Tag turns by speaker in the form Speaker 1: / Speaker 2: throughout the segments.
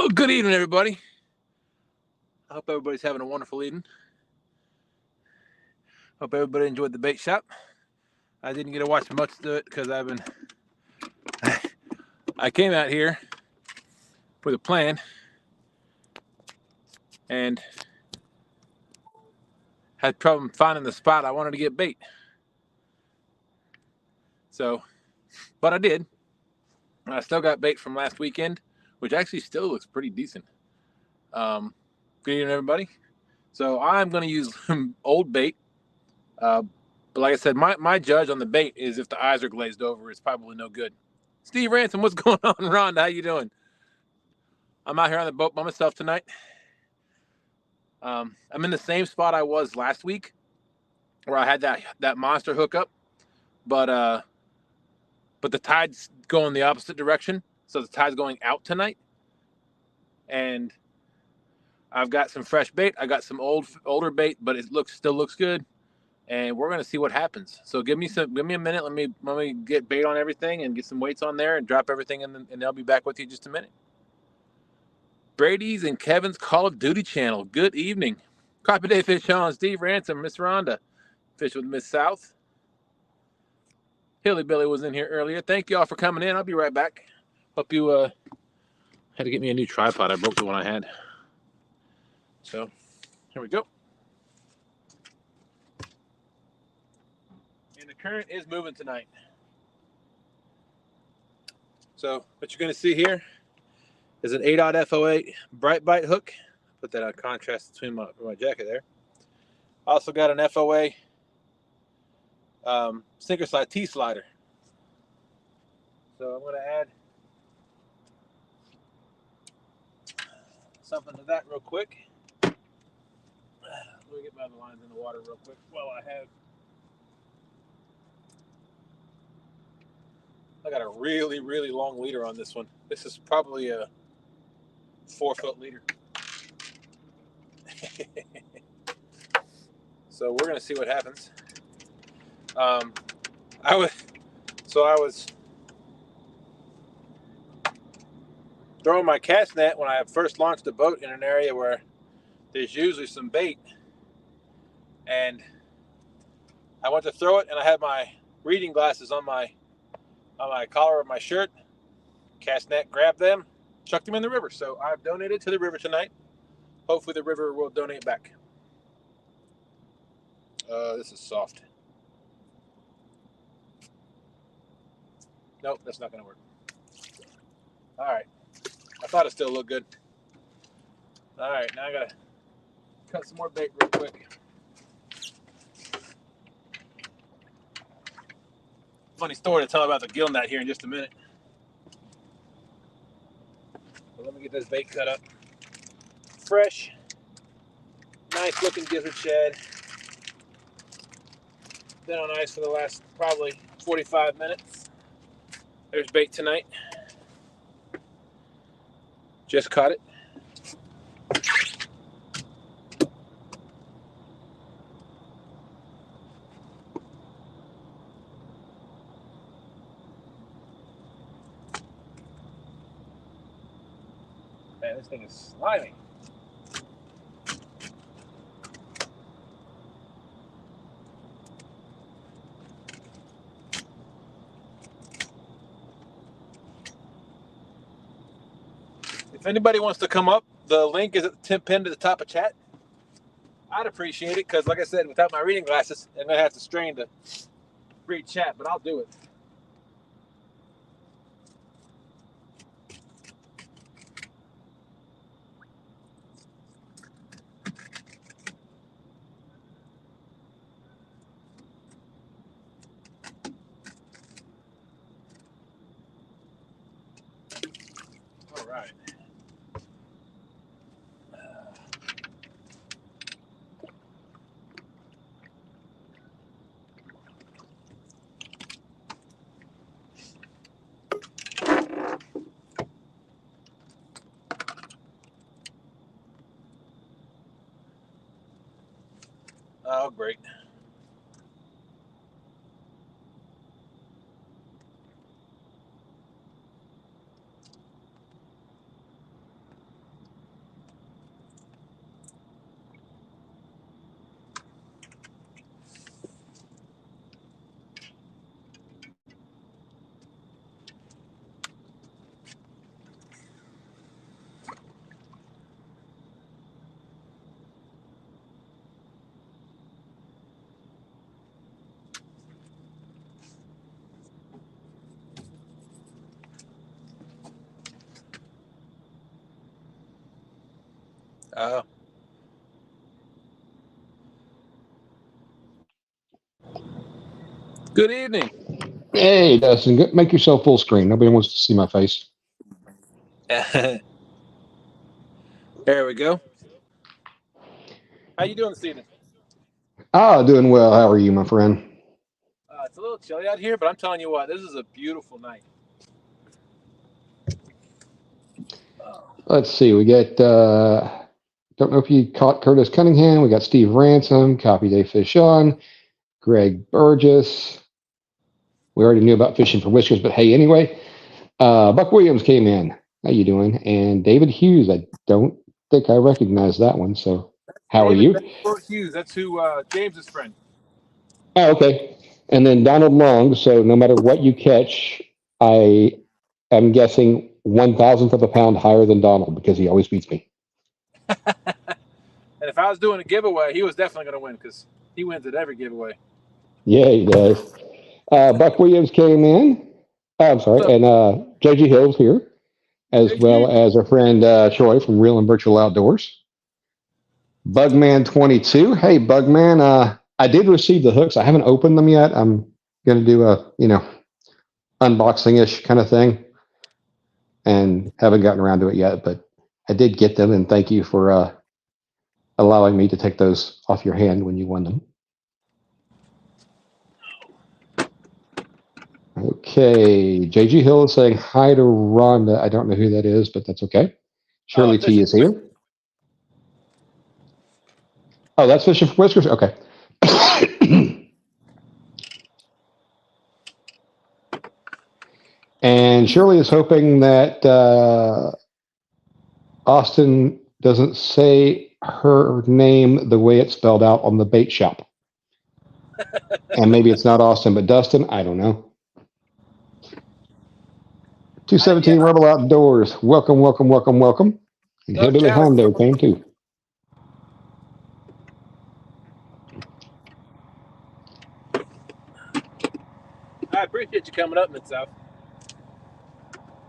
Speaker 1: Well, good evening, everybody. I hope everybody's having a wonderful evening. Hope everybody enjoyed the bait shop. I didn't get to watch much of it because I came out here with a plan and had problem finding the spot I wanted to get bait. So, but I did. I still got bait from last weekend, which actually still looks pretty decent. Good evening, everybody. So I'm going to use old bait. But like I said, my judge on the bait is if the eyes are glazed over, it's probably no good. Steve Ransom, what's going on? Rhonda, how you doing? I'm out here on the boat by myself tonight. I'm in the same spot I was last week, where I had that monster hookup, but the tide's going the opposite direction, so the tide's going out tonight, and I've got some fresh bait. I got some older bait, but it still looks good, and we're gonna see what happens. So give me a minute. Let me get bait on everything and get some weights on there and drop everything in, and I'll be back with you in just a minute. Brady's and Kevin's Call of Duty channel. Good evening. Copy Day Fish on. Steve Ransom, Miss Rhonda. Fish with Miss South. Hilly Billy was in here earlier. Thank you all for coming in. I'll be right back. Hope you had to get me a new tripod. I broke the one I had. So here we go. And the current is moving tonight. So what you're going to see here is an 8/0 F.O.A. bright bite hook. Put that on contrast between my jacket there. Also got an F.O.A. sinker slide T slider. So I'm going to add something to that real quick. Let me get my other lines in the water real quick while I got a really, really long leader on this one. This is probably a 4-foot leader. So we're gonna see what happens. I was throwing my cast net when I first launched the boat in an area where there's usually some bait, and I went to throw it, and I had my reading glasses on my collar of my shirt. Cast net grabbed them, chucked them in the river. So I've donated to the river tonight. Hopefully the river will donate back. This is soft. Nope, that's not going to work. All right. I thought it still looked good. All right, now I got to cut some more bait real quick. Funny story to tell about the gill net here in just a minute. But let me get this bait cut up. Fresh, nice looking gizzard shad. Been on ice for the last probably 45 minutes. There's bait tonight. Just caught it. Man, this thing is slimy. If anybody wants to come up, the link is at the pinned to the top of chat. I'd appreciate it because, like I said, without my reading glasses, I'm going to have to strain to read chat, but I'll do it. All right. Oh, great. Good evening.
Speaker 2: Hey, Dustin, make yourself full screen. Nobody wants to see my face.
Speaker 1: There we go. How you doing this evening?
Speaker 2: Doing well. How are you, my friend?
Speaker 1: It's a little chilly out here, but I'm telling you what, this is a beautiful night.
Speaker 2: Let's see. We got, don't know if you caught Curtis Cunningham. We got Steve Ransom, Copy Day Fishin, Greg Burgess. We already knew about Fishing for Whiskers, but hey, anyway, Buck Williams came in. How you doing? And David Hughes. I don't think I recognize that one. So how are you?
Speaker 1: Hughes, that's who James's friend.
Speaker 2: Oh, okay. And then Donald Long. So no matter what you catch, I am guessing 1,000th of a pound higher than Donald because he always beats me.
Speaker 1: And if I was doing a giveaway, he was definitely going to win because he wins at every giveaway.
Speaker 2: Yeah, he does. Buck Williams came in. I'm sorry. And JG Hill's here, as well as our friend Troy from Real and Virtual Outdoors. Bugman22. Hey, Bugman. I did receive the hooks. I haven't opened them yet. I'm going to do a, unboxing-ish kind of thing. And haven't gotten around to it yet, but I did get them, and thank you for allowing me to take those off your hand when you won them. Okay, JG Hill is saying hi to Rhonda. I don't know who that is, but that's okay. Shirley T is here. Oh, that's Fishing for Whiskers? Okay. And Shirley is hoping that Austin doesn't say her name the way it's spelled out on the bait shop. And maybe it's not Austin, but Dustin. I don't know. 217 Rebel Outdoors. Welcome, welcome, welcome, welcome. And Hillbilly Hondo came too.
Speaker 1: I appreciate you coming up, Mid-South.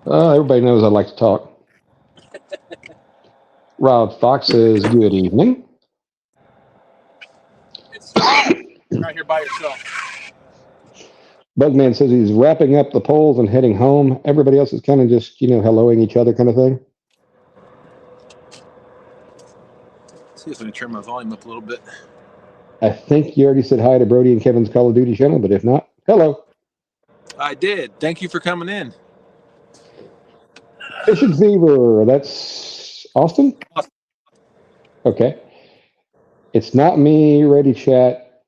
Speaker 2: Everybody knows I like to talk. Rob Fox says, good evening.
Speaker 1: It's right here by yourself.
Speaker 2: Bugman says he's wrapping up the poles and heading home. Everybody else is kind of just, helloing each other kind of thing.
Speaker 1: Let's see if I can turn my volume up a little bit.
Speaker 2: I think you already said hi to Brody and Kevin's Call of Duty channel, but if not, hello.
Speaker 1: I did. Thank you for coming in.
Speaker 2: Fishing Fever, that's Austin? Okay. It's not me, ready chat.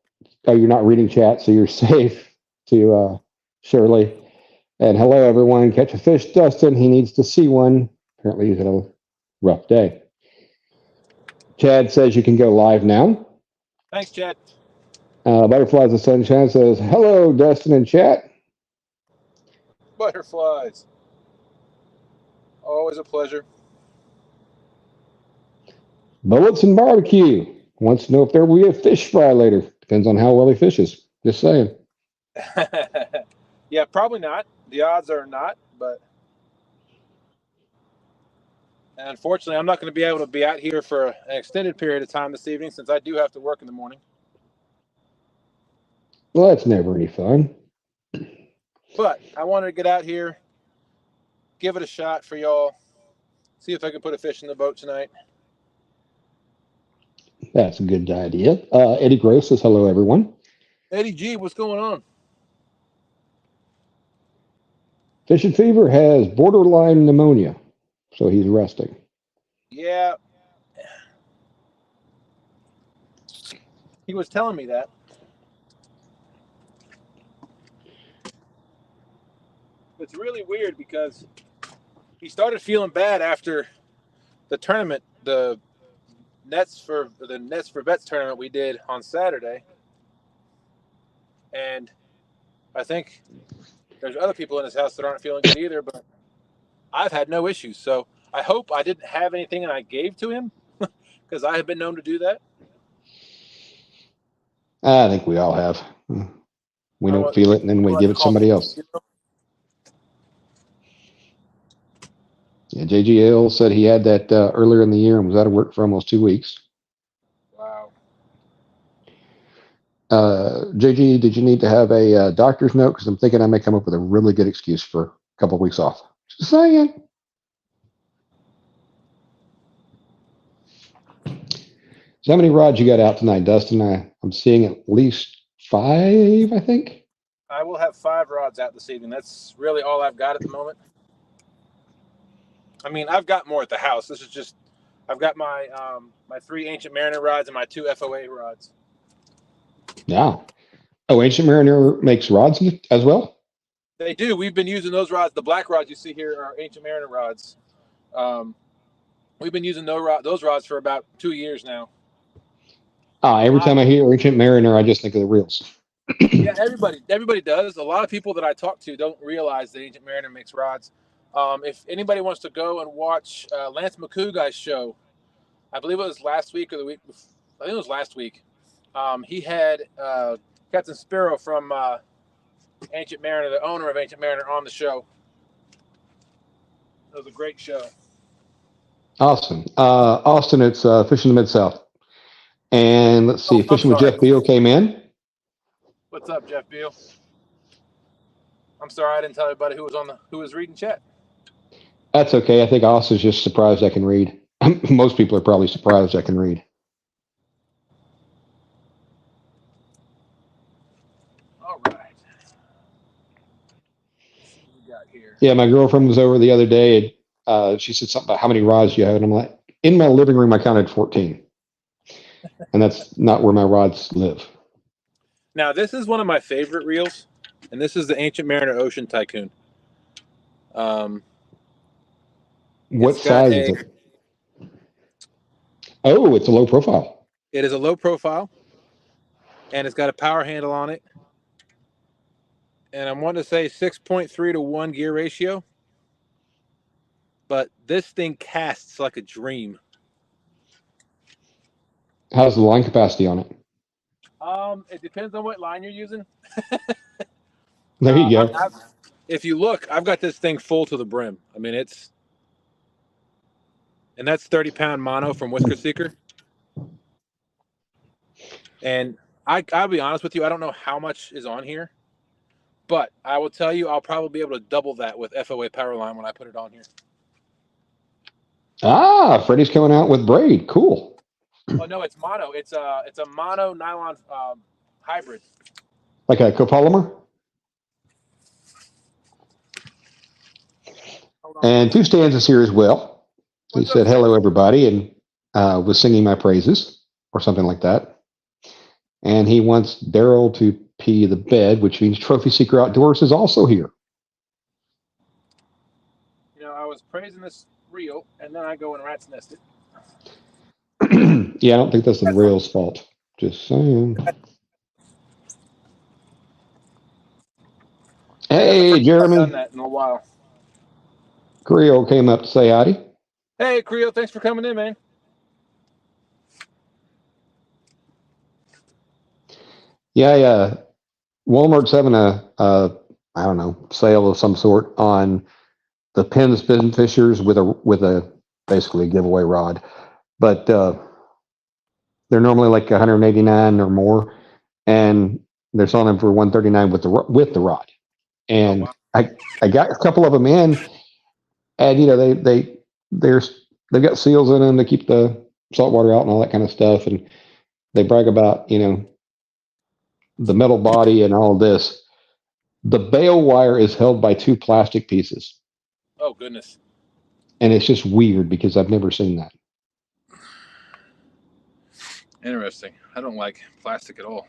Speaker 2: Oh, you're not reading chat, so you're safe to Shirley. And hello, everyone. Catch a fish, Dustin. He needs to see one. Apparently, he's had a rough day. Chad says you can go live now.
Speaker 1: Thanks, Chad.
Speaker 2: Butterflies of Sunshine says, hello, Dustin and chat.
Speaker 1: Butterflies. Always a pleasure.
Speaker 2: Bullets and Barbecue wants to know if there will be a fish fry later. Depends on how well he fishes. Just saying.
Speaker 1: Yeah, probably not. The odds are not, but unfortunately, I'm not going to be able to be out here for an extended period of time this evening since I do have to work in the morning.
Speaker 2: Well, that's never any fun.
Speaker 1: But I wanted to get out here, give it a shot for y'all, see if I can put a fish in the boat tonight.
Speaker 2: That's a good idea. Eddie Gross says, hello, everyone.
Speaker 1: Eddie G, what's going on?
Speaker 2: Fishing Fever has borderline pneumonia, so he's resting.
Speaker 1: Yeah. He was telling me that. It's really weird because he started feeling bad after the tournament, the Nets for Vets tournament we did on Saturday. And I think there's other people in his house that aren't feeling good either, but I've had no issues. So I hope I didn't have anything and I gave to him because I have been known to do that.
Speaker 2: I think we all have. We don't feel it, and then we give it to somebody else. Yeah, JGL said he had that earlier in the year and was out of work for almost 2 weeks.
Speaker 1: Wow.
Speaker 2: JG, did you need to have a doctor's note? Because I'm thinking I may come up with a really good excuse for a couple of weeks off. Just saying. So how many rods you got out tonight, Dustin? I'm seeing at least 5, I think.
Speaker 1: I will have 5 rods out this evening. That's really all I've got at the moment. I mean, I've got more at the house. This is just, I've got my my 3 Ancient Mariner rods and my 2 F.O.A. rods.
Speaker 2: Yeah. Oh, Ancient Mariner makes rods as well?
Speaker 1: They do. We've been using those rods. The black rods you see here are Ancient Mariner rods. We've been using those rods for about 2 years now.
Speaker 2: Every time I hear Ancient Mariner, I just think of the reels.
Speaker 1: Yeah, everybody does. A lot of people that I talk to don't realize that Ancient Mariner makes rods. If anybody wants to go and watch Lance McCouguy's show, I believe it was last week or the week before. I think it was last week. He had Captain Sparrow from Ancient Mariner, the owner of Ancient Mariner, on the show. It was a great show.
Speaker 2: Awesome. Austin, it's Fishing the Mid-South. And let's see, Fishing with Jeff Beal came in.
Speaker 1: What's up, Jeff Beal? I'm sorry I didn't tell everybody who was reading chat.
Speaker 2: That's okay. I think Austin's just surprised I can read. Most people are probably surprised I can read.
Speaker 1: All right. Let's see what we got here.
Speaker 2: Yeah, my girlfriend was over the other day, and she said something about how many rods you have, and I'm like, in my living room, I counted 14. And that's not where my rods live.
Speaker 1: Now, this is one of my favorite reels, and this is the Ancient Mariner Ocean Tycoon.
Speaker 2: What size is it? Oh, it's a low profile.
Speaker 1: It is a low profile, and it's got a power handle on it. And I'm wanting to say 6.3 to 1 gear ratio. But this thing casts like a dream.
Speaker 2: How's the line capacity on it?
Speaker 1: It depends on what line you're using.
Speaker 2: There you go.
Speaker 1: If you look, I've got this thing full to the brim. I mean, and that's 30-pound mono from Whisker Seeker. And I'll be honest with you, I don't know how much is on here, but I will tell you, I'll probably be able to double that with F.O.A. power line when I put it on here.
Speaker 2: Freddie's coming out with braid. Cool.
Speaker 1: Oh no, it's mono. It's a mono nylon hybrid.
Speaker 2: Like a copolymer? And Two Stands is here as well. He said, hello, everybody, and was singing my praises or something like that. And he wants Daryl to pee the bed, which means Trophy Seeker Outdoors is also here.
Speaker 1: You know, I was praising this reel, and then I go and rat's nest it.
Speaker 2: Yeah, I don't think that's the reel's fault. Just saying. Hey, Jeremy.
Speaker 1: I've done that in a while.
Speaker 2: Creel came up to say howdy.
Speaker 1: Hey, Creel, thanks for coming in, man.
Speaker 2: Yeah. Walmart's having a I don't know, sale of some sort on the Penn Spin Fishers with a basically a giveaway rod, but they're normally like 189 or more, and they're selling them for 139 with the rod. And oh, wow. I got a couple of them in, and you know they've got seals in them to keep the salt water out and all that kind of stuff, and they brag about the metal body and all this. The bale wire is held by 2 plastic pieces.
Speaker 1: Oh, goodness.
Speaker 2: And it's just weird because I've never seen that.
Speaker 1: Interesting. I don't like plastic at all.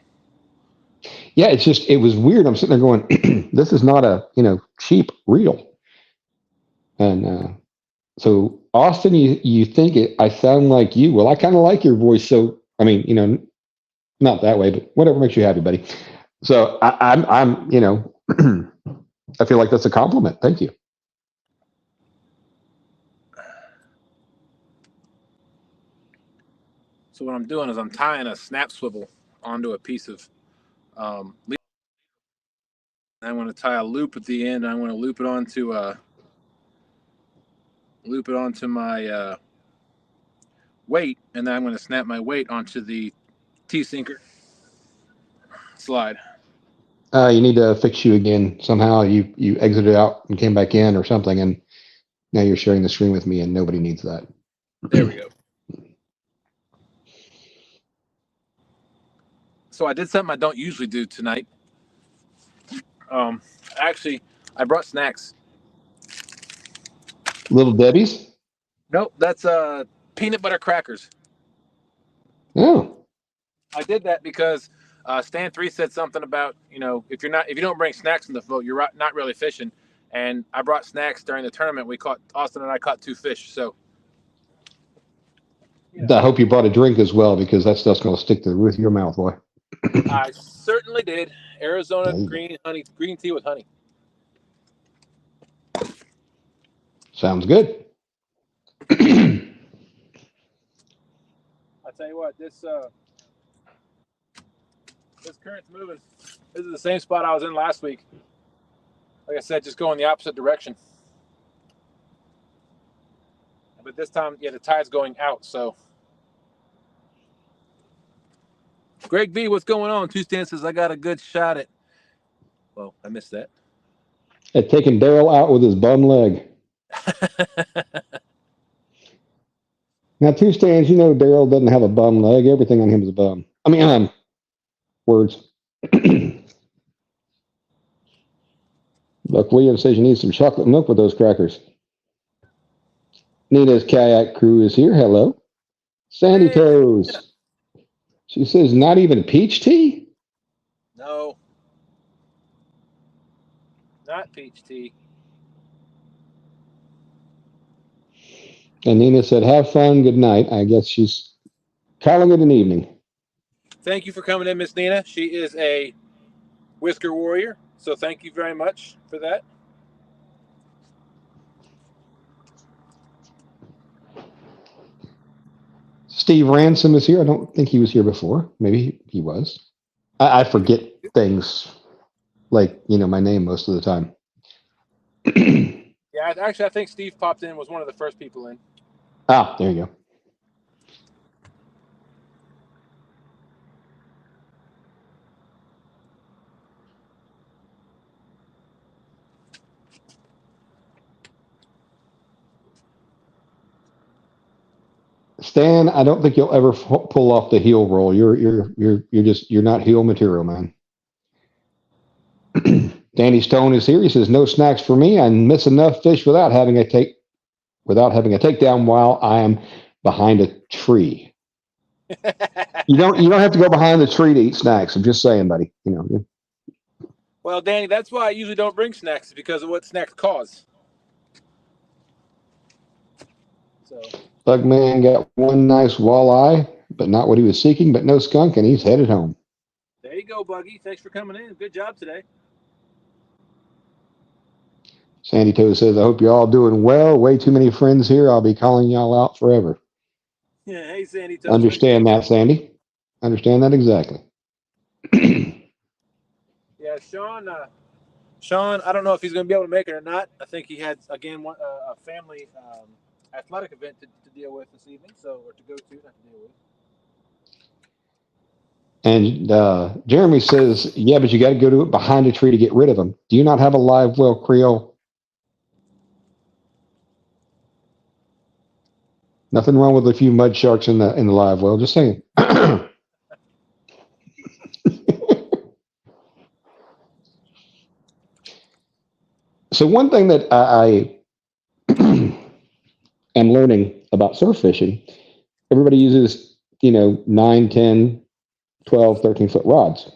Speaker 2: Yeah, it was weird. I'm sitting there going, this is not a, cheap reel. And so, Austin, you think I sound like you. Well, I kind of like your voice. So, I mean, not that way, but whatever makes you happy, buddy. So I'm I feel like that's a compliment. Thank you.
Speaker 1: So what I'm doing is I'm tying a snap swivel onto a piece of lead. I want to tie a loop at the end. I want to loop it onto loop it onto my weight, and then I'm going to snap my weight onto the T-sinker slide.
Speaker 2: You need to fix you again. Somehow you exited out and came back in or something, and now you're sharing the screen with me, and nobody needs that.
Speaker 1: There we go. So I did something I don't usually do tonight. Actually, I brought snacks.
Speaker 2: Little Debbie's?
Speaker 1: Nope, that's peanut butter crackers.
Speaker 2: Oh.
Speaker 1: I did that because Stan 3 said something about, if you don't bring snacks in the boat, you're not really fishing. And I brought snacks during the tournament. Austin and I caught 2 fish. So
Speaker 2: I hope you brought a drink as well, because that stuff's going to stick to the roof of your mouth, boy.
Speaker 1: I certainly did. Arizona green tea with honey.
Speaker 2: Sounds good.
Speaker 1: I tell you what, this current's moving. This is the same spot I was in last week. Like I said, just going the opposite direction. But this time, the tide's going out. So, Greg V, what's going on? Two Stan says I got a good shot at. Well, I missed that.
Speaker 2: At taking Daryl out with his bum leg. Now, Two Stands, Daryl doesn't have a bum leg. Everything on him is a bum. I mean, words. Buck Williams says you need some chocolate milk with those crackers. Nina's kayak crew is here. Hello. Sandy Toes. She says not even peach tea?
Speaker 1: No. Not peach tea.
Speaker 2: And Nina said, have fun. Good night. I guess she's calling it an evening.
Speaker 1: Thank you for coming in, Miss Nina. She is a Whisker Warrior. So thank you very much for that.
Speaker 2: Steve Ransom is here. I don't think he was here before. Maybe he was. I forget things like, my name most of the time.
Speaker 1: Yeah, actually, I think Steve popped in, was one of the first people in.
Speaker 2: Ah, there you go. Stan, I don't think you'll ever pull off the heel roll. You're not heel material, man. Danny Stone is here. He says no snacks for me. I miss enough fish without having a takedown while I am behind a tree. You don't have to go behind the tree to eat snacks. I'm just saying, buddy.
Speaker 1: Well, Danny, that's why I usually don't bring snacks, because of what snacks cause. So,
Speaker 2: Bugman got one nice walleye, but not what he was seeking, but no skunk, and he's headed home.
Speaker 1: There you go, Buggy. Thanks for coming in. Good job today.
Speaker 2: Sandy Toe says, I hope you're all doing well. Way too many friends here. I'll be calling y'all out forever.
Speaker 1: Yeah, hey, Sandy Toe.
Speaker 2: Understand that, Sandy. Understand that exactly.
Speaker 1: Yeah, Sean, I don't know if he's going to be able to make it or not. I think he had, again, a family athletic event to deal with this evening, or to go to, not to deal with.
Speaker 2: And Jeremy says, yeah, but you got to go to it behind a tree to get rid of them. Do you not have a live well, Creole? Nothing wrong with a few mud sharks in the live well. Just saying. So one thing that I am learning about surf fishing, everybody uses, 9, 10, 12, 13-foot rods.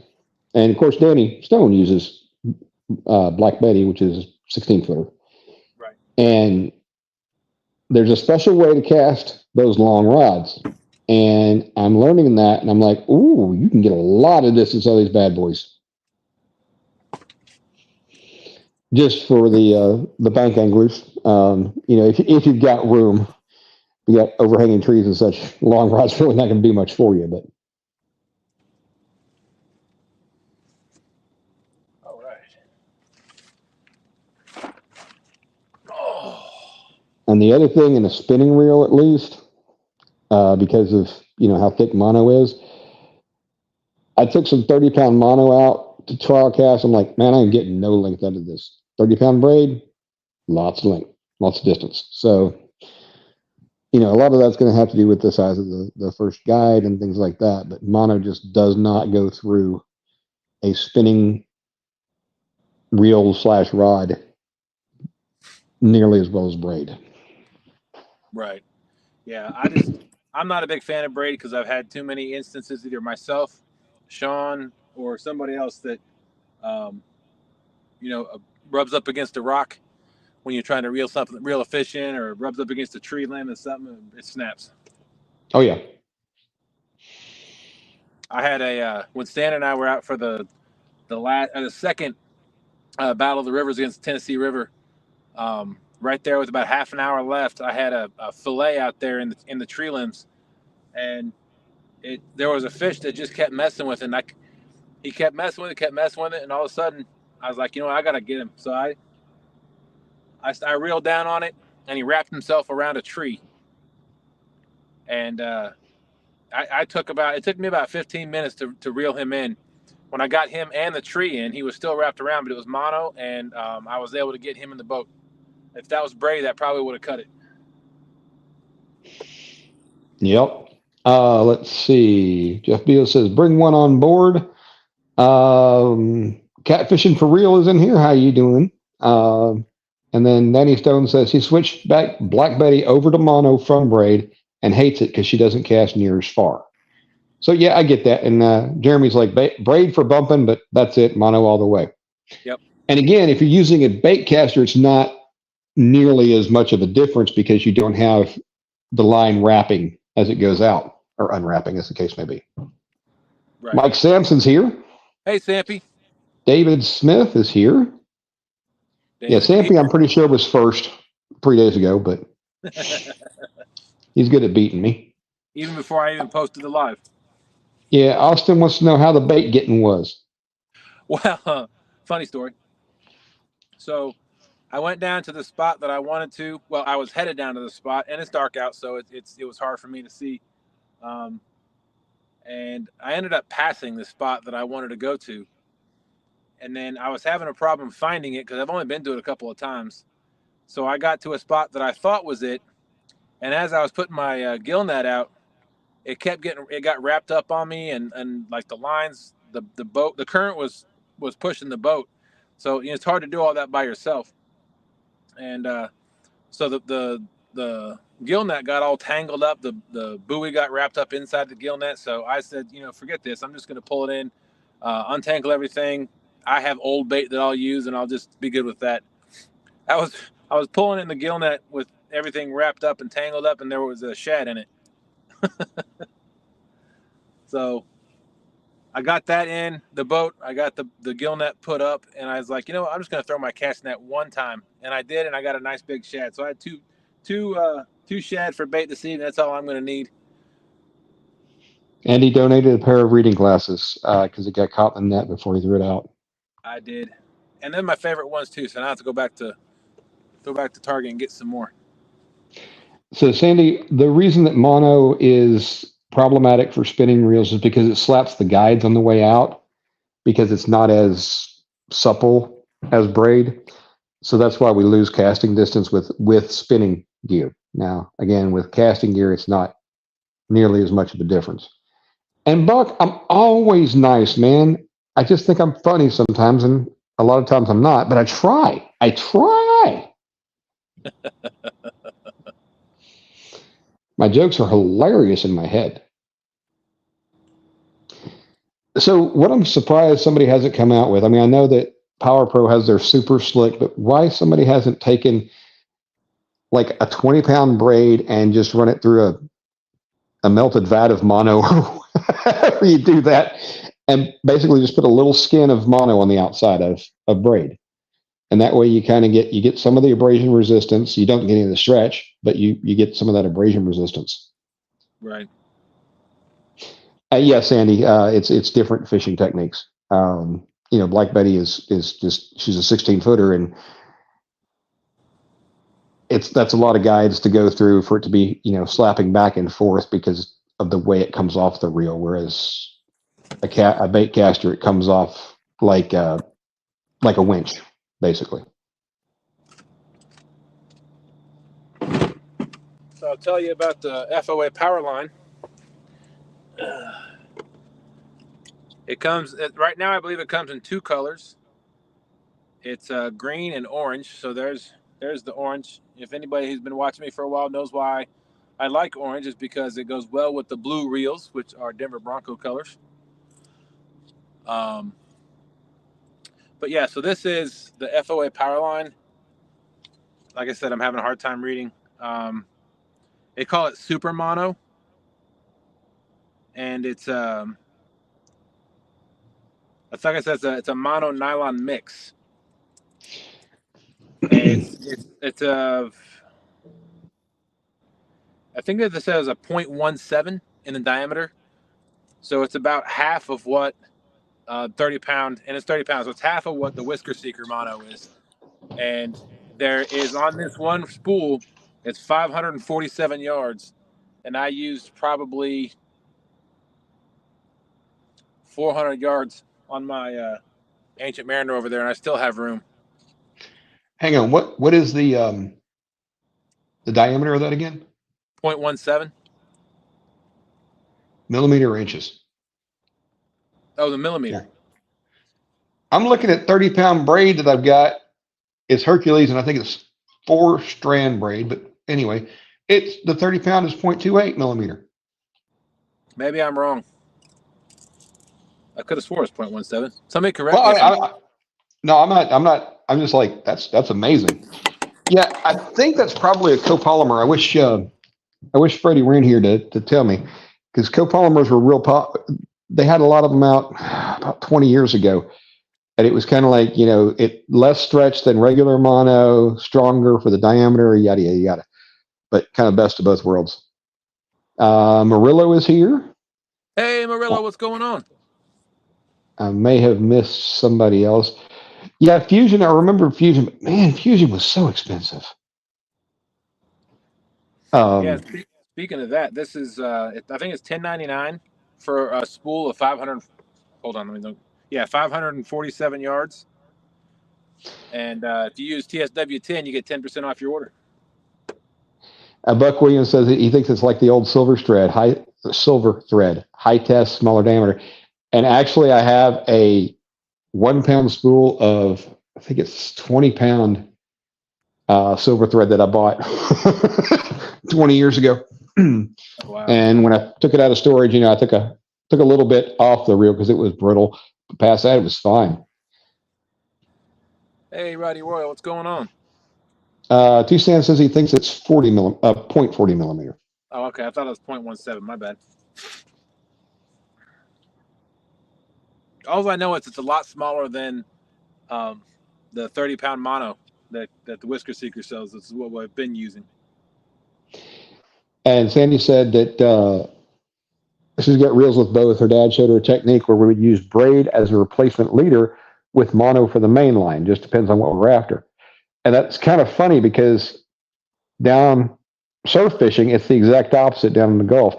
Speaker 2: And of course, Danny Stone uses Black Betty, which is 16-footer.
Speaker 1: Right.
Speaker 2: And there's a special way to cast those long rods. And I'm learning that, and I'm like, ooh, you can get a lot of distance out of these bad boys. Just for the bank anglers, if you've got room, you got overhanging trees and such, long rods really not going to do much for you. But
Speaker 1: all right. Oh.
Speaker 2: And the other thing in a spinning reel, at least, because of how thick mono is, I took some 30-pound mono out to trial cast. I'm like, man, I'm getting no length out of this. 30-pound braid, lots of length, lots of distance. So, a lot of that's going to have to do with the size of the first guide and things like that. But mono just does not go through a spinning reel/rod nearly as well as braid.
Speaker 1: Right. Yeah. I'm not a big fan of braid because I've had too many instances, either myself, Sean, or somebody else that, rubs up against a rock when you're trying to reel a fish in, or rubs up against a tree limb and something, it snaps.
Speaker 2: Oh yeah.
Speaker 1: I had when Stan and I were out for the second Battle of the Rivers against the Tennessee River. Right there with about half an hour left, I had a fillet out there in the tree limbs, and there was a fish that just kept messing with it. And he kept messing with it, and all of a sudden, I was like, I gotta get him. So I reeled down on it, and he wrapped himself around a tree. And it took me about 15 minutes to reel him in. When I got him and the tree in, he was still wrapped around, but it was mono, and I was able to get him in the boat. If that was braid, that probably would have cut it.
Speaker 2: Yep. Let's see. Jeff Beal says, bring one on board. Catfishing for real is in here. How you doing? And then Nanny Stone says he switched back Black Betty over to mono from braid and hates it because she doesn't cast near as far. So yeah, I get that. And Jeremy's like, braid for bumping, but that's it, mono all the way.
Speaker 1: Yep.
Speaker 2: And again, if you're using a bait caster, it's not nearly as much of a difference because you don't have the line wrapping as it goes out, or unwrapping, as the case may be. Right. Mike Sampson's here.
Speaker 1: Hey, Sampy.
Speaker 2: David Smith is here. Yeah, Sampy, I'm pretty sure was first 3 days ago, but he's good at beating me.
Speaker 1: Even before I even posted the live.
Speaker 2: Yeah, Austin wants to know how the bait getting was.
Speaker 1: Well, funny story. So I went down to the spot that I wanted to. Well, I was headed down to the spot, and it's dark out, so it was hard for me to see. And I ended up passing the spot that I wanted to go to. And then I was having a problem finding it because I've only been to it a couple of times. So I got to a spot that I thought was it. And as I was putting my gill net out, it got wrapped up on me, and like the lines, the boat, the current was pushing the boat. So it's hard to do all that by yourself. And so the gill net got all tangled up. The buoy got wrapped up inside the gill net. So I said, forget this. I'm just going to pull it in, untangle everything. I have old bait that I'll use, and I'll just be good with that. I was pulling in the gill net with everything wrapped up and tangled up, and there was a shad in it. So I got that in the boat. I got the gill net put up, and I was like, I'm just going to throw my cast net one time. And I did, and I got a nice big shad. So I had two shad for bait this evening. That's all I'm going to need.
Speaker 2: And he donated a pair of reading glasses because it got caught in the net before he threw it out.
Speaker 1: I did. And then my favorite ones too. So now I have to go back to Target and get some more.
Speaker 2: So Sandy, the reason that mono is problematic for spinning reels is because it slaps the guides on the way out because it's not as supple as braid. So that's why we lose casting distance with spinning gear. Now, again, with casting gear, it's not nearly as much of a difference. And Buck, I'm always nice, man. I just think I'm funny sometimes, and a lot of times I'm not, but I try. My jokes are hilarious in my head. So what I'm surprised somebody hasn't come out with, I mean, I know that Power Pro has their super slick, but why somebody hasn't taken like a 20-pound braid and just run it through a melted vat of mono, or whatever you do that, and basically just put a little skin of mono on the outside of braid. And that way you kind of get some of the abrasion resistance. You don't get any of the stretch, but you get some of that abrasion resistance.
Speaker 1: Right.
Speaker 2: Yes, Andy, it's different fishing techniques. Black Betty is just, she's a 16-footer, and that's a lot of guides to go through for it to be, slapping back and forth because of the way it comes off the reel. Whereas a bait caster, it comes off like a winch, basically.
Speaker 1: So I'll tell you about the F.O.A. power line. It comes right now. I believe it comes in 2 colors. It's green and orange. So there's the orange. If anybody who's been watching me for a while knows why I like orange, is because it goes well with the blue reels, which are Denver Bronco colors. But yeah, so this is the F.O.A. power line. Like I said, I'm having a hard time reading. They call it Super Mono, and it's like I said, it's a mono nylon mix. And it's a, I think that this says a 0.17 in the diameter, so it's about half of what 30 pound, and it's 30 pounds, so it's half of what the Whisker Seeker mono is. And there is on this one spool, it's 547 yards, and I used probably 400 yards on my Ancient Mariner over there, and I still have room.
Speaker 2: Hang on, what is the diameter of that again?
Speaker 1: 0.17.
Speaker 2: Millimeter or inches?
Speaker 1: Oh, the millimeter.
Speaker 2: Yeah. I'm looking at 30-pound braid that I've got. It's Hercules, and I think it's 4-strand braid. But anyway, it's the 30-pound is 0.28 millimeter.
Speaker 1: Maybe I'm wrong. I could have swore it was 0.17. Somebody correct me.
Speaker 2: No, I'm not. I'm just like, that's amazing. Yeah, I think that's probably a copolymer. I wish Freddie were in here to tell me, because copolymers were real they had a lot of them out about 20 years ago. And it was kind of like, it less stretch than regular mono, stronger for the diameter, yada, yada, yada. But kind of best of both worlds. Murillo is here.
Speaker 1: Hey, Murillo, what's going on?
Speaker 2: I may have missed somebody else. Yeah, Fusion. I remember Fusion, but man, Fusion was so expensive.
Speaker 1: Yeah, speaking of that, this is, I think it's $10.99 for a spool of 500. Hold on, let me look. Yeah, 547 yards. And if you use TSW10, you get 10% off your order.
Speaker 2: Buck Williams says he thinks it's like the old silver thread, high test, smaller diameter. And actually, I have a 1-pound spool of, I think it's 20-pound silver thread that I bought 20 years ago.
Speaker 1: Wow.
Speaker 2: And when I took it out of storage, I took a little bit off the reel because it was brittle. But past that, it was fine.
Speaker 1: Hey, Roddy Royal, what's going on?
Speaker 2: Tucson says he thinks it's 0.40 millimeter.
Speaker 1: Oh, okay. I thought it was 0.17. My bad. All I know is it's a lot smaller than the 30-pound mono that the Whisker Seeker sells. This is what we've been using.
Speaker 2: And Sandy said that she's got reels with both. Her dad showed her a technique where we would use braid as a replacement leader with mono for the main line. Just depends on what we're after. And that's kind of funny because down surf fishing, it's the exact opposite down in the Gulf.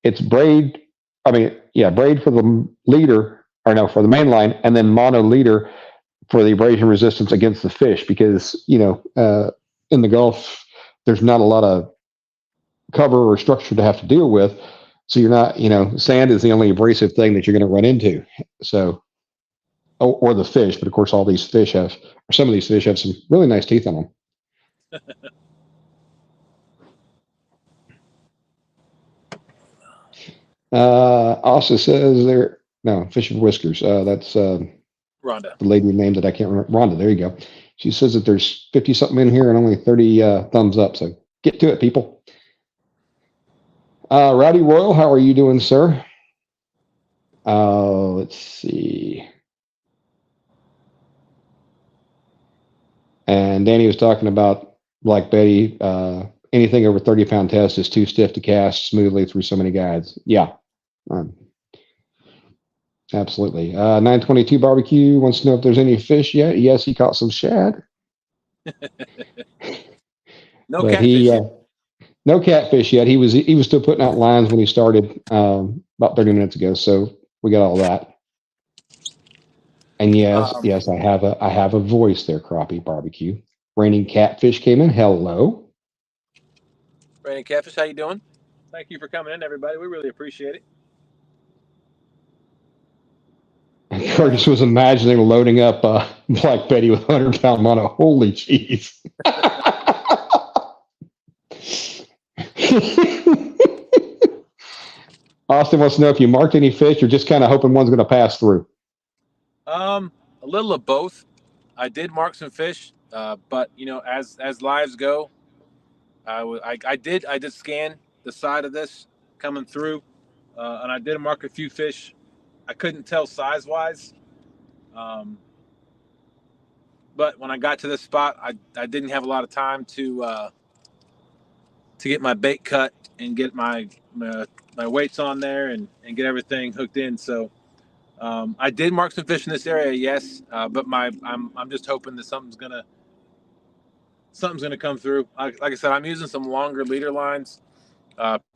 Speaker 2: It's braid. Braid for the leader, for the main line, and then mono leader for the abrasion resistance against the fish, because, in the Gulf, there's not a lot of cover or structure to have to deal with. So you're not, sand is the only abrasive thing that you're going to run into. So, or the fish, but of course, some of these fish have some really nice teeth on them. Also says Fishin' Whiskers. That's
Speaker 1: Rhonda,
Speaker 2: the lady name that I can't remember. Rhonda, there you go. She says that there's 50 something in here and only 30 thumbs up. So get to it, people. Rowdy Royal, how are you doing, sir? Let's see. And Danny was talking about, like Betty, anything over 30-pound test is too stiff to cast smoothly through so many guides. Yeah. Absolutely. 922 Barbecue wants to know if there's any fish yet. Yes, he caught some shad.
Speaker 1: No
Speaker 2: But
Speaker 1: catfish yet.
Speaker 2: no catfish yet. He was still putting out lines when he started about 30 minutes ago. So we got all that. And yes, I have a voice there, Crappie Barbecue. Raining Catfish came in. Hello.
Speaker 1: Raining Catfish, how you doing? Thank you for coming in, everybody. We really appreciate it.
Speaker 2: Curtis was imagining loading up Black Betty with 100-pound mono. Holy cheese. Austin wants to know if you marked any fish or just kind of hoping one's going to pass through.
Speaker 1: A little of both. I did mark some fish, but as lives go, I did scan the side of this coming through, and I did mark a few fish. I couldn't tell size wise, but when I got to this spot, I didn't have a lot of time to get my bait cut and get my weights on there and get everything hooked in. So I did mark some fish in this area, yes, but I'm just hoping that something's gonna come through. Like I said, I'm using some longer leader lines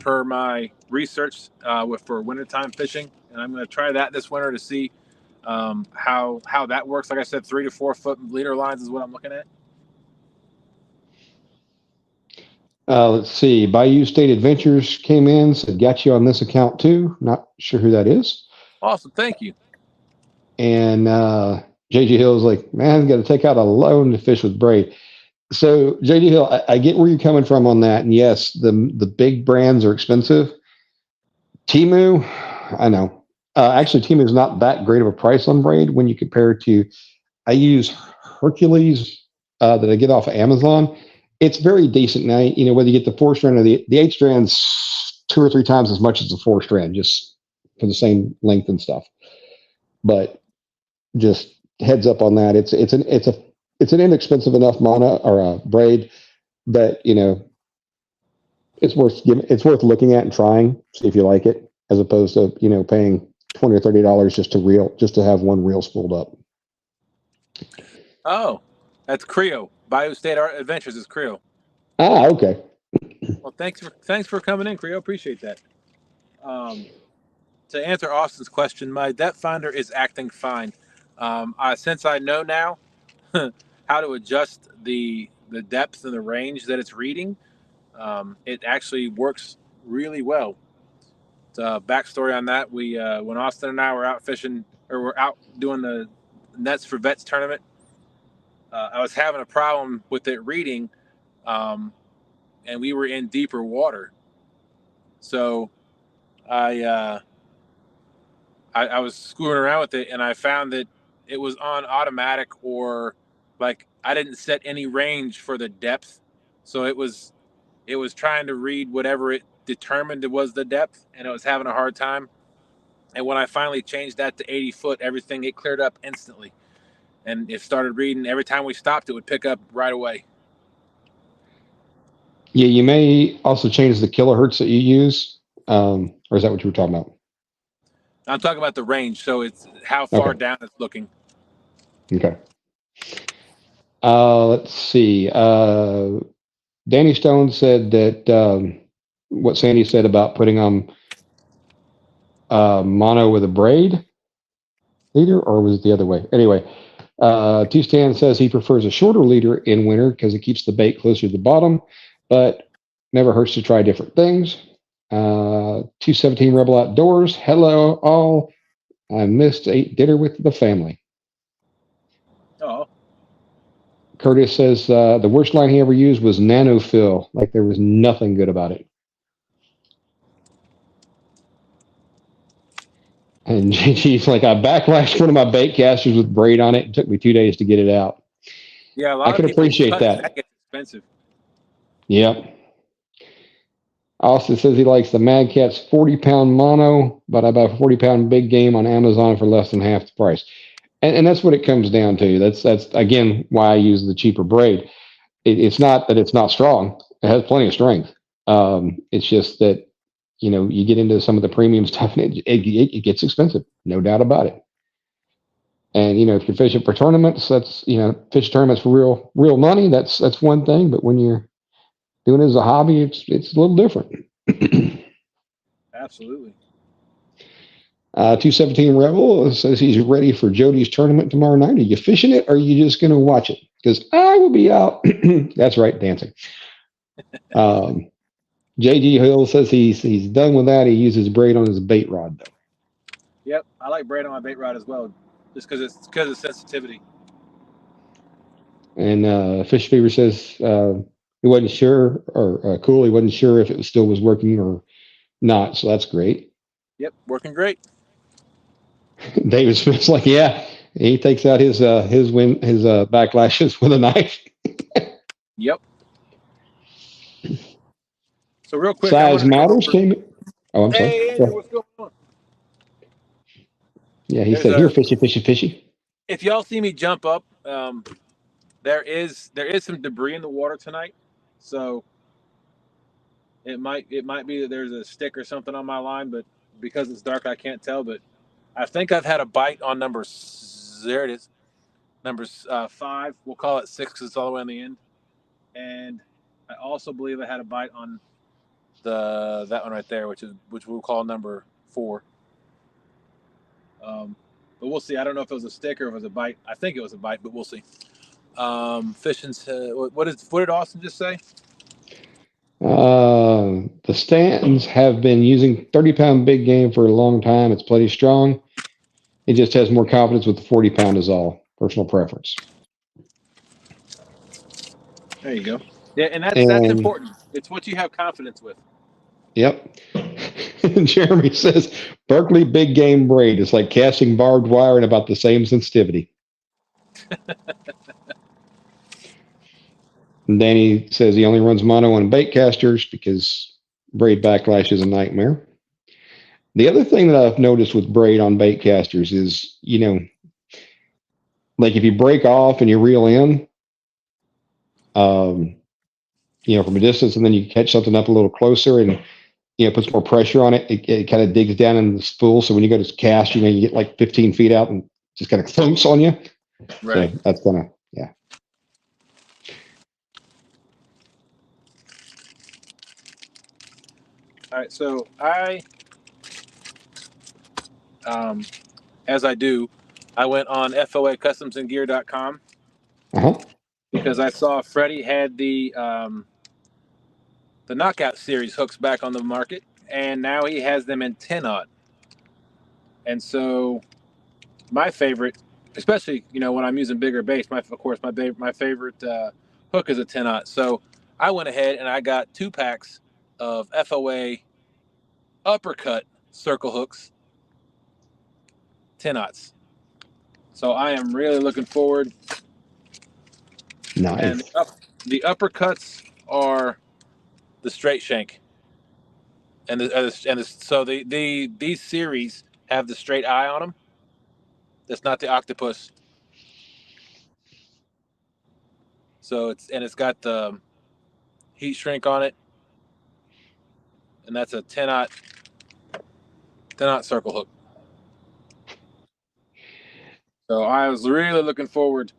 Speaker 1: per my research for wintertime fishing, and I'm going to try that this winter to see how that works. Like I said, 3 to 4 foot leader lines is what I'm looking at.
Speaker 2: Let's see. Bayou State Adventures came in, said got you on this account too. Not sure who that is.
Speaker 1: Awesome, thank you.
Speaker 2: And JG Hill's like, man, got to take out a loan to fish with braid. So JG Hill, I get where you're coming from on that. And yes, the big brands are expensive. Temu, I know. Actually, Temu is not that great of a price on braid when you compare it to. I use Hercules that I get off of Amazon. It's very decent now. Whether you get the 4-strand or the 8-strand's 2 or 3 times as much as the 4-strand, just for the same length and stuff. But just heads up on that. It's an inexpensive enough mono or braid that it's worth looking at and trying, see if you like it, as opposed to paying $20 or $30 just to have one reel spooled up.
Speaker 1: Oh, that's Creo. Bayou State Adventures is Creo.
Speaker 2: Ah, okay.
Speaker 1: Well, thanks for coming in, Creo. Appreciate that. To answer Austin's question, my depth finder is acting fine. Since I know now how to adjust the depth and the range that it's reading, it actually works really well. Backstory on that: when Austin and I were out fishing, or we're out doing the Nets for Vets tournament, I was having a problem with it reading, and we were in deeper water. So I was screwing around with it, and I found that it was on automatic, or like I didn't set any range for the depth, so it was trying to read whatever it determined it was the depth, and it was having a hard time. And when I finally changed that to 80 foot, it cleared up instantly, and it started reading. Every time we stopped, it would pick up right away.
Speaker 2: Yeah, you may also change the kilohertz that you use, or is that what you were talking about?
Speaker 1: I'm talking about the range, so it's how far down it's looking.
Speaker 2: Okay. Let's see. Danny Stone said that what Sandy said about putting on mono with a braid leader, or was it the other way? Anyway, T-Stan says he prefers a shorter leader in winter because it keeps the bait closer to the bottom, but never hurts to try different things. 217 Rebel Outdoors. Hello, all. I ate dinner with the family.
Speaker 1: Oh.
Speaker 2: Curtis says the worst line he ever used was nanofill. Like there was nothing good about it. And JG's like, I backlashed one of my bait casters with braid on it. It took me 2 days to get it out.
Speaker 1: Yeah, I
Speaker 2: can appreciate that.
Speaker 1: Gets expensive.
Speaker 2: Yep. Austin says he likes the Mad Cat's 40-pound mono, but I buy a 40-pound big game on Amazon for less than half the price. And that's what it comes down to. That's again why I use the cheaper braid. It's not that it's not strong. It has plenty of strength. It's just that you get into some of the premium stuff and it gets expensive, no doubt about it. And if you're fishing for tournaments, that's fish tournaments for real money. That's one thing. But when you're doing it as a hobby, it's a little different.
Speaker 1: Absolutely.
Speaker 2: 217 Rebel says he's ready for Jodi's tournament tomorrow night. Are you fishing it or are you just going to watch it? Because I will be out. That's right, dancing. JG Hill says he's done with that. He uses braid on his bait rod, though.
Speaker 1: Yep, I like braid on my bait rod as well, just because of sensitivity.
Speaker 2: And Fish Fever says he wasn't sure, or Kool, he wasn't sure if it still was working or not. So that's great.
Speaker 1: Yep, working great.
Speaker 2: David Smith's like, yeah, he takes out his backlashes with a knife.
Speaker 1: Yep. So real quick,
Speaker 2: Size matters came in. Oh, I'm sorry.
Speaker 1: Hey, Andrew, what's going on?
Speaker 2: Yeah, he said, here, fishy.
Speaker 1: If y'all see me jump up, there is some debris in the water tonight, so it might be that there's a stick or something on my line, but because it's dark, I can't tell. But I think I've had a bite on number 5. We'll call it 6 because it's all the way on the end. And I also believe I had a bite on that one right there, which we'll call number 4. But we'll see. I don't know if it was a stick or if it was a bite. I think it was a bite, but we'll see. Fishing. What did Austin just say?
Speaker 2: The stands have been using 30-pound big game for a long time. It's plenty strong. He just has more confidence with the 40-pound is all. Personal preference.
Speaker 1: There you go. Yeah, and that's important. It's what you have confidence with.
Speaker 2: Yep. Jeremy says Berkeley big game braid is like casting barbed wire and about the same sensitivity. And Danny says he only runs mono on bait casters because braid backlash is a nightmare. The other thing that I've noticed with braid on bait casters is, like if you break off and you reel in, from a distance, and then you catch something up a little closer and, puts more pressure on it, it kind of digs down in the spool. So when you go to cast, you get like 15 feet out and just kind of thumps on you.
Speaker 1: Right.
Speaker 2: So that's gonna, yeah.
Speaker 1: All right, so as I do, I went on F.O.A. customsandgear.com because I saw Freddie had the Knockout Series hooks back on the market, and now he has them in 10-aught. And so my favorite, especially when I'm using bigger baits, my favorite hook is a 10-aught. So I went ahead and I got 2 packs of F.O.A. uppercut circle hooks, 10-aughts. So I am really looking forward.
Speaker 2: Nice.
Speaker 1: And the uppercuts are the straight shank, and so these series have the straight eye on them. That's not the octopus. So it's got the heat shrink on it, and that's a 10-aught circle hook. So I was really looking forward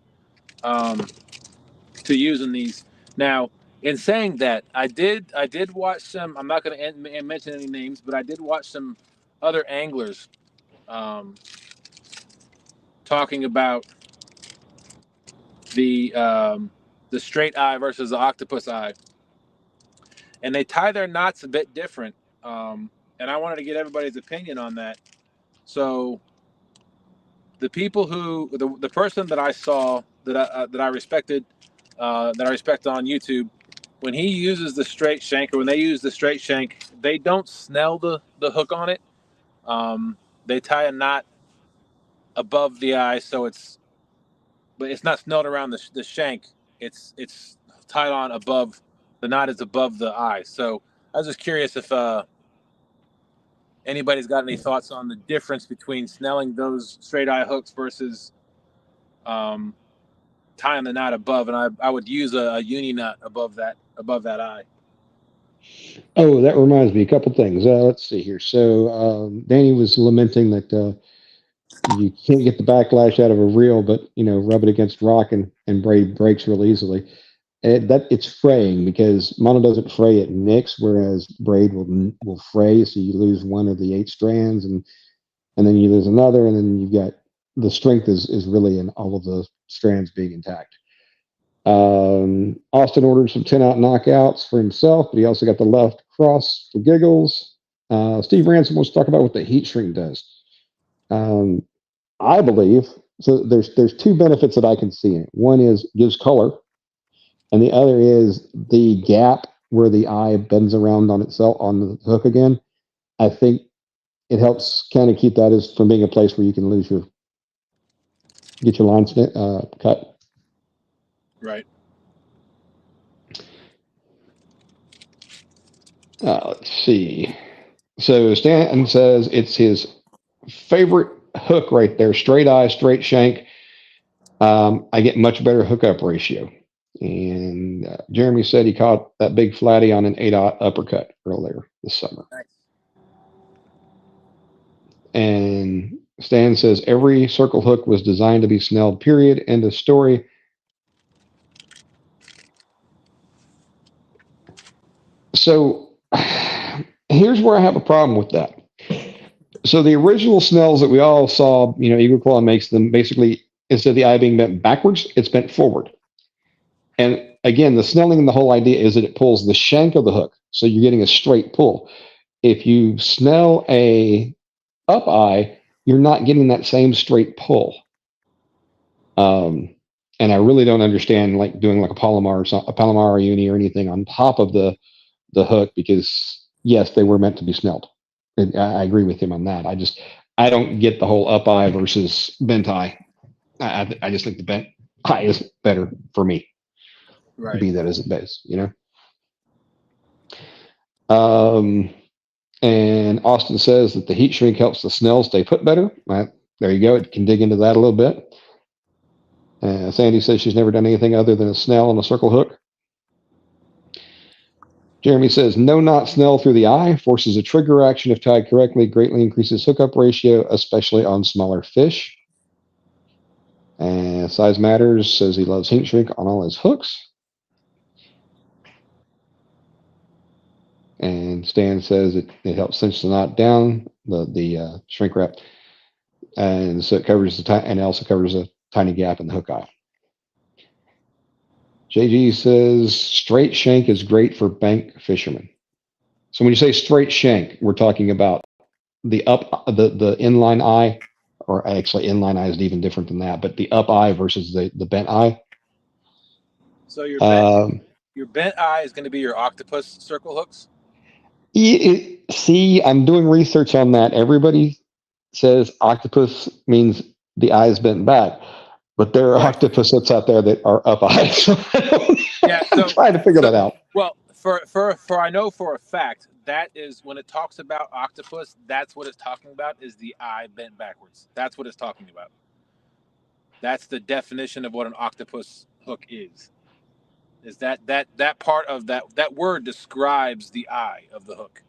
Speaker 1: to using these. Now, in saying that, I did watch some. I'm not going to mention any names, but I did watch some other anglers talking about the straight eye versus the octopus eye, and they tie their knots a bit different. And I wanted to get everybody's opinion on that. So the person that I saw that I respected, that I respect on YouTube, when he uses the straight shank, or when they use the straight shank, they don't snell the hook on it. They tie a knot above the eye, but it's not snelled around the shank. It's tied on above. The knot is above the eye. So I was just curious if anybody's got any thoughts on the difference between snelling those straight eye hooks versus tying the knot above. And I would use a uni knot above that eye.
Speaker 2: Oh, that reminds me, a couple things. Let's see here. So Danny was lamenting that you can't get the backlash out of a reel, but rub it against rock and braid breaks real easily. It's fraying because mono doesn't fray, it nicks, whereas braid will fray, so you lose one of the 8 strands, and then you lose another, and then you've got the strength is really in all of the strands being intact. Austin ordered some 10-out knockouts for himself, but he also got the left cross for giggles. Steve Ransom wants to talk about what the heat shrink does. I believe so. There's 2 benefits that I can see in it. One is gives color, and the other is the gap where the eye bends around on itself on the hook again. I think it helps kind of keep that as from being a place where you can get your lines cut.
Speaker 1: Right.
Speaker 2: Let's see. So Stanton says it's his favorite hook right there. Straight eye, straight shank. I get much better hookup ratio. And Jeremy said he caught that big flatty on an 8-aught uppercut earlier this summer.
Speaker 1: Nice.
Speaker 2: And Stan says every circle hook was designed to be snelled, period. End of story. So here's where I have a problem with that. So the original snells that we all saw, Eagle Claw makes them basically, instead of the eye being bent backwards, it's bent forward. And again, the snelling, the whole idea is that it pulls the shank of the hook. So you're getting a straight pull. If you snell a up eye, you're not getting that same straight pull. And I really don't understand like doing like a Palomar or uni or anything on top of the hook, because yes, they were meant to be snelled. And I agree with him on that. I don't get the whole up eye versus bent eye. I just think the bent eye is better for me.
Speaker 1: Right.
Speaker 2: Be that as it is, And Austin says that the heat shrink helps the snell stay put better. There you go. It can dig into that a little bit. Sandy says she's never done anything other than a snell on a circle hook. Jeremy says no knot snell through the eye, forces a trigger action if tied correctly, greatly increases hookup ratio, especially on smaller fish. And Size Matters says he loves heat shrink on all his hooks. And Stan says it helps cinch the knot down, the shrink wrap, and so it covers and it also covers a tiny gap in the hook eye. JG says straight shank is great for bank fishermen. So when you say straight shank, we're talking about the inline eye, or actually inline eye is even different than that, but the up eye versus the bent eye.
Speaker 1: So your bent eye is going to be your octopus circle hooks?
Speaker 2: See, I'm doing research on that. Everybody says octopus means the eye is bent back, but there are octopus hooks out there that are up eyes.
Speaker 1: Yeah, so
Speaker 2: I'm trying to figure that out.
Speaker 1: Well, for I know for a fact that is when it talks about octopus, that's what it's talking about is the eye bent backwards. That's what it's talking about. That's the definition of what an octopus hook is. Is that part of that word describes the eye of the hook.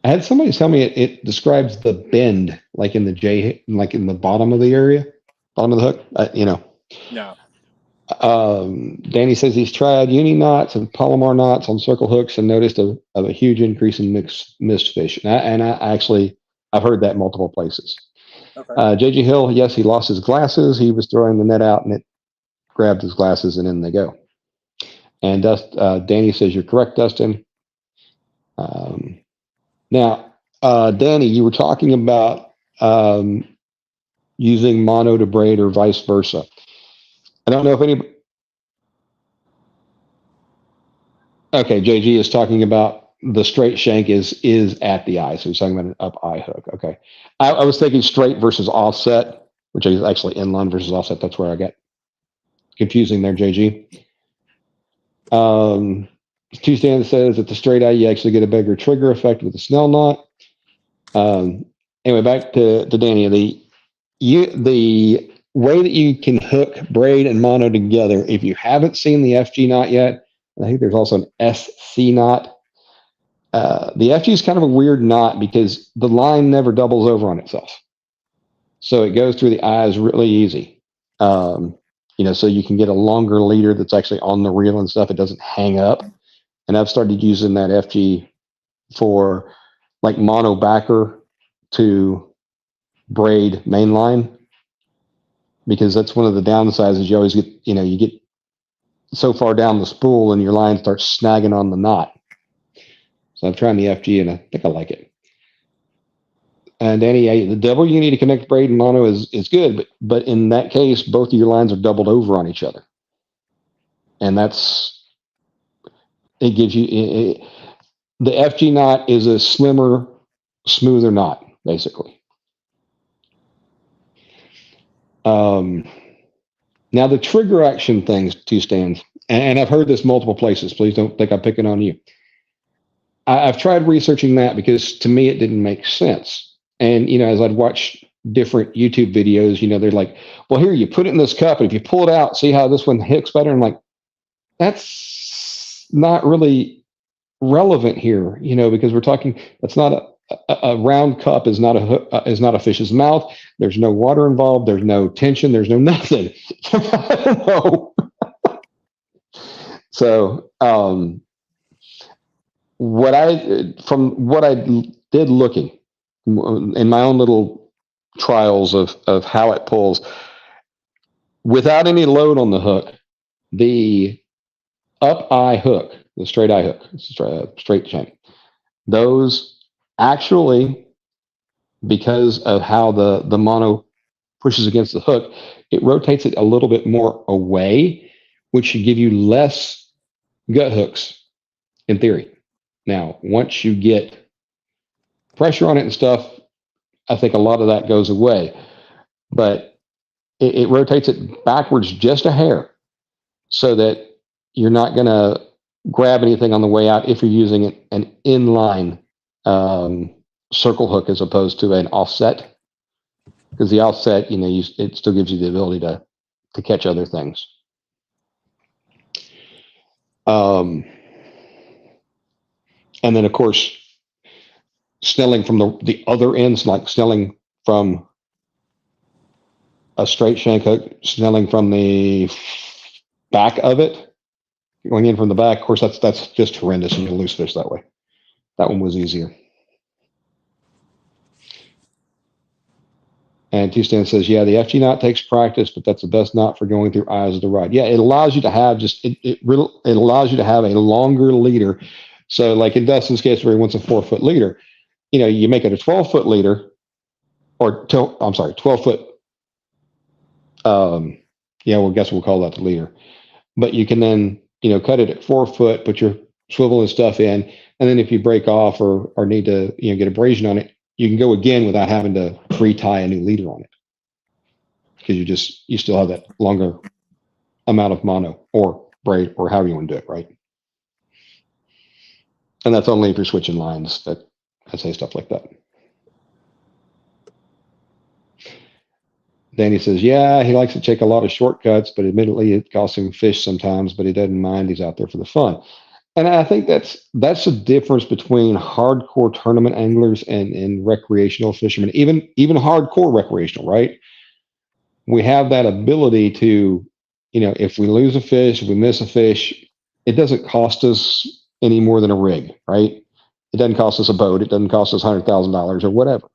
Speaker 2: I had somebody tell me it describes the bend, like in the J, like in the bottom of the area, bottom of the hook.
Speaker 1: No.
Speaker 2: Danny says he's tried uni knots and Palomar knots on circle hooks and noticed a huge increase in missed fish. And I've heard that multiple places.
Speaker 1: Okay.
Speaker 2: JG Hill, yes, he lost his glasses. He was throwing the net out and it grabbed his glasses and in they go. And Danny says, you're correct, Dustin. Now, Danny, you were talking about using mono to braid or vice versa. I don't know if anybody. Okay, JG is talking about the straight shank is at the eye. So he's talking about an up eye hook. Okay. I was thinking straight versus offset, which is actually inline versus offset. That's where I got confusing there, JG. Two-Stand says that the straight eye, you actually get a bigger trigger effect with the snell knot. Anyway, back to Danny. The way that you can hook braid and mono together, if you haven't seen the FG knot yet, I think there's also an SC knot. The FG is kind of a weird knot because the line never doubles over on itself. So it goes through the eyes really easy. so you can get a longer leader that's actually on the reel and stuff. It doesn't hang up. And I've started using that FG for like mono backer to braid mainline, because that's one of the downsides is you always get, you get so far down the spool and your line starts snagging on the knot. So I'm trying the FG and I think I like it. And Danny, the double you need to connect braid and mono is good, but in that case, both of your lines are doubled over on each other. And it gives you, the FG knot is a slimmer, smoother knot, basically. Now the trigger action things, two stands, and I've heard this multiple places. Please don't think I'm picking on you. I've tried researching that because to me it didn't make sense. And as I'd watch different YouTube videos, they're like, "Well, here you put it in this cup, and if you pull it out, see how this one hooks better." And I'm like, that's not really relevant here, because we're talking. That's not a round cup is not a fish's mouth. There's no water involved. There's no tension. There's no nothing. I don't know. So, what I did looking in my own little trials of how it pulls without any load on the hook, the up eye hook, the straight eye hook, straight chain, those actually, because of how the mono pushes against the hook, it rotates it a little bit more away, which should give you less gut hooks in theory. Now, once you get pressure on it and stuff, I think a lot of that goes away, but it rotates it backwards just a hair so that you're not going to grab anything on the way out if you're using an inline circle hook as opposed to an offset, because the offset, it still gives you the ability to catch other things. And then, of course, snelling from the other ends, like snelling from a straight shank hook, snelling from the back of it, going in from the back. Of course, that's just horrendous, and you lose fish that way. That one was easier. And Two-Stand says, yeah, the FG knot takes practice, but that's the best knot for going through eyes of the rod. Yeah, it allows you to have it allows you to have a longer leader. So like in Dustin's case where he wants a 4-foot leader, you make it a 12-foot leader, or 12-foot. I guess we'll call that the leader. But you can then, cut it at 4 foot, put your swivel and stuff in, and then if you break off or need to, get abrasion on it, you can go again without having to pre-tie a new leader on it, because you still have that longer amount of mono or braid or however you want to do it, right? And that's only if you're switching lines that I say stuff like that. Danny says, yeah, he likes to take a lot of shortcuts, but admittedly it costs him fish sometimes, but he doesn't mind. He's out there for the fun. And I think that's the difference between hardcore tournament anglers and recreational fishermen, even hardcore recreational, right? We have that ability to, if we lose a fish, if we miss a fish, it doesn't cost us any more than a rig, right? It doesn't cost us a boat. It doesn't cost us $100,000 or whatever.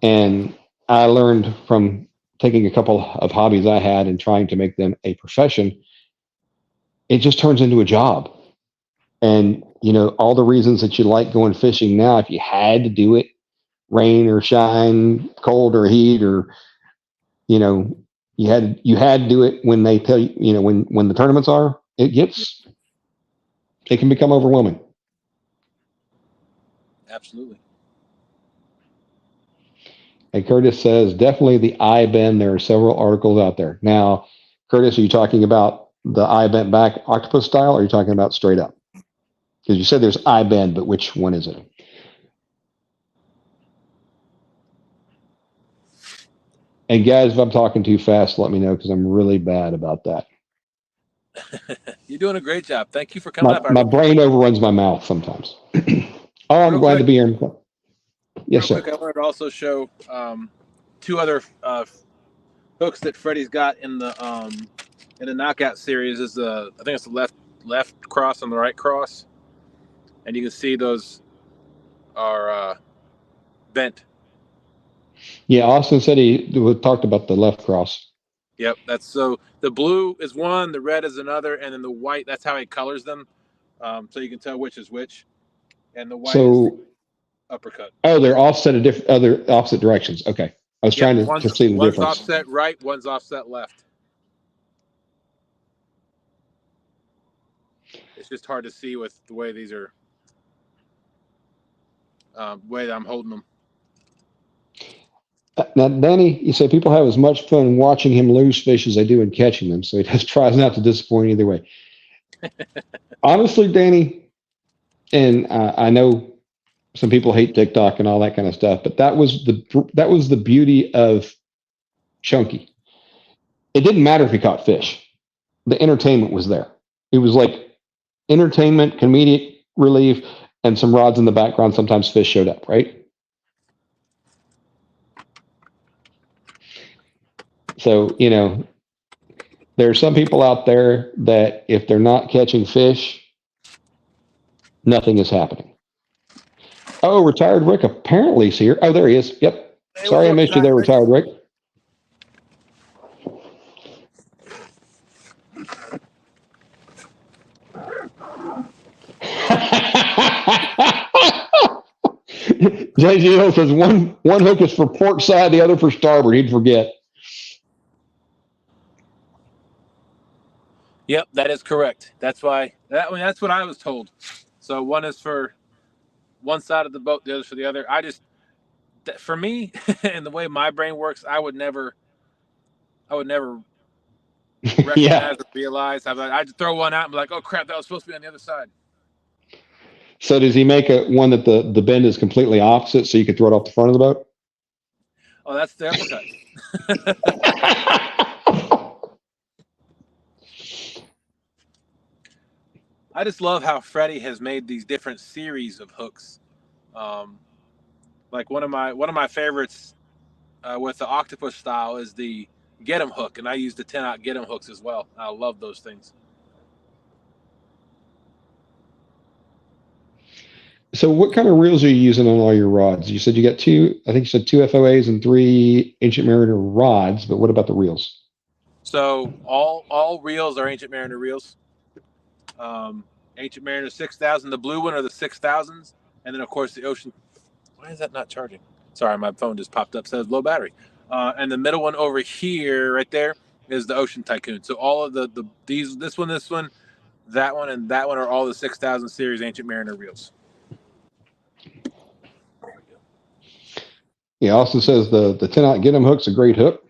Speaker 2: And I learned from taking a couple of hobbies I had and trying to make them a profession, it just turns into a job. And, all the reasons that you like going fishing now, if you had to do it, rain or shine, cold or heat, or, you had to do it when they tell you, when the tournaments are, it can become overwhelming.
Speaker 1: Absolutely.
Speaker 2: And Curtis says, definitely the eye bend. There are several articles out there. Now, Curtis, are you talking about the eye bent back octopus style, or are you talking about straight up? Because you said there's eye bend, but which one is it? And guys, if I'm talking too fast, let me know, because I'm really bad about that.
Speaker 1: You're doing a great job. Thank you for coming up.
Speaker 2: My brain overruns my mouth sometimes. I'm glad to be here. Yes, sir.
Speaker 1: Real quick, I wanted to also show 2 other hooks that Freddie's got in the knockout series is I think it's the left cross and the right cross, and you can see those are bent.
Speaker 2: Yeah, Austin said he talked about the left cross.
Speaker 1: Yep, that's so the blue is one, the red is another, and then the white. That's how he colors them, so you can tell which is which. And the white is uppercut.
Speaker 2: Oh, they're offset other opposite directions. Okay, I was trying to see the
Speaker 1: one's
Speaker 2: difference.
Speaker 1: Offset right, one's offset left. It's just hard to see with the way these are, way that I'm holding them.
Speaker 2: Now, Danny, you say people have as much fun watching him lose fish as they do in catching them, so he just tries not to disappoint either way. Honestly, Danny, and I know some people hate TikTok and all that kind of stuff, but that was the beauty of Chunky. It didn't matter if he caught fish; the entertainment was there. It was like entertainment, comedic relief, and some rods in the background. Sometimes fish showed up, right? So, there are some people out there that if they're not catching fish, nothing is happening. Oh, retired Rick apparently is here. Oh, there he is. Yep. Sorry I missed you there, retired Rick. JG Hill says one hook is for port side, the other for starboard. He'd forget.
Speaker 1: Yep, that is correct. That's why that's what I was told. So one is for one side of the boat, the other's for the other. For me, and the way my brain works, I would never recognize or realize. I'd throw one out and be like, oh crap, that was supposed to be on the other side.
Speaker 2: So does he make one that the bend is completely opposite so you can throw it off the front of the boat?
Speaker 1: Oh, that's the uppercut. I just love how Freddie has made these different series of hooks. Like one of my favorites with the octopus style is the get 'em hook, and I use the 10-aught get 'em hooks as well. I love those things.
Speaker 2: So what kind of reels are you using on all your rods? You said you got two F.O.As and 3 Ancient Mariner rods, but what about the reels?
Speaker 1: So all reels are Ancient Mariner reels. Ancient Mariner 6000, the blue one are the 6000s, and then of course the Ocean. Why is that not charging? Sorry, my phone just popped up, says low battery. And the middle one over here, right there, is the Ocean Tycoon. So all of this one, that one, and that one are all the 6000 series Ancient Mariner reels.
Speaker 2: Yeah, Austin says the 10-aught get 'em hook's a great hook.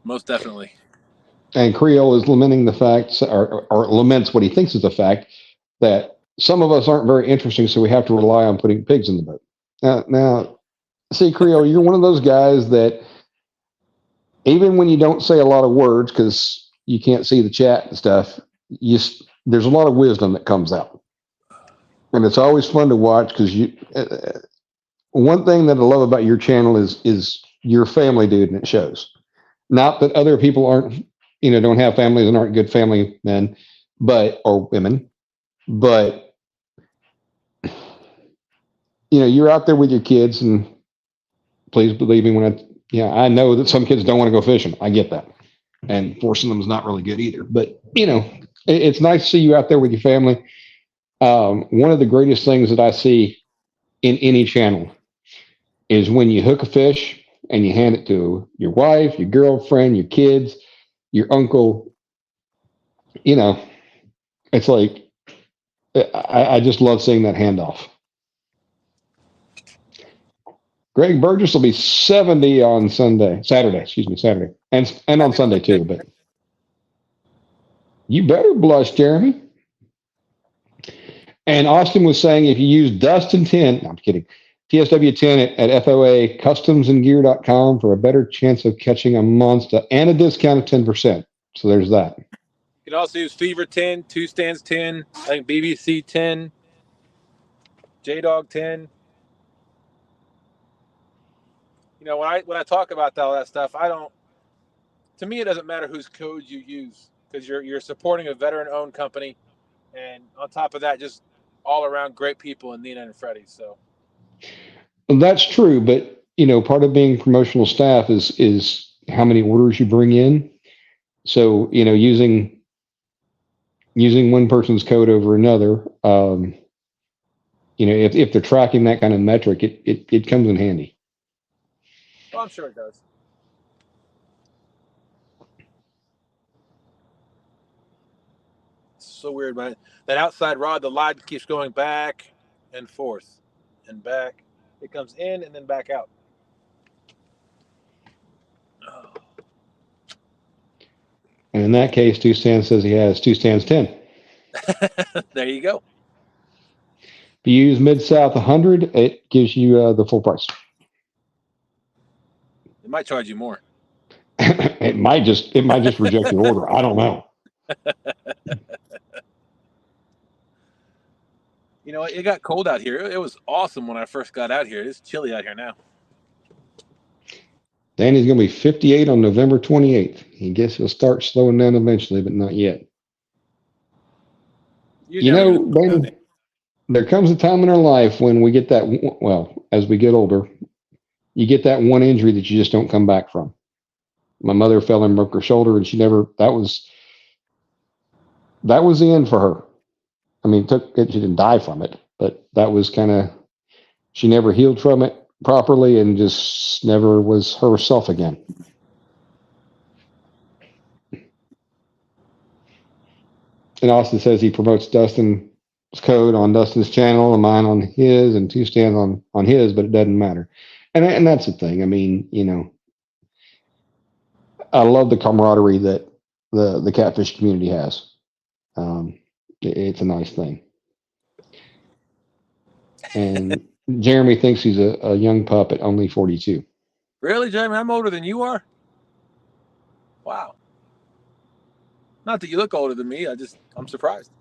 Speaker 1: Most definitely.
Speaker 2: And Creole is lamenting the fact, or laments what he thinks is the fact, that some of us aren't very interesting, so we have to rely on putting pigs in the boat. Now, see, Creole, you're one of those guys that even when you don't say a lot of words because you can't see the chat and stuff, there's a lot of wisdom that comes out, and it's always fun to watch because you. One thing that I love about your channel is your family, dude, and it shows. Not that other people aren't, don't have families and aren't good family men, or women, but you're out there with your kids, and please believe me when I know that some kids don't want to go fishing. I get that, and forcing them is not really good either. But it's nice to see you out there with your family. One of the greatest things that I see in any channel is when you hook a fish and you hand it to your wife, your girlfriend, your kids, your uncle. It's like I just love seeing that handoff. Greg Burgess will be 70 on Saturday, and on Sunday too. But you better blush, Jeremy. And Austin was saying if you use Dustin 10, no, I'm kidding, TSW 10 at FOA customsandgear.com for a better chance of catching a monster and a discount of 10%. So there's that.
Speaker 1: You can also use Fever 10, 2 Stands 10, I think BBC 10, J-Dog 10. When I talk about all that stuff, I don't to me, it doesn't matter whose code you use because you're supporting a veteran-owned company, and on top of that, just all around great people in Nina and Freddie. So
Speaker 2: Well, that's true, but part of being promotional staff is how many orders you bring in. So using one person's code over another, if they're tracking that kind of metric, it comes in handy.
Speaker 1: well, I'm sure it does. It's so weird, man. That outside rod, the line keeps going back and forth and back. It comes in and then back out. Oh.
Speaker 2: And in that case, Two Stands says he has Two Stands 10.
Speaker 1: There you go.
Speaker 2: If you use Mid-South 100, it gives you the full price.
Speaker 1: It might charge you more.
Speaker 2: it might just reject the order. I don't know.
Speaker 1: It got cold out here. It was awesome when I first got out here. It's chilly out here now.
Speaker 2: Danny's going to be 58 on November 28th. He guess he'll start slowing down eventually, but not yet. Danny, there comes a time in our life when we get that, well, as we get older, you get that one injury that you just don't come back from. My mother fell and broke her shoulder, and that was the end for her. I mean, she didn't die from it, but that was she never healed from it properly and just never was herself again. And Austin says he promotes Dustin's code on Dustin's channel and mine on his and Two Stands on his, but it doesn't matter. And that's the thing. I mean, I love the camaraderie that the catfish community has. It's a nice thing. And Jeremy thinks he's a young pup at only 42.
Speaker 1: Really, Jeremy? I'm older than you are? Wow. Not that you look older than me. I'm surprised.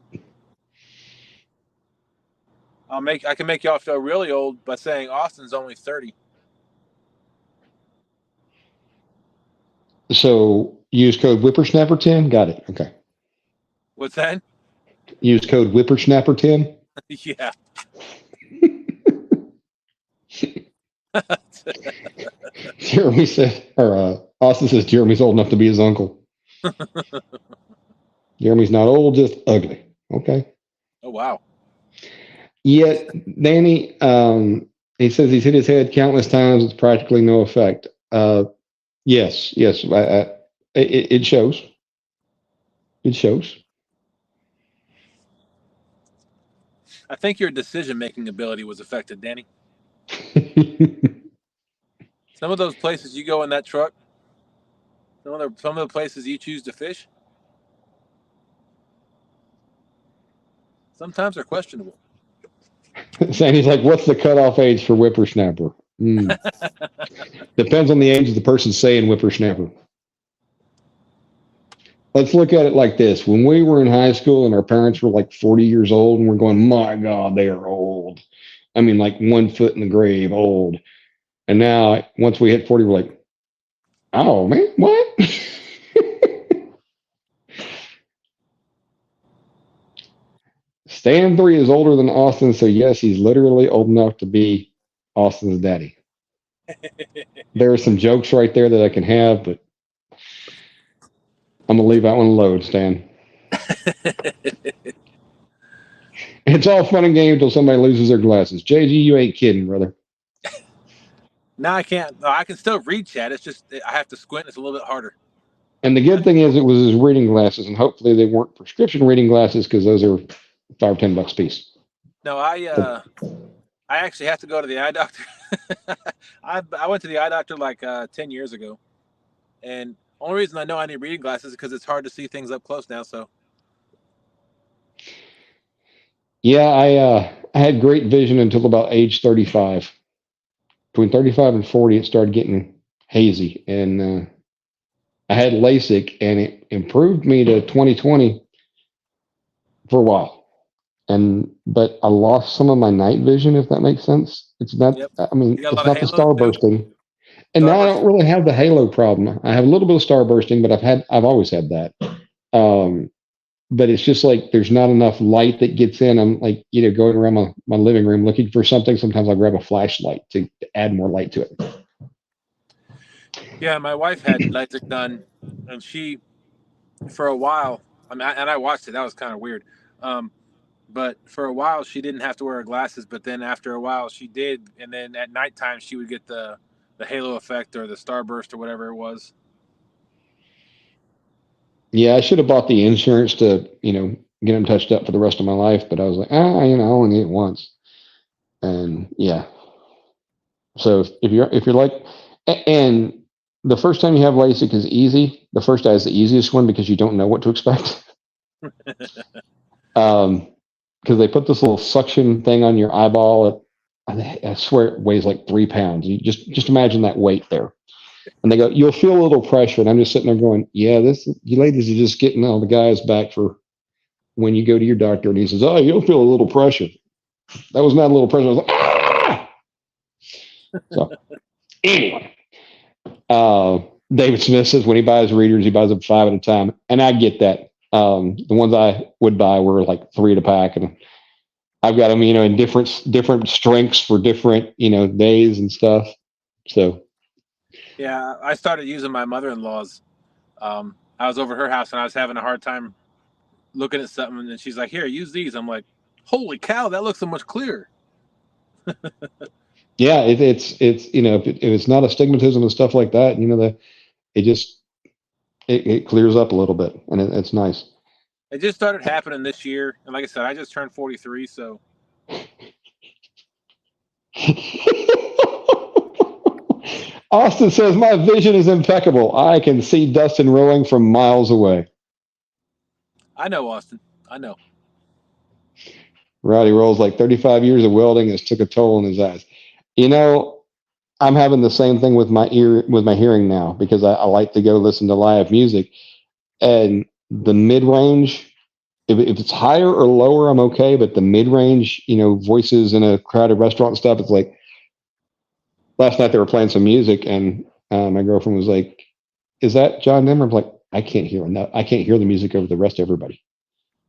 Speaker 1: I can make y'all feel really old by saying Austin's only 30.
Speaker 2: So use code Whippersnapper10. Got it. Okay.
Speaker 1: What's that?
Speaker 2: Use code Whippersnapper10.
Speaker 1: Yeah.
Speaker 2: Jeremy said, or Austin says Jeremy's old enough to be his uncle. Jeremy's not old, just ugly. Okay.
Speaker 1: Oh, wow.
Speaker 2: Yet, Danny, he says he's hit his head countless times. It's practically no effect. Yes. It shows. It shows.
Speaker 1: I think your decision-making ability was affected, Danny. Some of those places you go in that truck, some of the places you choose to fish, sometimes are questionable.
Speaker 2: Sandy's like, what's the cutoff age for whippersnapper? Depends on the age of the person saying whippersnapper. Let's look at it like this. When we were in high school and our parents were like 40 years old and we're going, my God, they are old. I mean, like 1 foot in the grave, old. And now, once we hit 40, we're like, oh, man, what? Stan 3 is older than Austin, so yes, he's literally old enough to be Austin's daddy. There are some jokes right there that I can have, but I'm going to leave that one alone, Stan. It's all fun and games until somebody loses their glasses. JG, you ain't kidding, brother.
Speaker 1: No, I can't. No, I can still read chat. It's just I have to squint. It's a little bit harder.
Speaker 2: And the good thing is it was his reading glasses, and hopefully they weren't prescription reading glasses because those are $5 or $10 a piece.
Speaker 1: No, I actually have to go to the eye doctor. I went to the eye doctor like 10 years ago, and only reason I know I need reading glasses is because it's hard to see things up close now. So.
Speaker 2: Yeah, I had great vision until about age 35. Between 35 and 40, it started getting hazy, and I had LASIK, and it improved me to 20/20 for a while. But I lost some of my night vision, if that makes sense. It's not.
Speaker 1: Yep.
Speaker 2: I mean, it's not the starbursting. And now I
Speaker 1: Starburst.
Speaker 2: don't really have the halo problem. I have a little bit of starbursting, but I've always had that. But it's just like there's not enough light that gets in. I'm like, going around my living room looking for something. Sometimes I grab a flashlight to add more light to it.
Speaker 1: Yeah, my wife had LASIK done, and she, for a while, and I watched it. That was kind of weird. But for a while, she didn't have to wear her glasses. But then after a while, she did. And then at nighttime, she would get the halo effect or the starburst or whatever it was.
Speaker 2: Yeah, I should have bought the insurance to, get them touched up for the rest of my life. But I was like, I only need it once. And yeah. So if you're like, and the first time you have LASIK is easy. The first eye is the easiest one because you don't know what to expect. Because they put this little suction thing on your eyeball. I swear it weighs like 3 pounds. You just imagine that weight there. And they go, you'll feel a little pressure. And I'm just sitting there going, yeah, you ladies are just getting all the guys back for when you go to your doctor. And he says, oh, you'll feel a little pressure. That was not a little pressure. I was like, ah! So anyway, David Smith says when he buys readers, he buys them 5 at a time. And I get that. The ones I would buy were like 3 at a pack. And I've got them, in different strengths for different, days and stuff. So.
Speaker 1: Yeah, I started using my mother-in-law's. I was over her house and I was having a hard time looking at something, and she's like, "Here, use these." I'm like, "Holy cow, that looks so much clearer."
Speaker 2: Yeah, it's if it's not astigmatism and stuff like that, it just it clears up a little bit, and it's nice.
Speaker 1: It just started happening this year, and like I said, I just turned 43, so.
Speaker 2: Austin says my vision is impeccable. I can see Dustin rowing from miles away.
Speaker 1: I know, Austin. I know.
Speaker 2: Rowdy rolls like 35 years of welding has took a toll on his eyes. I'm having the same thing with my hearing now because I like to go listen to live music, and the mid range. If it's higher or lower, I'm okay. But the mid range, voices in a crowded restaurant and stuff, it's like last night they were playing some music, and my girlfriend was like, "Is that John Denver?" I'm like, I can't hear enough. I can't hear the music over the rest of everybody.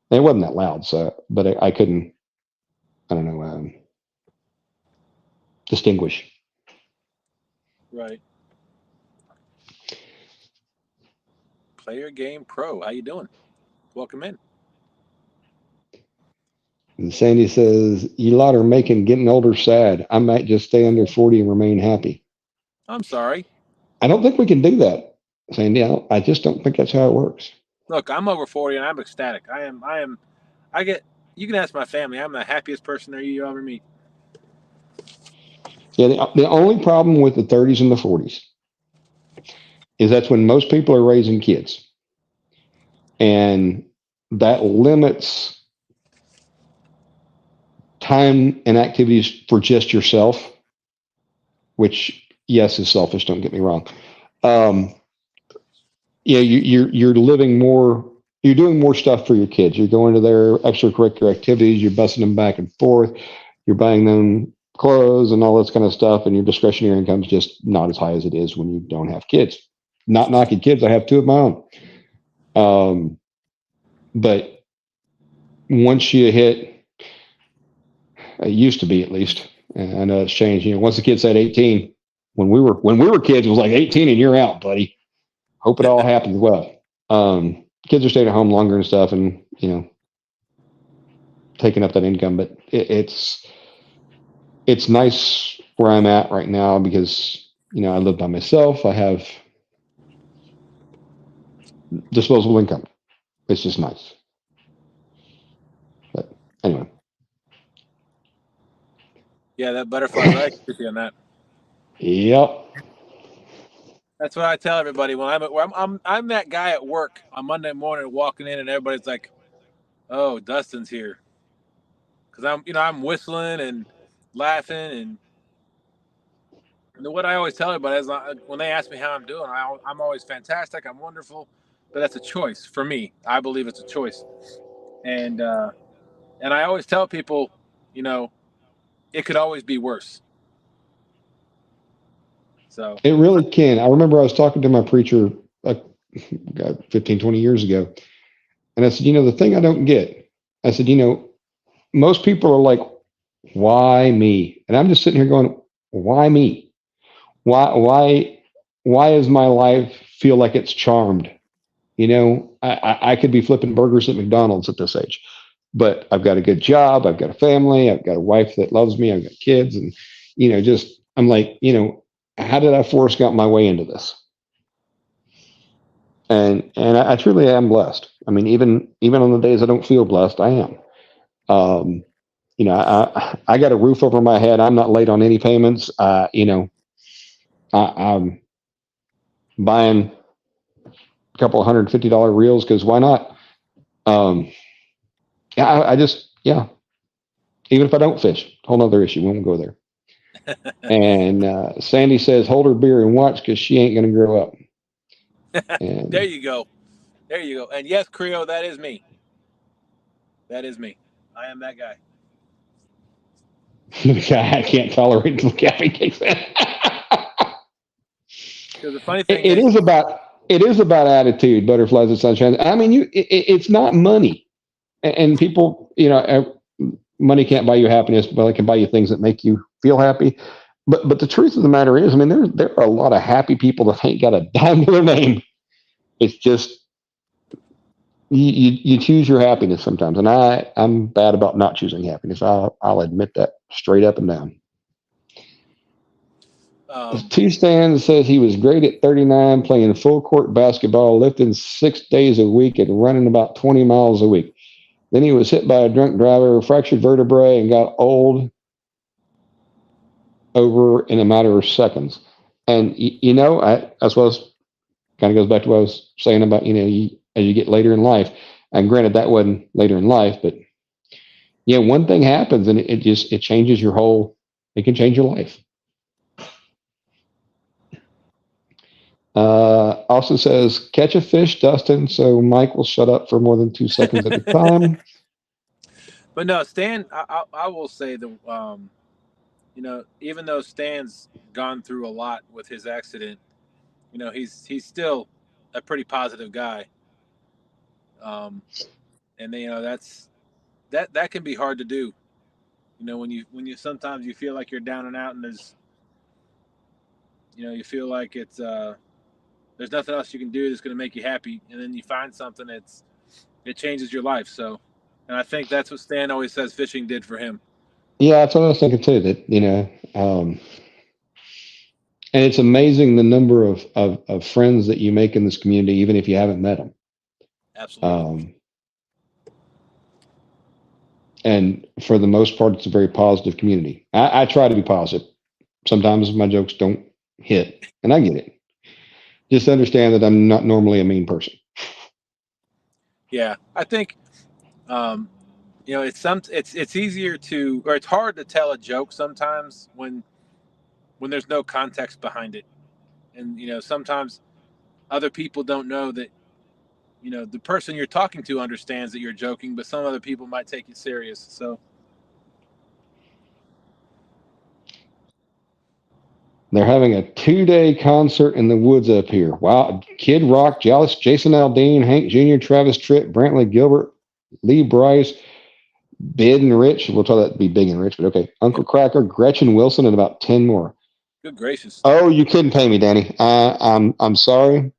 Speaker 2: And it wasn't that loud, so but I couldn't. I don't know. Distinguish.
Speaker 1: Right. Player Game Pro. How you doing? Welcome in.
Speaker 2: And Sandy says, "You lot are making getting older sad. I might just stay under 40 and remain happy."
Speaker 1: I'm sorry.
Speaker 2: I don't think we can do that, Sandy. I just don't think that's how it works.
Speaker 1: Look, I'm over 40 and I'm ecstatic. I am. I get. You can ask my family. I'm the happiest person there you ever meet.
Speaker 2: Yeah, the only problem with the 30s and the 40s is that's when most people are raising kids. And that limits time and activities for just yourself, which, yes, is selfish, don't get me wrong. You're living more, you're doing more stuff for your kids. You're going to their extracurricular activities, you're busing them back and forth, you're buying them clothes and all this kind of stuff, and your discretionary income is just not as high as it is when you don't have kids. Not knocking kids, I have 2 of my own. But once you hit, it used to be at least, and I know it's changed. Once the kid said 18, when we were kids, it was like 18 and you're out, buddy. Hope it all happens well. Kids are staying at home longer and stuff, and taking up that income. But it's nice where I'm at right now because I live by myself. I have disposable income. It's just nice. But anyway.
Speaker 1: Yeah, that butterflies. I agree with you on that.
Speaker 2: Yep.
Speaker 1: That's what I tell everybody when I'm that guy at work on Monday morning walking in and everybody's like, "Oh, Dustin's here," because I'm whistling and laughing and what I always tell everybody is when they ask me how I'm doing, I'm always fantastic. I'm wonderful, but that's a choice for me. I believe it's a choice, and I always tell people, it could always be worse. So
Speaker 2: it really can. I remember I was talking to my preacher, uh, 15, 20 years ago, and I said, the thing I don't get, I said, most people are like, why me? And I'm just sitting here going, why me? Why does my life feel like it's charmed? I could be flipping burgers at McDonald's at this age, but I've got a good job. I've got a family. I've got a wife that loves me. I've got kids. And, I'm like, how did I force got my way into this? And I truly am blessed. I mean, even on the days I don't feel blessed, I am. Um, I got a roof over my head. I'm not late on any payments. I'm buying a couple $150 reels because why not? Yeah, I just, yeah. Even if I don't fish, whole nother issue. We won't go there. And Sandy says, hold her beer and watch because she ain't going to grow up. And
Speaker 1: there you go. There you go. And yes, Creo, that is me. That is me. I am that guy.
Speaker 2: I can't tolerate the caffeine kicks in.
Speaker 1: Because the funny thing
Speaker 2: It is about attitude, butterflies and sunshine. I mean, it's not money, and people, money can't buy you happiness, but it can buy you things that make you feel happy. But the truth of the matter is, I mean, there are a lot of happy people that ain't got a dime to their name. It's just you choose your happiness sometimes, and I'm bad about not choosing happiness. I'll admit that straight up and down. Two Stands says he was great at 39, playing full court basketball, lifting 6 days a week, and running about 20 miles a week. Then he was hit by a drunk driver, fractured vertebrae, and got old over in a matter of seconds. And as well as kind of goes back to what I was saying about as you get later in life. And granted, that wasn't later in life, but one thing happens and it changes your whole. It can change your life. Also says, catch a fish, Dustin, so Mike will shut up for more than 2 seconds at a time.
Speaker 1: But no, Stan, I will say that, even though Stan's gone through a lot with his accident, he's still a pretty positive guy. And that can be hard to do. When you sometimes you feel like you're down and out, and you feel like it's there's nothing else you can do that's going to make you happy, and then you find something it changes your life. So, and I think that's what Stan always says fishing did for him.
Speaker 2: Yeah, that's what I was thinking too. That and it's amazing the number of friends that you make in this community, even if you haven't met them.
Speaker 1: Absolutely.
Speaker 2: And for the most part, it's a very positive community. I try to be positive. Sometimes my jokes don't hit, and I get it. Just understand that I'm not normally a mean person.
Speaker 1: Yeah, I think it's easier to, or it's hard to tell a joke sometimes when there's no context behind it, and sometimes other people don't know that the person you're talking to understands that you're joking, but some other people might take it serious. So
Speaker 2: they're having a 2-day concert in the woods up here. Wow. Kid Rock, Jealous, Jason Aldean, Hank Jr., Travis Tritt, Brantley Gilbert, Lee Bryce, Bid and Rich. We'll tell that to be Big and Rich, but okay. Uncle Cracker, Gretchen Wilson, and about 10 more.
Speaker 1: good gracious.
Speaker 2: Oh, you couldn't pay me, Danny. I'm sorry.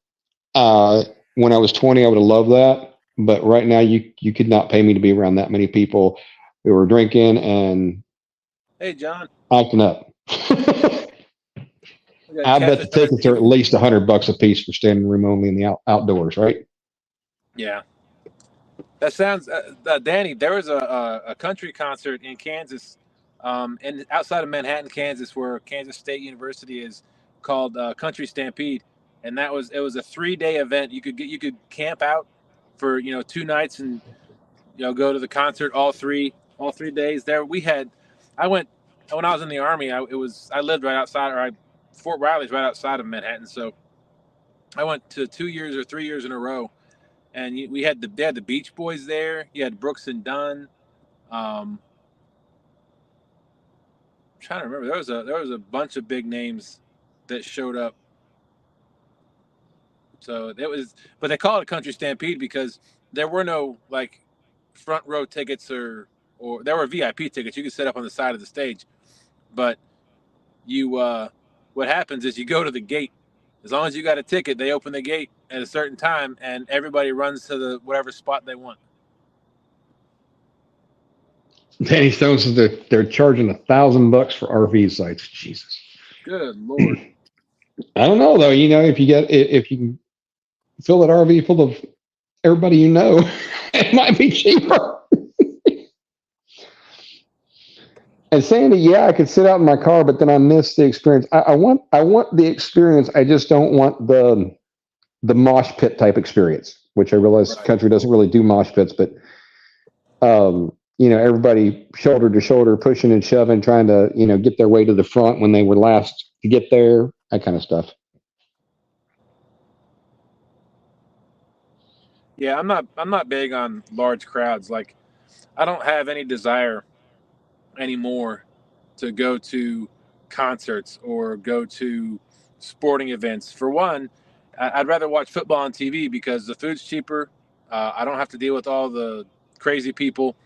Speaker 2: When I was 20, I would have loved that. But right now, you could not pay me to be around that many people who were drinking and
Speaker 1: Hey, John.
Speaker 2: acting up. I bet the tickets are at least $100 a piece for standing room only in the outdoors, right?
Speaker 1: Yeah, that sounds. Danny, there was a country concert in Kansas, and outside of Manhattan, Kansas, where Kansas State University is, called Country Stampede, and it was a 3-day event. You could camp out for 2 nights and go to the concert all three days. I went when I was in the Army. I lived right outside, Fort Riley's right outside of Manhattan, so I went to 2 years or 3 years in a row, and they had the Beach Boys there. You had Brooks and Dunn. I'm trying to remember. There was a bunch of big names that showed up. So it was, but they call it a country stampede because there were no like front row tickets or there were VIP tickets you could set up on the side of the stage, but you what happens is you go to the gate. As long as you got a ticket, they open the gate at a certain time, and everybody runs to the whatever spot they want.
Speaker 2: Danny Stone says they're charging $1,000 for RV sites. Jesus.
Speaker 1: Good Lord.
Speaker 2: I don't know though. You know, if you can fill that RV full of everybody you know, it might be cheaper. And Sandy, yeah, I could sit out in my car, but then I miss the experience. I want the experience. I just don't want the mosh pit type experience, which I realize the country doesn't really do mosh pits, but you know, everybody shoulder to shoulder, pushing and shoving, trying to, you know, get their way to the front when they were last to get there, that kind of stuff.
Speaker 1: Yeah, I'm not big on large crowds. Like, I don't have any desire anymore to go to concerts or go to sporting events. For one, I'd rather watch football on TV because the food's cheaper. I don't have to deal with all the crazy people,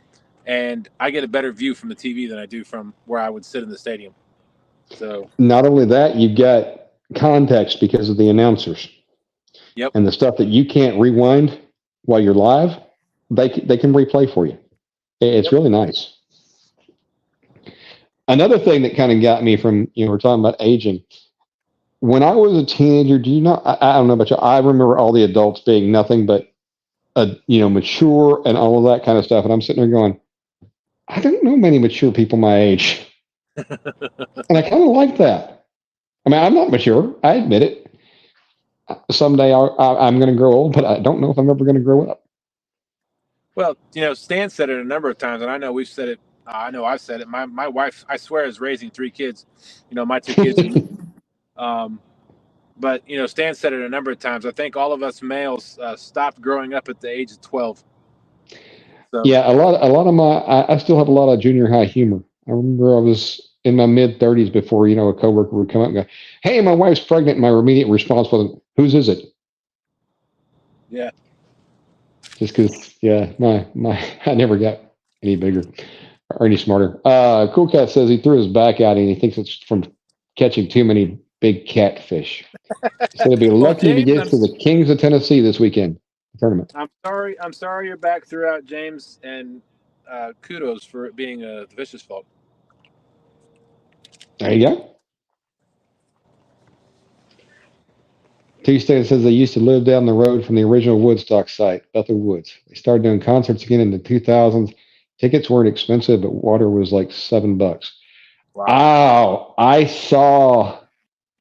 Speaker 1: and I get a better view from the TV than I do from where I would sit in the stadium. So
Speaker 2: not only that, you've got context because of the announcers.
Speaker 1: Yep.
Speaker 2: And the stuff that you can't rewind while you're live, they can replay for you. It's really nice. Another thing that kind of got me from, you know, we're talking about aging. When I was a teenager, do you know, I don't know about you, I remember all the adults being nothing but, you know, mature and all of that kind of stuff. And I'm sitting there going, I don't know many mature people my age. And I kind of like that. I mean, I'm not mature. I admit it. Someday I'm going to grow old, but I don't know if I'm ever going to grow up.
Speaker 1: Well, you know, Stan said it a number of times, and I know we've said it. I know I've said it. My wife, I swear, is raising 3 kids. You know, my 2 kids. But you know, Stan said it a number of times. I think all of us males stopped growing up at the age of 12. So.
Speaker 2: Yeah, a lot of my, I still have a lot of junior high humor. I remember I was in my mid 30s before, you know, a coworker would come up and go, "Hey, my wife's pregnant." My immediate response was, "Whose is it?"
Speaker 1: Yeah.
Speaker 2: Just because, yeah, I never got any bigger or any smarter. Cool Cat says he threw his back out and he thinks it's from catching too many big catfish. He said he'll be lucky if he gets to the Kings of Tennessee this weekend tournament.
Speaker 1: I'm sorry your back threw out, James, and kudos for it being the fish's fault.
Speaker 2: There you go. Tuesday says they used to live down the road from the original Woodstock site, Bethel Woods. They started doing concerts again in the 2000s. Tickets weren't expensive, but water was like $7. Wow. I saw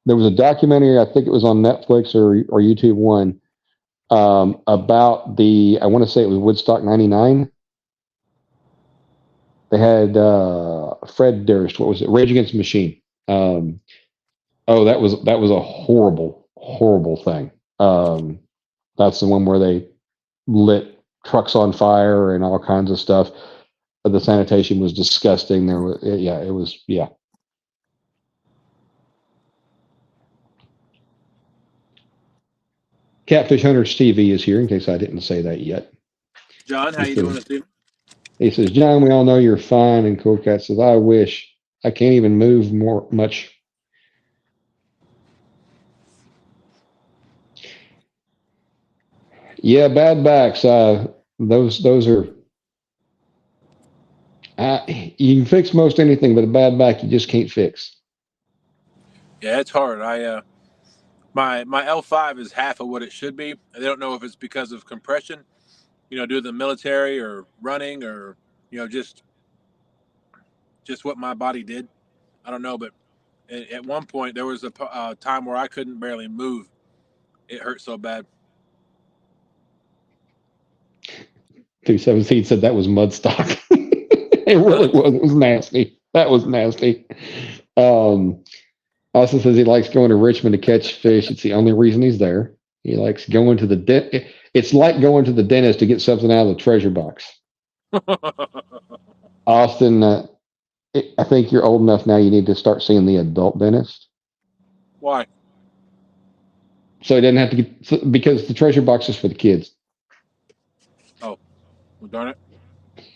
Speaker 2: there was a documentary, I think it was on Netflix or YouTube One, about I want to say it was Woodstock 99. They had Fred Durst, what was it? Rage Against the Machine. That was a horrible thing. That's the one where they lit trucks on fire and all kinds of stuff. But the sanitation was disgusting. It was. Catfish Hunter Stevie is here in case I didn't say that yet.
Speaker 1: John, how you doing, Steve?
Speaker 2: He says, "John, we all know you're fine." And Cool Cat says, "I wish I can't even move much." Yeah, bad backs. Those are. You can fix most anything, but a bad back you just can't fix.
Speaker 1: Yeah, it's hard. My L5 is half of what it should be. I don't know if it's because of compression, you know, due to the military or running or, you know, just what my body did. I don't know, but at one point there was a time where I couldn't barely move. It hurt so bad.
Speaker 2: 217 said that was mud stock. It really was. It was nasty. That was nasty. Austin says he likes going to Richmond to catch fish. It's the only reason he's there. He likes going to the It's like going to the dentist to get something out of the treasure box. Austin, I think you're old enough now. You need to start seeing the adult dentist.
Speaker 1: Why?
Speaker 2: So he doesn't have to get, because the treasure box is for the kids.
Speaker 1: Oh, well, darn it.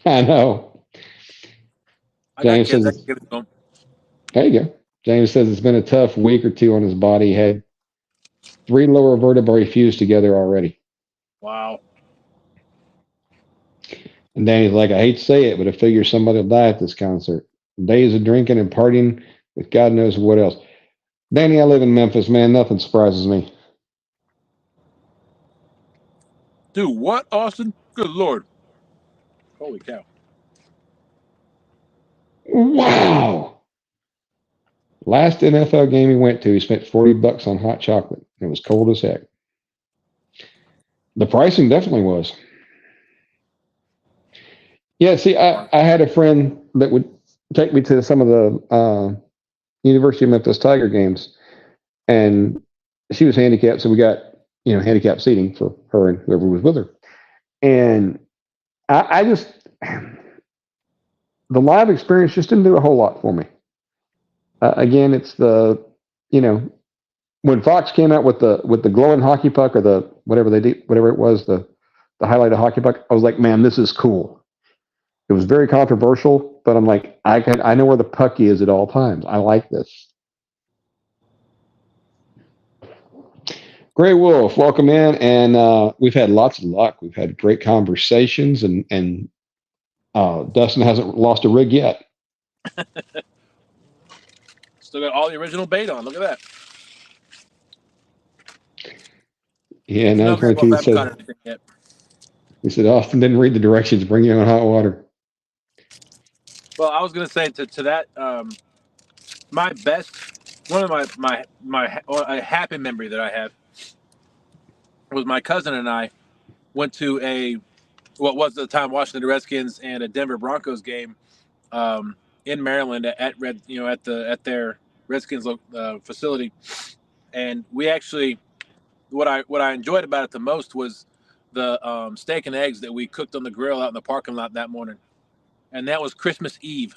Speaker 2: I know.
Speaker 1: I got
Speaker 2: James
Speaker 1: kids. I
Speaker 2: says,
Speaker 1: can give it to them.
Speaker 2: there you go. James says it's been a tough week or two on his body. He had 3 lower vertebrae fused together already.
Speaker 1: Wow.
Speaker 2: And Danny's like, I hate to say it, but I figure somebody will die at this concert. Days of drinking and partying with God knows what else. Danny, I live in Memphis, man. Nothing surprises me.
Speaker 1: Dude, what, Austin? Good Lord. Holy cow.
Speaker 2: Wow. Last NFL game he went to, he spent $40 on hot chocolate. It was cold as heck. The pricing definitely was. Yeah, see, I had a friend that would take me to some of the University of Memphis Tiger games, and she was handicapped, so we got handicapped seating for her and whoever was with her. And I just the live experience just didn't do a whole lot for me. Again, it's the when Fox came out with the glowing hockey puck or the whatever they did, whatever it was, the highlighted hockey puck, I was like, man, this is cool. It was very controversial, but I'm like, I know where the puck is at all times. I like this. Gray Wolf, welcome in, and we've had lots of luck. We've had great conversations, and Dustin hasn't lost a rig yet.
Speaker 1: Still got all the original bait on. Look at that.
Speaker 2: Yeah,
Speaker 1: No, Gray Wolf,
Speaker 2: 922
Speaker 1: haven't caught
Speaker 2: said,
Speaker 1: anything yet.
Speaker 2: he said, Austin didn't read the directions. Bring you on hot water.
Speaker 1: Well, I was going to say to that, my best, one of a happy memory that I have was my cousin and I went to what was at the time Washington Redskins and a Denver Broncos game in Maryland at their Redskins facility, and we actually what I enjoyed about it the most was the steak and eggs that we cooked on the grill out in the parking lot that morning, and that was Christmas Eve.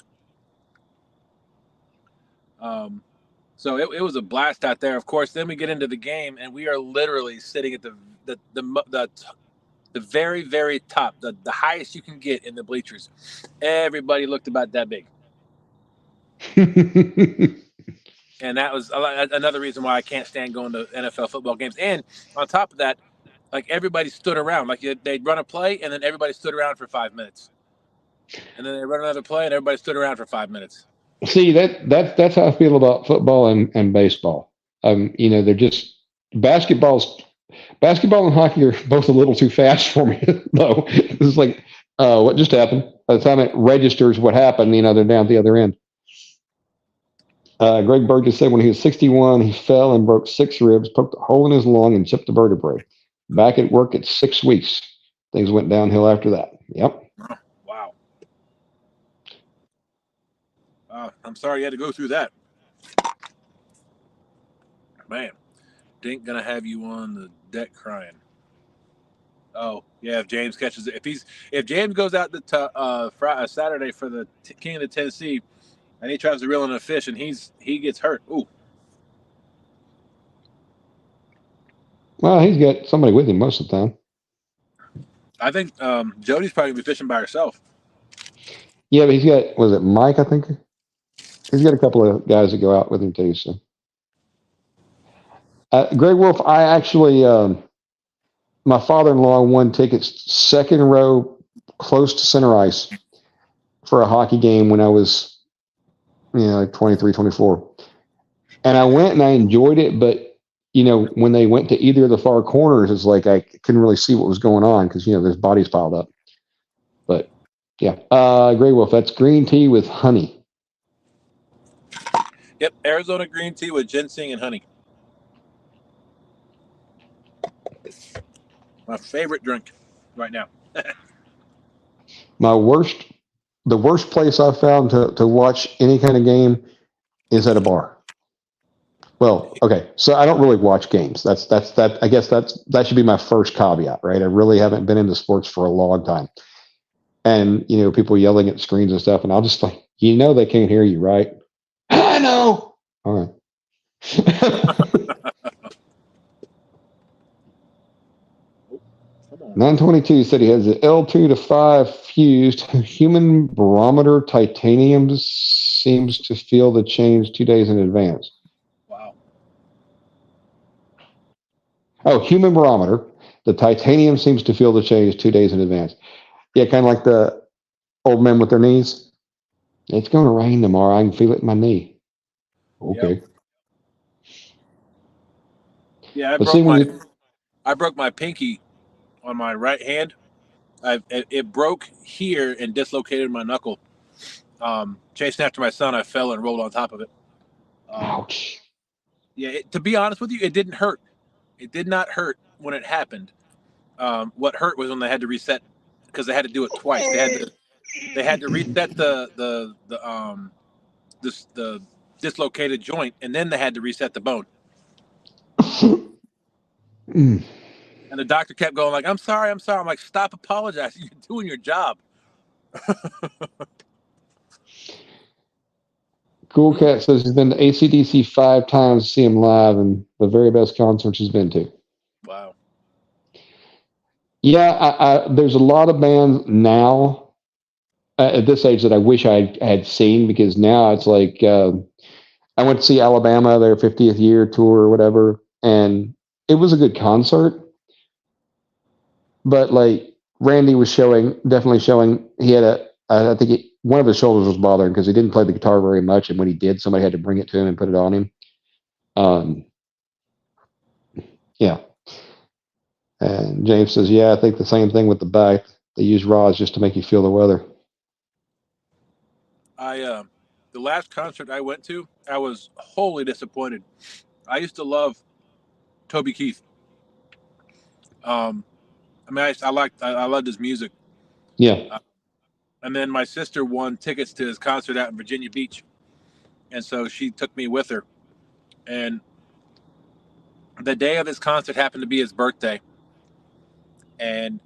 Speaker 1: So it was a blast out there. Of course, then we get into the game, and we are literally sitting at the very, very top, the highest you can get in the bleachers. Everybody looked about that big. And that was another reason why I can't stand going to NFL football games. And on top of that, like everybody stood around. Like they'd run a play, and then everybody stood around for 5 minutes. And then they run another play, and everybody stood around for 5 minutes.
Speaker 2: See, that's how I feel about football and baseball. They're just basketball and hockey are both a little too fast for me, though. It's like, what just happened? By the time it registers what happened, they're down at the other end. Greg Burgess said when he was 61, he fell and broke 6 ribs, poked a hole in his lung, and chipped a vertebrae. Back at work at 6 weeks. Things went downhill after that. Yep.
Speaker 1: Wow. I'm sorry you had to go through that. Man, Dink gonna have you on the deck crying. Oh yeah, if James catches it, if James goes out to Saturday for the King of the Tennessee, and he tries to reel in a fish and he gets hurt. Ooh.
Speaker 2: Well, he's got somebody with him most of the time.
Speaker 1: I think Jodi's probably gonna be fishing by herself.
Speaker 2: Yeah, but he's got, was it Mike, I think? He's got a couple of guys that go out with him too. So, Greg Wolf, I actually, my father-in-law won tickets second row close to center ice for a hockey game when I was, like 23, 24. And I went and I enjoyed it, but when they went to either of the far corners, it's like I couldn't really see what was going on because there's bodies piled up. But yeah, Grey Wolf, that's green tea with honey.
Speaker 1: Yep, Arizona green tea with ginseng and honey. My favorite drink right now.
Speaker 2: The worst place I've found to watch any kind of game is at a bar. Well, okay, so I don't really watch games. That's I guess that should be my first caveat, right? I really haven't been into sports for a long time. And people yelling at screens and stuff, and I'll just like, they can't hear you, right? I know. All right. 922 said he has the L2 to 5 fused human barometer titanium seems to feel the change 2 days in advance.
Speaker 1: Wow.
Speaker 2: Oh, human barometer. The titanium seems to feel the change 2 days in advance. Yeah, kind of like the old men with their knees. It's going to rain tomorrow. I can feel it in my knee. Okay.
Speaker 1: Yep. Yeah,
Speaker 2: But see,
Speaker 1: I broke my pinky on my right hand. It broke here and dislocated my knuckle. Chasing after my son, I fell and rolled on top of it.
Speaker 2: ouch.
Speaker 1: Yeah, to be honest with you, it didn't hurt. It did not hurt when it happened. What hurt was when they had to reset because they had to do it twice. They had to reset the dislocated joint, and then they had to reset the bone. And the doctor kept going like, I'm sorry. I'm like, stop apologizing. You're doing your job.
Speaker 2: Cool Cat says he's been to AC/DC 5 times to see him live and the very best concerts he's been to.
Speaker 1: Wow.
Speaker 2: Yeah, there's a lot of bands now at this age that I wish I had seen because now it's like I went to see Alabama, their 50th year tour or whatever, and it was a good concert. But like Randy was definitely showing he had I think one of his shoulders was bothering because he didn't play the guitar very much, and when he did, somebody had to bring it to him and put it on him. Yeah. And James says, yeah, I think the same thing with the back. They use rods just to make you feel the weather.
Speaker 1: The last concert I went to, I was wholly disappointed. I used to love Toby Keith. I loved his music.
Speaker 2: Yeah.
Speaker 1: And then my sister won tickets to his concert out in Virginia Beach. And so she took me with her. And the day of his concert happened to be his birthday. And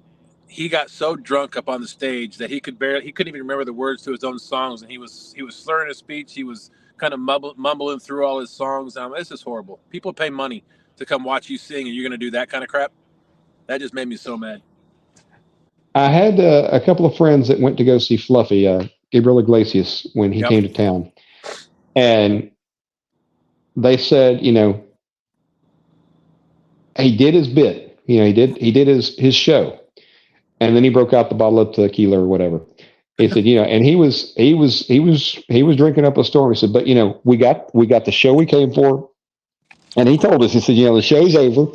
Speaker 1: he got so drunk up on the stage that he couldn't even remember the words to his own songs. And he was slurring his speech. He was kind of mumbling through all his songs. This is horrible. People pay money to come watch you sing, and you're going to do that kind of crap. That just made me so mad.
Speaker 2: I had a couple of friends that went to go see Fluffy, Gabriel Iglesias, when he came to town. And they said, he did his bit. He did his show. And then he broke out the bottle of tequila or whatever. He said, and he was drinking up a storm. He said, but we got the show we came for. And he told us, he said, the show's over,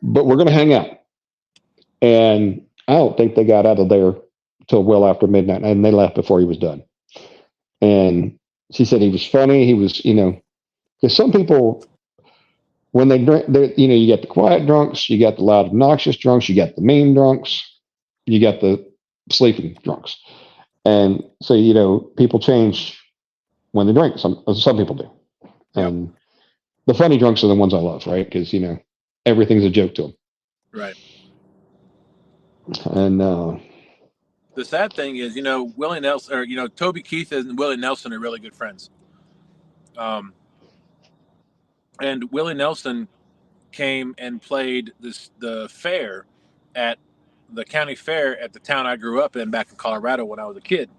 Speaker 2: but we're going to hang out. And I don't think they got out of there till well after midnight, and they left before he was done. And she said he was funny. He was, because some people, when they drink, you got the quiet drunks, you got the loud, obnoxious drunks, you got the mean drunks, you got the sleeping drunks. And so, people change when they drink. Some people do. And the funny drunks are the ones I love, right? Because, everything's a joke to them.
Speaker 1: Right.
Speaker 2: And
Speaker 1: the sad thing is, Willie Nelson, or Toby Keith and Willie Nelson are really good friends. And Willie Nelson came and played the fair at the county fair at the town I grew up in back in Colorado when I was a kid.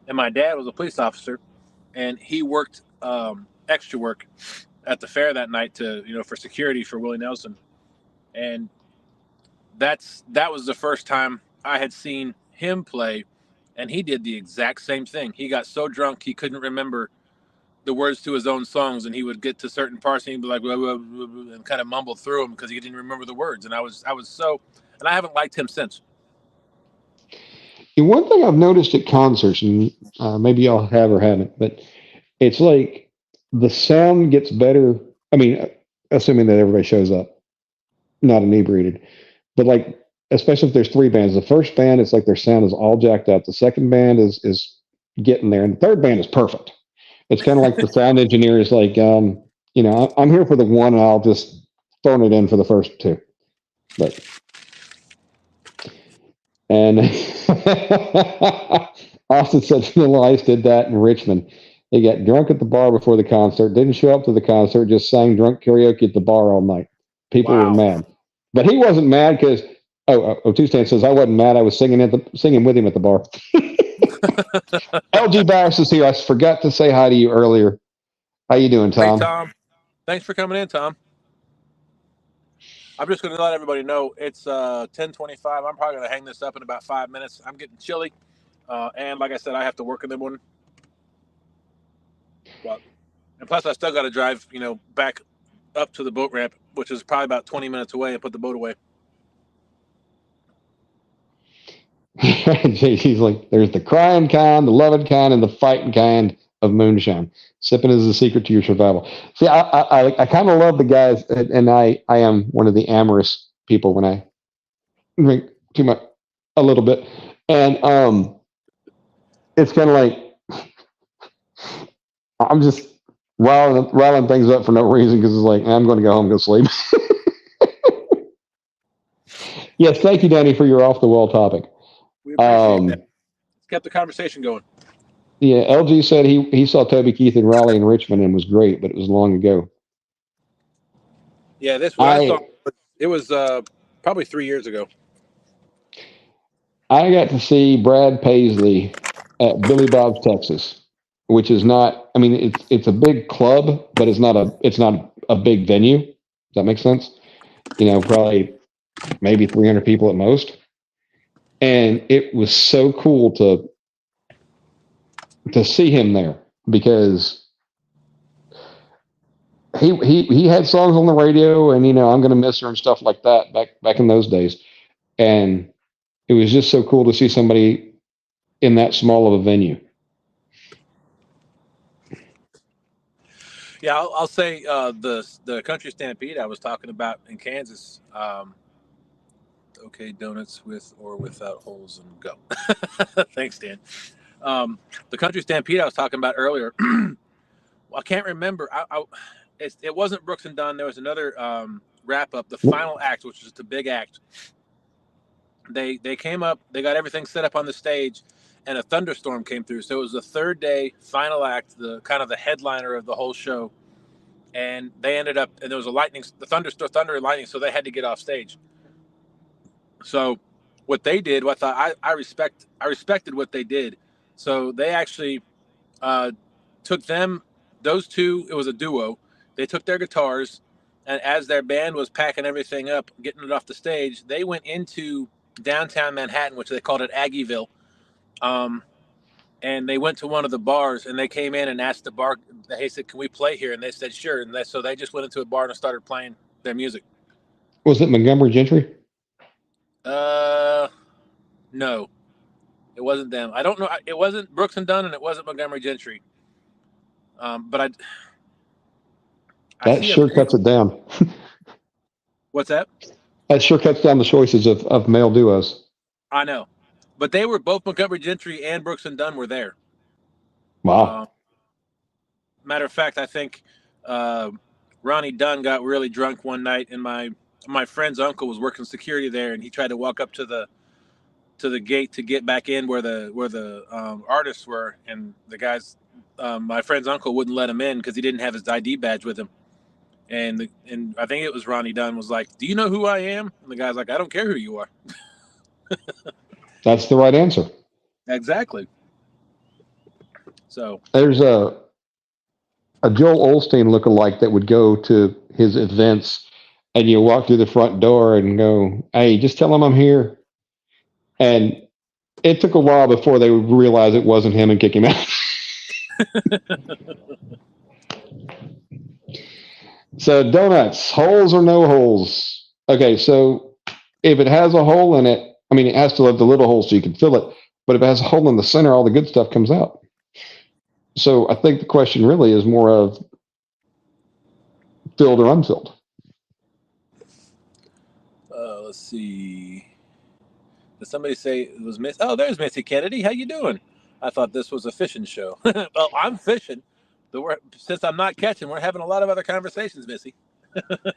Speaker 1: And my dad was a police officer, and he worked extra work at the fair that night for security for Willie Nelson. And that was the first time I had seen him play, and he did the exact same thing. He got so drunk he couldn't remember the words to his own songs, and he would get to certain parts and he'd be like, blah, blah, blah, blah, and kind of mumble through them because he didn't remember the words. And I haven't liked him since.
Speaker 2: And one thing I've noticed at concerts, and maybe y'all have or haven't, but it's like the sound gets better. I mean, assuming that everybody shows up, not inebriated, but like, especially if there's three bands. The first band, it's like their sound is all jacked up. The second band is getting there, and the third band is perfect. It's kind of like the sound engineer is like, I'm here for the one, and I'll just phone it in for the first two. But and Austin said Vanilla Ice did that in Richmond. He got drunk at the bar before the concert, didn't show up to the concert, just sang drunk karaoke at the bar all night. People were mad. But he wasn't mad because Two-Stan says, I wasn't mad. I was singing with him at the bar. LG Barris is here. I forgot to say hi to you earlier. How you doing, Tom?
Speaker 1: Hey, Tom. Thanks for coming in, Tom. I'm just going to let everybody know it's 10:25. I'm probably going to hang this up in about 5 minutes. I'm getting chilly. And like I said, I have to work in the morning. Well, and plus, I still got to drive, back up to the boat ramp, which is probably about 20 minutes away, and put the boat away.
Speaker 2: He's like, there's the crying kind, the loving kind, and the fighting kind of moonshine. Sipping is the secret to your survival. See, I kind of love the guys, and I am one of the amorous people when I drink too much, a little bit, and it's kind of like I'm just riling things up for no reason because it's like I'm going to go home and go sleep. Yes, thank you, Danny, for your off the wall topic.
Speaker 1: We appreciate that. It's kept the conversation going.
Speaker 2: Yeah, LG said he saw Toby Keith in Raleigh and Richmond and was great, but it was long ago.
Speaker 1: Yeah, I saw it was probably 3 years ago.
Speaker 2: I got to see Brad Paisley at Billy Bob's Texas, which is not. I mean, it's a big club, but it's not a big venue. Does that make sense? Probably maybe 300 people at most, and it was so cool to see him there because he had songs on the radio, and I'm gonna miss her and stuff like that back in those days, and it was just so cool to see somebody in that small of a venue.
Speaker 1: Yeah, I'll say the Country Stampede I was talking about in Kansas. Okay, donuts with or without holes and go. Thanks, Dan. The Country Stampede I was talking about earlier. I can't remember. It wasn't Brooks and Dunn. There was another wrap up, the final act, which was the big act. They came up. They got everything set up on the stage, and a thunderstorm came through. So it was the third day, final act, the kind of the headliner of the whole show. And they ended up, and there was thunder and lightning, so they had to get off stage. So what they did, I respected what they did. So they actually took those two. It was a duo. They took their guitars, and as their band was packing everything up, getting it off the stage, they went into downtown Manhattan, which they called it Aggieville. And they went to one of the bars, and they came in and asked the bar. They said, "Can we play here?" And they said, "Sure." And so they just went into a bar and started playing their music.
Speaker 2: Was it Montgomery Gentry?
Speaker 1: No, it wasn't them. I don't know. It wasn't Brooks and Dunn, and it wasn't Montgomery Gentry. But
Speaker 2: that sure cuts it down.
Speaker 1: What's that?
Speaker 2: That sure cuts down the choices of male duos.
Speaker 1: I know, but they were both Montgomery Gentry and Brooks and Dunn were there.
Speaker 2: Wow.
Speaker 1: Matter of fact, I think Ronnie Dunn got really drunk one night, and my friend's uncle was working security there, and he tried to walk up to the gate to get back in where the artists were, and the guys, my friend's uncle wouldn't let him in because he didn't have his ID badge with him, and I think it was Ronnie Dunn was like, "Do you know who I am?" And the guy's like, "I don't care who you are."
Speaker 2: That's the right answer.
Speaker 1: Exactly. So
Speaker 2: there's a Joel Osteen lookalike that would go to his events, and you walk through the front door and go, "Hey, just tell him I'm here." And it took a while before they would realize it wasn't him and kick him out. So donuts, holes or no holes? Okay, so if it has a hole in it, I mean, it has to have the little hole so you can fill it. But if it has a hole in the center, all the good stuff comes out. So I think the question really is more of filled or unfilled.
Speaker 1: Let's see. Did somebody say it was Miss? Oh, there's Missy Kennedy. How you doing? I thought this was a fishing show. Well, I'm fishing. Since I'm not catching, we're having a lot of other conversations, Missy.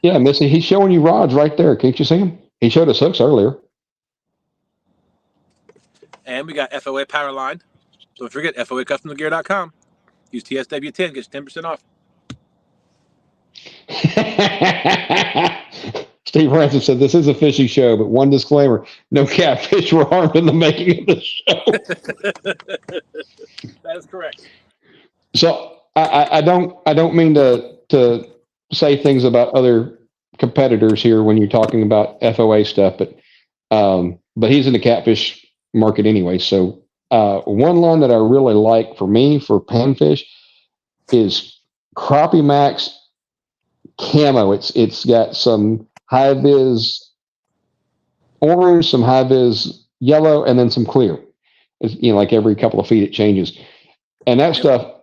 Speaker 2: Yeah, Missy, he's showing you rods right there. Can't you see him? He showed us hooks earlier.
Speaker 1: And we got F.O.A. power line. Don't forget, FOACustomgear.com. Use TSW10, get you 10% off.
Speaker 2: Steve Ransom said, "This is a fishing show, but one disclaimer: no catfish were harmed in the making of the show."
Speaker 1: That is correct.
Speaker 2: So I don't mean to say things about other competitors here when you're talking about F.O.A. stuff, but he's in the catfish market anyway. So one line that I really like for me for panfish is Crappie Max Camo. It's got some high vis orange, some high vis yellow, and then some clear. It's, like every couple of feet it changes, and that stuff.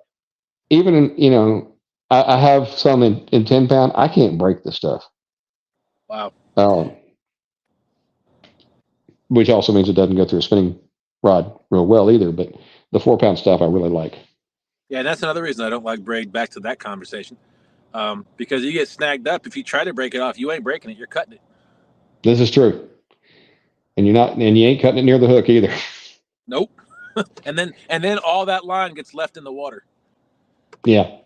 Speaker 2: Even in, I have some in 10 pound. I can't break the stuff.
Speaker 1: Wow.
Speaker 2: Which also means it doesn't go through a spinning rod real well either. But the 4 pound stuff I really like.
Speaker 1: Yeah, that's another reason I don't like braid. Back to that conversation, because you get snagged up. If you try to break it off, you ain't breaking it. You're cutting it.
Speaker 2: This is true, and you ain't cutting it near the hook either.
Speaker 1: Nope. and then all that line gets left in the water.
Speaker 2: Yeah.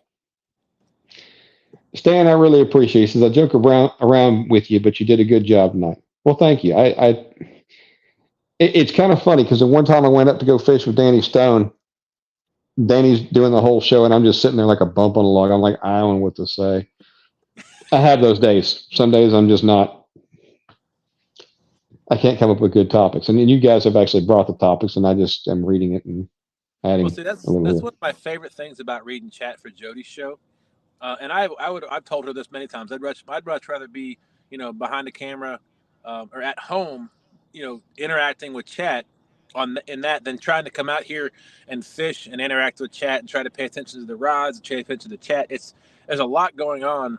Speaker 2: Stan, I really appreciate it. He says, I joke around with you, but you did a good job tonight. Well, thank you. It's kind of funny because the one time I went up to go fish with Danny Stone, Danny's doing the whole show, and I'm just sitting there like a bump on a log. I'm like, I don't know what to say. I have those days. Some days I'm just not. I can't come up with good topics. And then you guys have actually brought the topics, and I just am reading it and adding.
Speaker 1: Well, see, that's one of my favorite things about reading chat for Jodi's show. And I've told her this many times. I'd much rather be, behind the camera, or at home, interacting with chat in that than trying to come out here and fish and interact with chat and try to pay attention to the rods and pay attention to the chat. There's a lot going on.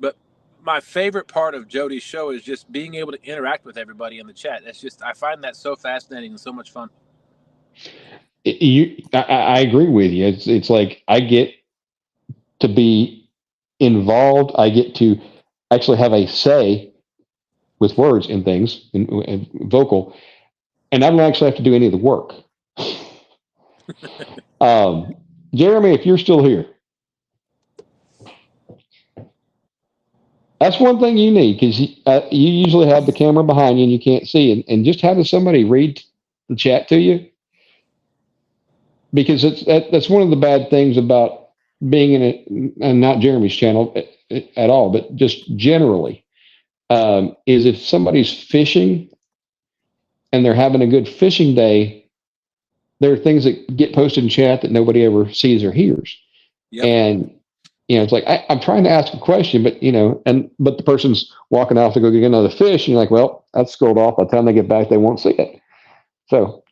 Speaker 1: But my favorite part of Jodi's show is just being able to interact with everybody in the chat. I find that so fascinating and so much fun.
Speaker 2: I agree with you. It's like I get to be involved. I get to actually have a say with words and things and vocal, and I don't actually have to do any of the work. Jeremy, if you're still here, that's one thing you need, because you usually have the camera behind you and you can't see, and just having somebody read the chat to you, because that's one of the bad things about being in it, and not Jeremy's channel at all, but just generally, is if somebody's fishing and they're having a good fishing day, there are things that get posted in chat that nobody ever sees or hears. Yep. And it's like I'm trying to ask a question, but but the person's walking off to go get another fish, and you're like, well, that's scrolled off. By the time they get back, they won't see it. So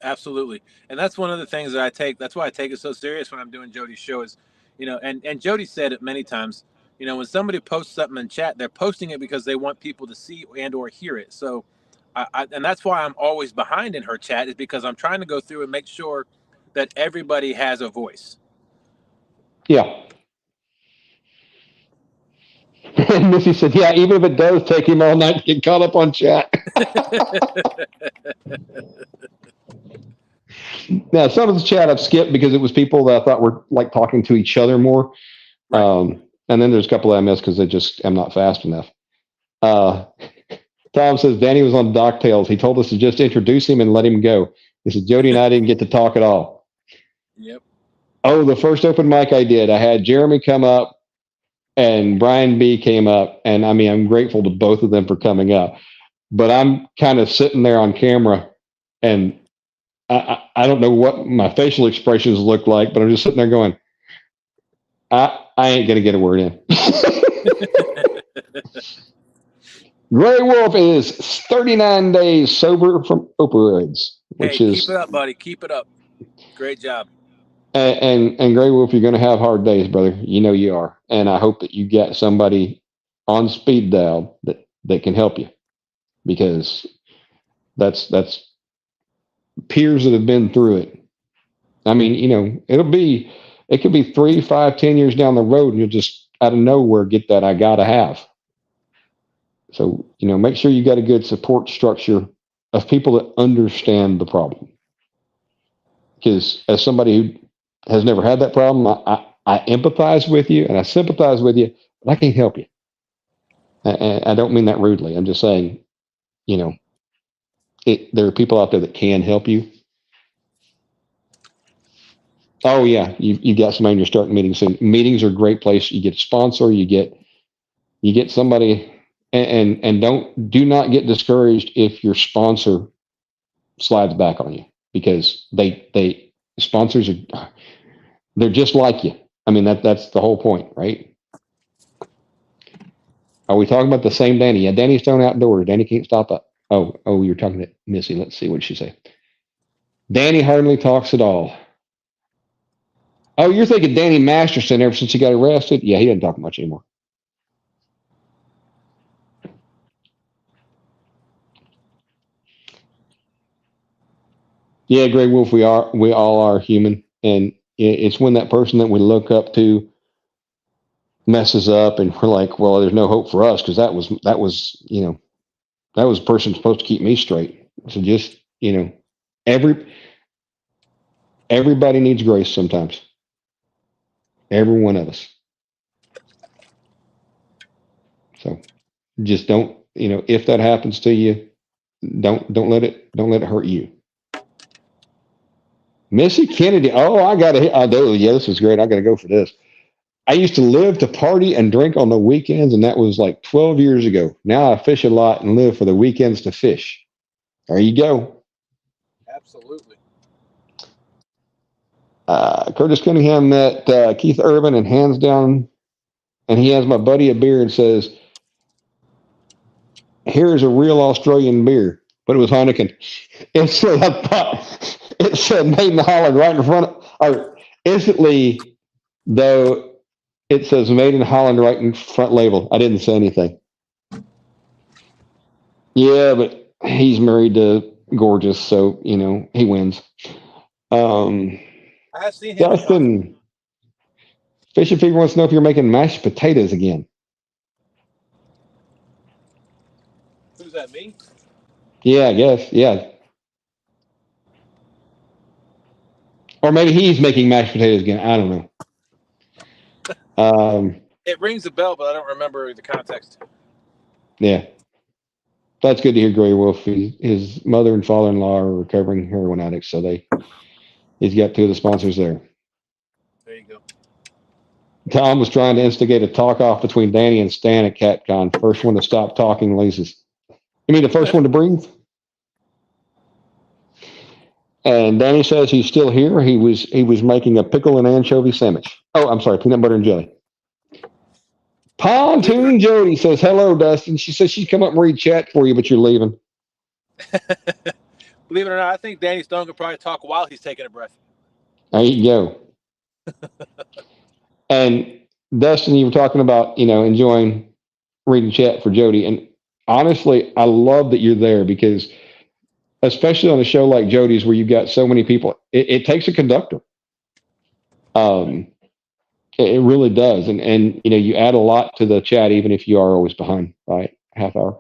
Speaker 1: Absolutely. And that's one of the things that I take. That's why I take it so serious when I'm doing Jodi's show is, and Jodi said it many times, when somebody posts something in chat, they're posting it because they want people to see and or hear it. So and that's why I'm always behind in her chat, is because I'm trying to go through and make sure that everybody has a voice.
Speaker 2: Yeah. And Missy said, yeah, even if it does take him all night to get caught up on chat. Now, some of the chat I've skipped because it was people that I thought were like talking to each other more. Right. And then there's a couple that I missed because I'm not fast enough. Tom says, Danny was on Docktails. He told us to just introduce him and let him go. He said, Jodi and I didn't get to talk at all.
Speaker 1: Yep.
Speaker 2: Oh, the first open mic I did, I had Jeremy come up and Brian B came up. And I mean, I'm grateful to both of them for coming up. But I'm kind of sitting there on camera, and I don't know what my facial expressions look like, but I'm just sitting there going, I ain't going to get a word in. Gray Wolf is 39 days sober from opioids.
Speaker 1: Hey, keep it up, buddy. Keep it up. Great job.
Speaker 2: And Gray Wolf, you're going to have hard days, brother. You are. And I hope that you get somebody on speed dial that can help you, because that's peers that have been through it. I mean, it could be 3, 5, 10 years down the road, and you'll just out of nowhere get that I gotta have. So, make sure you got a good support structure of people that understand the problem. Because as somebody who has never had that problem, I empathize with you and I sympathize with you, but I can't help you. I don't mean that rudely. I'm just saying, there are people out there that can help you. Oh yeah, you got somebody you're starting meetings soon. Meetings are a great place. You get a sponsor, you get somebody, and do not get discouraged if your sponsor slides back on you, because they sponsors they're just like you. I mean that's the whole point, right? Are we talking about the same Danny? Yeah, Danny Stone Outdoors. Danny can't stop up. Oh, you're talking to Missy. Let's see, what did she say? Danny hardly talks at all. Oh, you're thinking Danny Masterson ever since he got arrested? Yeah, he doesn't talk much anymore. Yeah, Grey Wolf, we all are human, and it's when that person that we look up to messes up, and we're like, well, there's no hope for us, because that was a person supposed to keep me straight. So just everybody needs grace sometimes. Every one of us. So just don't, if that happens to you, don't let it hurt you. Missy Kennedy. Oh, yeah, this is great. I got to go for this. I used to live to party and drink on the weekends, and that was like 12 years ago. Now I fish a lot and live for the weekends to fish. There you go.
Speaker 1: Absolutely.
Speaker 2: Curtis Cunningham met Keith Urban, and hands down, and he has my buddy a beer and says, here's a real Australian beer. But it was Heineken. It said made in Holland right in front or instantly, though it says made in Holland right in front label. I didn't say anything. Yeah, but he's married to Gorgeous, so he wins.
Speaker 1: I have seen him.
Speaker 2: Justin, Fishing Fever wants to know if you're making mashed potatoes again.
Speaker 1: Who's that, me?
Speaker 2: Yeah, I guess. Yeah. Or maybe he's making mashed potatoes again. I don't know.
Speaker 1: It rings a bell, but I don't remember the context.
Speaker 2: Yeah. That's good to hear, Grey Wolf. His mother and father-in-law are recovering heroin addicts, so he's got two of the sponsors there.
Speaker 1: There you go.
Speaker 2: Tom was trying to instigate a talk-off between Danny and Stan at CatCon. First one to stop talking loses. You mean the first one to breathe? And Danny says he's still here. He was making a pickle and anchovy sandwich. Oh, I'm sorry, peanut butter and jelly. Pontoon Jodi says, hello, Dustin. She says she'd come up and read chat for you, but you're leaving.
Speaker 1: Believe it or not, I think Danny Stone could probably talk while he's taking a breath.
Speaker 2: There you go. And Dustin, you were talking about, enjoying reading chat for Jodi. And honestly, I love that you're there, because especially on a show like Jodi's where you've got so many people, it takes a conductor. It really does. And you add a lot to the chat, even if you are always behind by half hour.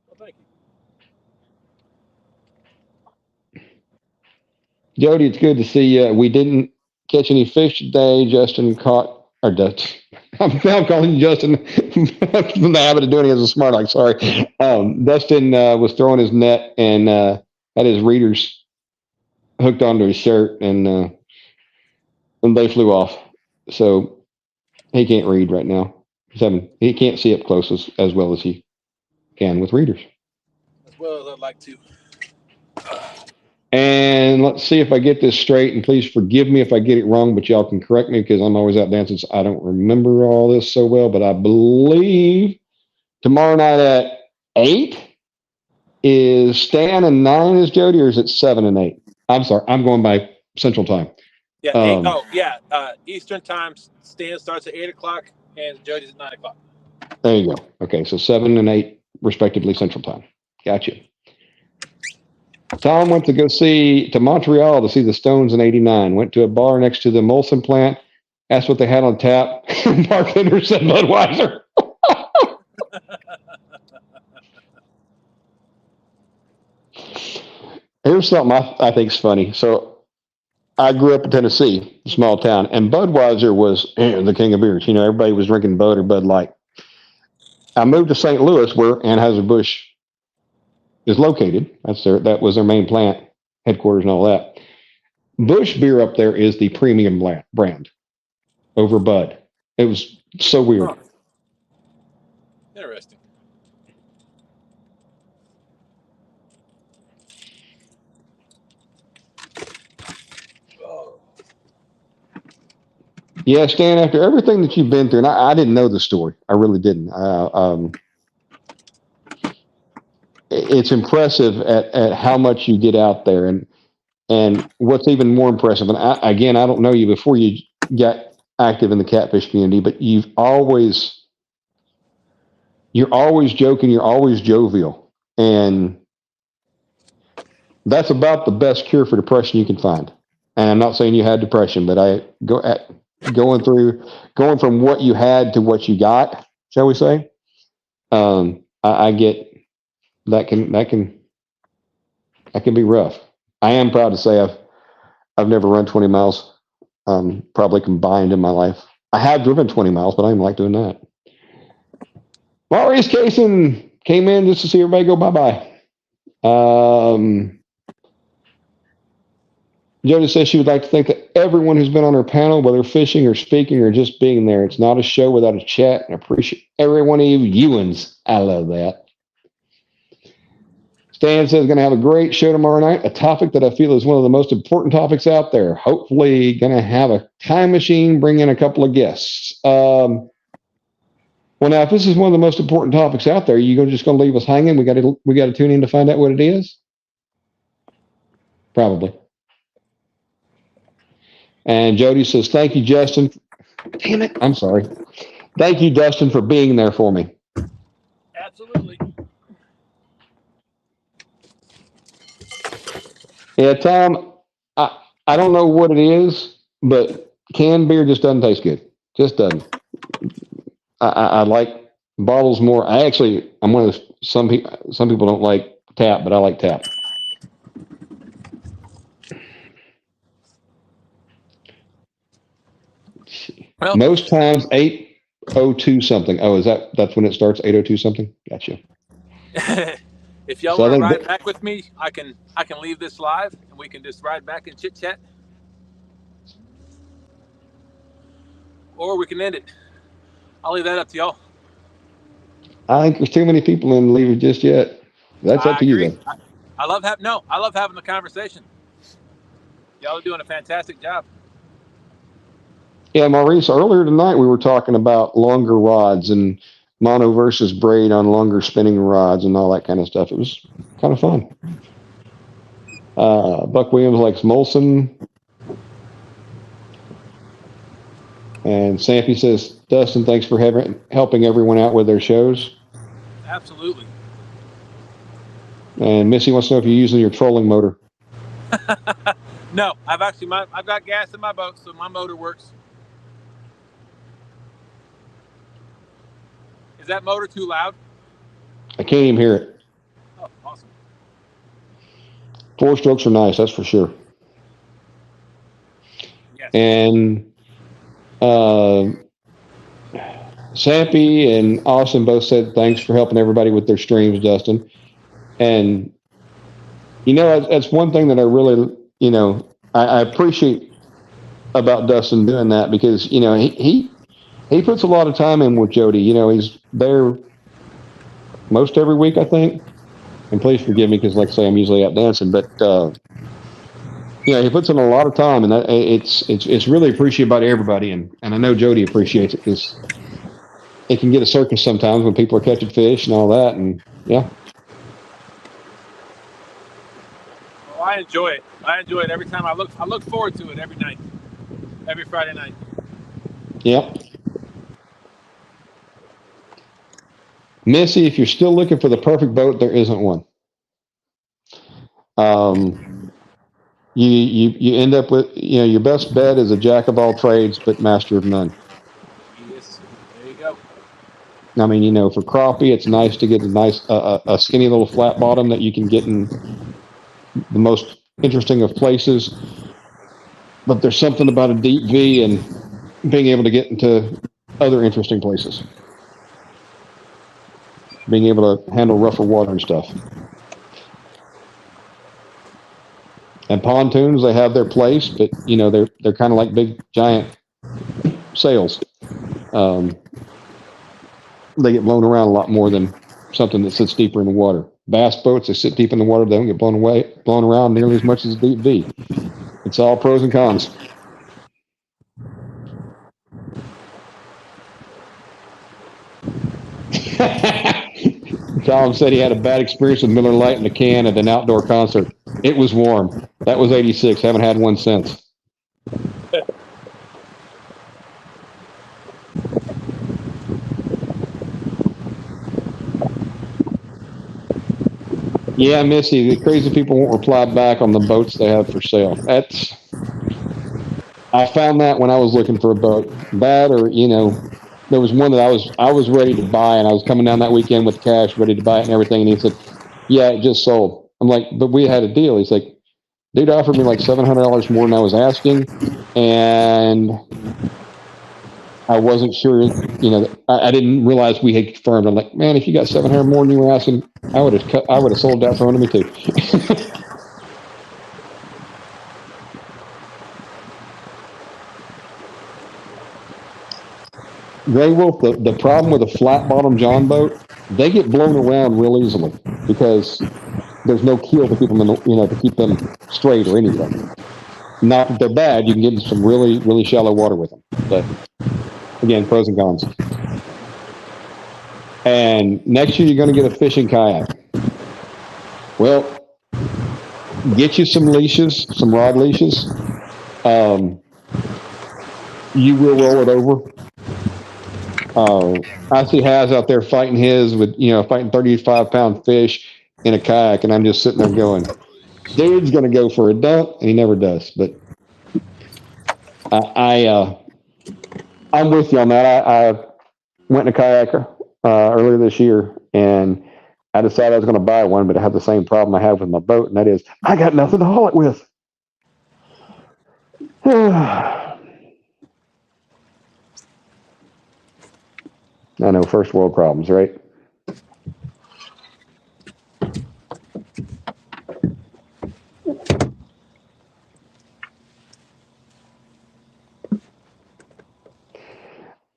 Speaker 1: Well, thank you.
Speaker 2: Jodi, it's good to see you. We didn't catch any fish today. Justin caught, or Dutch. I'm calling you Justin from the habit of doing it as a smart aleck. Sorry. Dustin was throwing his net and had his readers hooked onto his shirt, and they flew off. So he can't read right now. He can't see up close as well as he can with readers.
Speaker 1: As well as I'd like to.
Speaker 2: And let's see if I get this straight, and please forgive me if I get it wrong, but y'all can correct me, because I'm always out dancing, so I don't remember all this so well. But I believe tomorrow night at 8 is Stan, and 9 is Jodi, or is it 7 and 8? I'm sorry, I'm going by Central Time.
Speaker 1: Yeah, Eastern Time. Stan starts at 8 o'clock, and Jodi's at 9 o'clock.
Speaker 2: There you go. Okay, so 7 and 8, respectively, Central Time. Gotcha. Tom went to Montreal to see the Stones in '89. Went to a bar next to the Molson plant. Asked what they had on tap. Bartender said Budweiser. Here's something I think is funny. So I grew up in Tennessee, a small town, and Budweiser was the king of beers. Everybody was drinking Bud or Bud Light. I moved to St. Louis, where Anheuser-Busch is located. That was their main plant, headquarters, and all that. Busch beer up there is the premium brand over Bud. It was so weird.
Speaker 1: Huh. Interesting.
Speaker 2: Yeah, Stan, after everything that you've been through, and I didn't know the story. I really didn't. It's impressive at how much you get out there. And what's even more impressive, and I don't know you before you got active in the catfish community, but you're always joking, you're always jovial. And that's about the best cure for depression you can find. And I'm not saying you had depression, but going from what you had to what you got, shall we say? I get that can be rough. I am proud to say I've never run 20 miles, probably combined in my life. I have driven 20 miles, but I don't like doing that. Maurice Kaysen came in just to see everybody go bye-bye. Jodi says she would like to thank everyone who's been on her panel, whether fishing or speaking or just being there. It's not a show without a chat, and I appreciate every one of you Ewans. I love that. Stan says going to have a great show tomorrow night, a topic that I feel is one of the most important topics out there. Hopefully going to have a time machine, bring in a couple of guests. Well, now, if this is one of the most important topics out there, you're just going to leave us hanging? We got to tune in to find out what it is? Probably. And Jodi says, thank you, Justin. Damn it. I'm sorry. Thank you, Dustin, for being there for me.
Speaker 1: Absolutely.
Speaker 2: Yeah, Tom, I don't know what it is, but canned beer just doesn't taste good. Just doesn't. I like bottles more. I'm one of those, some people don't like tap, but I like tap. Well, most times 8:02 something. Oh, that's when it starts, 8:02 something? Gotcha.
Speaker 1: If y'all want to ride back with me, I can leave this live and we can just ride back and chit chat. Or we can end it. I'll leave that up to y'all.
Speaker 2: I think there's too many people in leave it just yet. That's up to you then.
Speaker 1: I love having the conversation. Y'all are doing a fantastic job.
Speaker 2: Yeah, Maurice, earlier tonight we were talking about longer rods and mono versus braid on longer spinning rods and all that kind of stuff. It was kind of fun. Buck Williams likes Molson. And Sampy says, Dustin, thanks for helping everyone out with their shows.
Speaker 1: Absolutely.
Speaker 2: And Missy wants to know if you're using your trolling motor.
Speaker 1: No, I've got gas in my boat, so my motor works. Is that motor too loud?
Speaker 2: I can't even hear it.
Speaker 1: Oh, awesome.
Speaker 2: 4 strokes are nice, that's for sure.
Speaker 1: Yes.
Speaker 2: And Sampy and Austin both said thanks for helping everybody with their streams, Dustin. And that's one thing that I really, I appreciate about Dustin doing that, because he puts a lot of time in with Jodi. He's there most every week, I think. And please forgive me, because like I say, I'm usually out dancing, but he puts in a lot of time, and it's really appreciated by everybody. And I know Jodi appreciates it, because it can get a circus sometimes when people are catching fish and all that. And yeah.
Speaker 1: Well, I enjoy it. I enjoy it every time. I look forward to it every night, every Friday night.
Speaker 2: Yep. Missy, if you're still looking for the perfect boat, there isn't one. You end up with, your best bet is a jack of all trades, but master of none.
Speaker 1: Yes, there you go.
Speaker 2: I mean, for crappie, it's nice to get a skinny little flat bottom that you can get in the most interesting of places. But there's something about a deep V and being able to get into other interesting places. being able to handle rougher water and stuff. And pontoons, they have their place, but they're kind of like big giant sails. They get blown around a lot more than something that sits deeper in the water. Bass boats, they sit deep in the water, they don't get blown around nearly as much as a deep V. It's all pros and cons. Tom said he had a bad experience with Miller Lite in a can at an outdoor concert. It was warm. That was 86. Haven't had one since. Yeah, Missy, the crazy people won't reply back on the boats they have for sale. I found that when I was looking for a boat. That, or there was one that I was ready to buy, and I was coming down that weekend with cash, ready to buy it and everything, and he said, "Yeah, it just sold." I'm like, "But we had a deal." He's like, "Dude offered me like $700 more than I was asking, and I wasn't sure, I didn't realize we had confirmed." I'm like, "Man, if you got $700 more than you were asking, I would have sold that for under me too." Gray Wolf, the problem with a flat bottom John boat, they get blown around real easily because there's no keel to keep them to keep them straight or anything. Not that they're bad, you can get into some really, really shallow water with them. But again, pros and cons. And next year you're going to get a fishing kayak. Well, get you some leashes, some rod leashes. You will roll it over. I see Haz out there fighting his with, fighting 35-pound fish in a kayak, and I'm just sitting there going, dude's going to go for a dump, and he never does. But I'm with you on that. I went in a kayak earlier this year, and I decided I was going to buy one, but I have the same problem I have with my boat, and that is I got nothing to haul it with. I know, first world problems, right?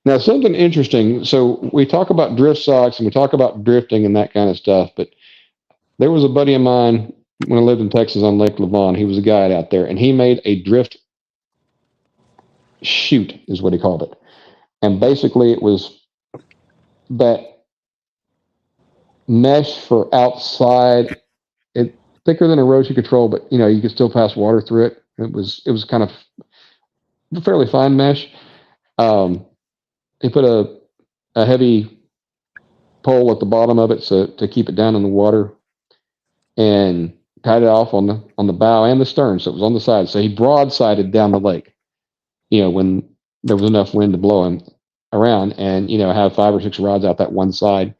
Speaker 2: Now, something interesting. So we talk about drift socks and we talk about drifting and that kind of stuff, but there was a buddy of mine when I lived in Texas on Lake Lavon. He was a guide out there, and he made a drift chute, is what he called it. And basically it was that mesh for outside, it thicker than erosion control, but you could still pass water through it. It was kind of a fairly fine mesh. He put a heavy pole at the bottom of it to keep it down in the water, and tied it off on the bow and the stern, so it was on the side. So he broadsided down the lake, when there was enough wind to blow him around, and have 5 or 6 rods out that one side.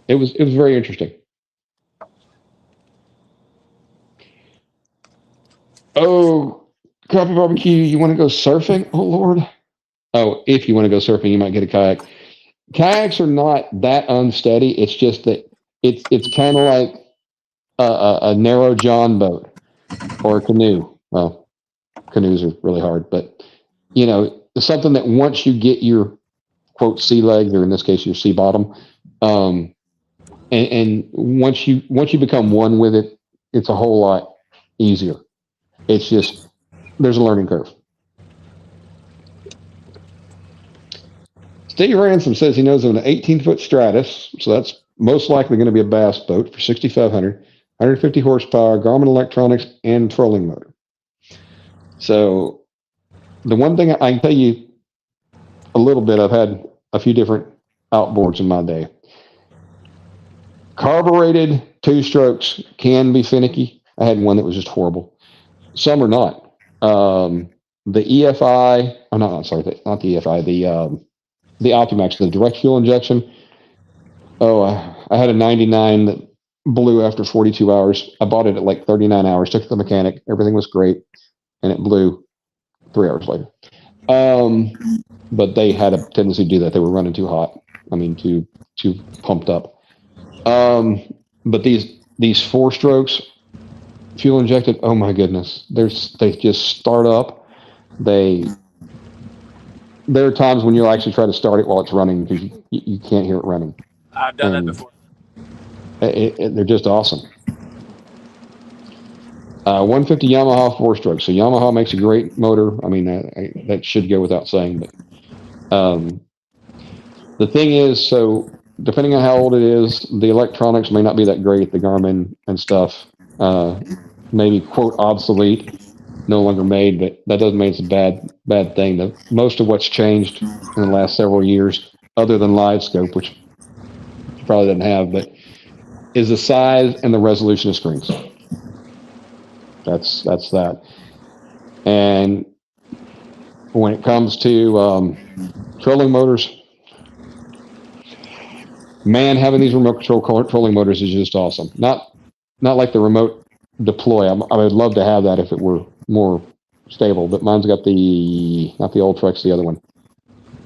Speaker 2: It was very interesting. Oh, Crappy Barbecue, you want to go surfing? Oh Lord. Oh, if you want to go surfing, you might get a kayak. Kayaks are not that unsteady. It's just that it's kind of like a narrow John boat or a canoe. Well, canoes are really hard, but something that once you get your quote sea legs, or in this case your sea bottom, and once you become one with it, it's a whole lot easier. It's just there's a learning curve. Steve Ransom says he knows of an 18-foot Stratus, so that's most likely going to be a bass boat for $6,500, 150 horsepower, Garmin electronics, and trolling motor. So the one thing I can tell you a little bit, I've had a few different outboards in my day. Carbureted 2-strokes can be finicky. I had one that was just horrible. Some are not. The EFI, oh no, I'm sorry, not the EFI, the Optimax, the direct fuel injection. Oh, I had a 99 that blew after 42 hours. I bought it at like 39 hours, took it to the mechanic. Everything was great, and it blew 3 hours later. But they had a tendency to do that. They were running too hot. I mean, too pumped up. But these 4 strokes, fuel injected, oh my goodness, they just start up. There are times when you'll actually try to start it while it's running because you can't hear it running.
Speaker 1: I've done that before.
Speaker 2: They're just awesome. 150 Yamaha 4-stroke. So Yamaha makes a great motor. I mean, that should go without saying. But the thing is, so depending on how old it is, the electronics may not be that great. The Garmin and stuff, maybe quote obsolete, no longer made. But that doesn't mean it's a bad thing. Most of what's changed in the last several years, other than live scope, which you probably didn't have, but is the size and the resolution of screens. That's that. And when it comes to trolling motors, man, having these remote control trolling motors is just awesome. Not like the remote deploy. I would love to have that if it were more stable, but mine's got not the old Trex, the other one,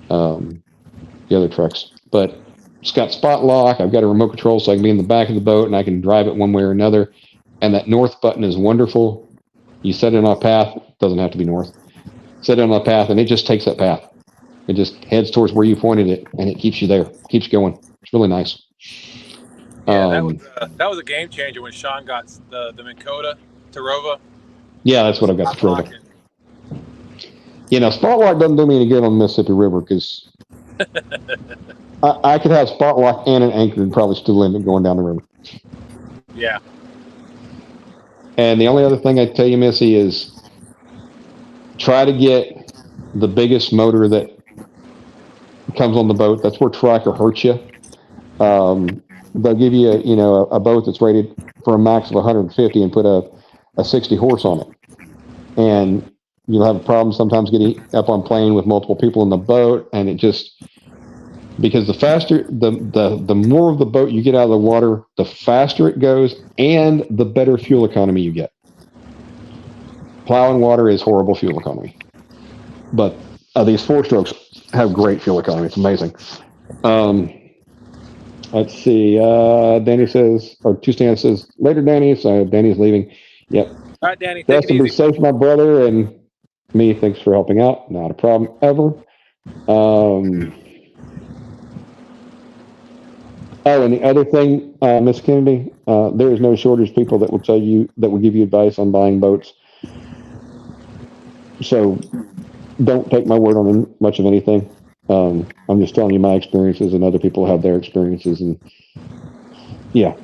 Speaker 2: the other Trex. But it's got spot lock. I've got a remote control, so I can be in the back of the boat and I can drive it one way or another. And that north button is wonderful. You set it on a path, doesn't have to be north. Set it on a path, and it just takes that path. It just heads towards where you pointed it, and it keeps you there, keeps going. It's really nice.
Speaker 1: Yeah, that was a game changer when Sean got the Minn Kota Tarova.
Speaker 2: Yeah, that's what I've got the Tarova. Spot lock doesn't do me any good on the Mississippi River because I could have spot lock and an anchor and probably still end up going down the river.
Speaker 1: Yeah.
Speaker 2: And the only other thing I tell you, Missy, is try to get the biggest motor that comes on the boat. That's where tracker hurts you. They'll give you a boat that's rated for a max of 150 and put a 60 horse on it, and you'll have a problem sometimes getting up on plane with multiple people in the boat, and it just because the faster the more of the boat you get out of the water, the faster it goes, and the better fuel economy you get. Plowing water is horrible fuel economy, but these 4-strokes have great fuel economy. It's amazing. Let's see. Danny says, or Two-Stand says, later, Danny. So Danny's leaving. Yep.
Speaker 1: All right, Danny.
Speaker 2: Best to be safe, my brother, and me. Thanks for helping out. Not a problem ever. And the other thing, Miss Kennedy, there is no shortage of people that will tell you, that will give you advice on buying boats. So don't take my word on much of anything. I'm just telling you my experiences, and other people have their experiences. And yeah.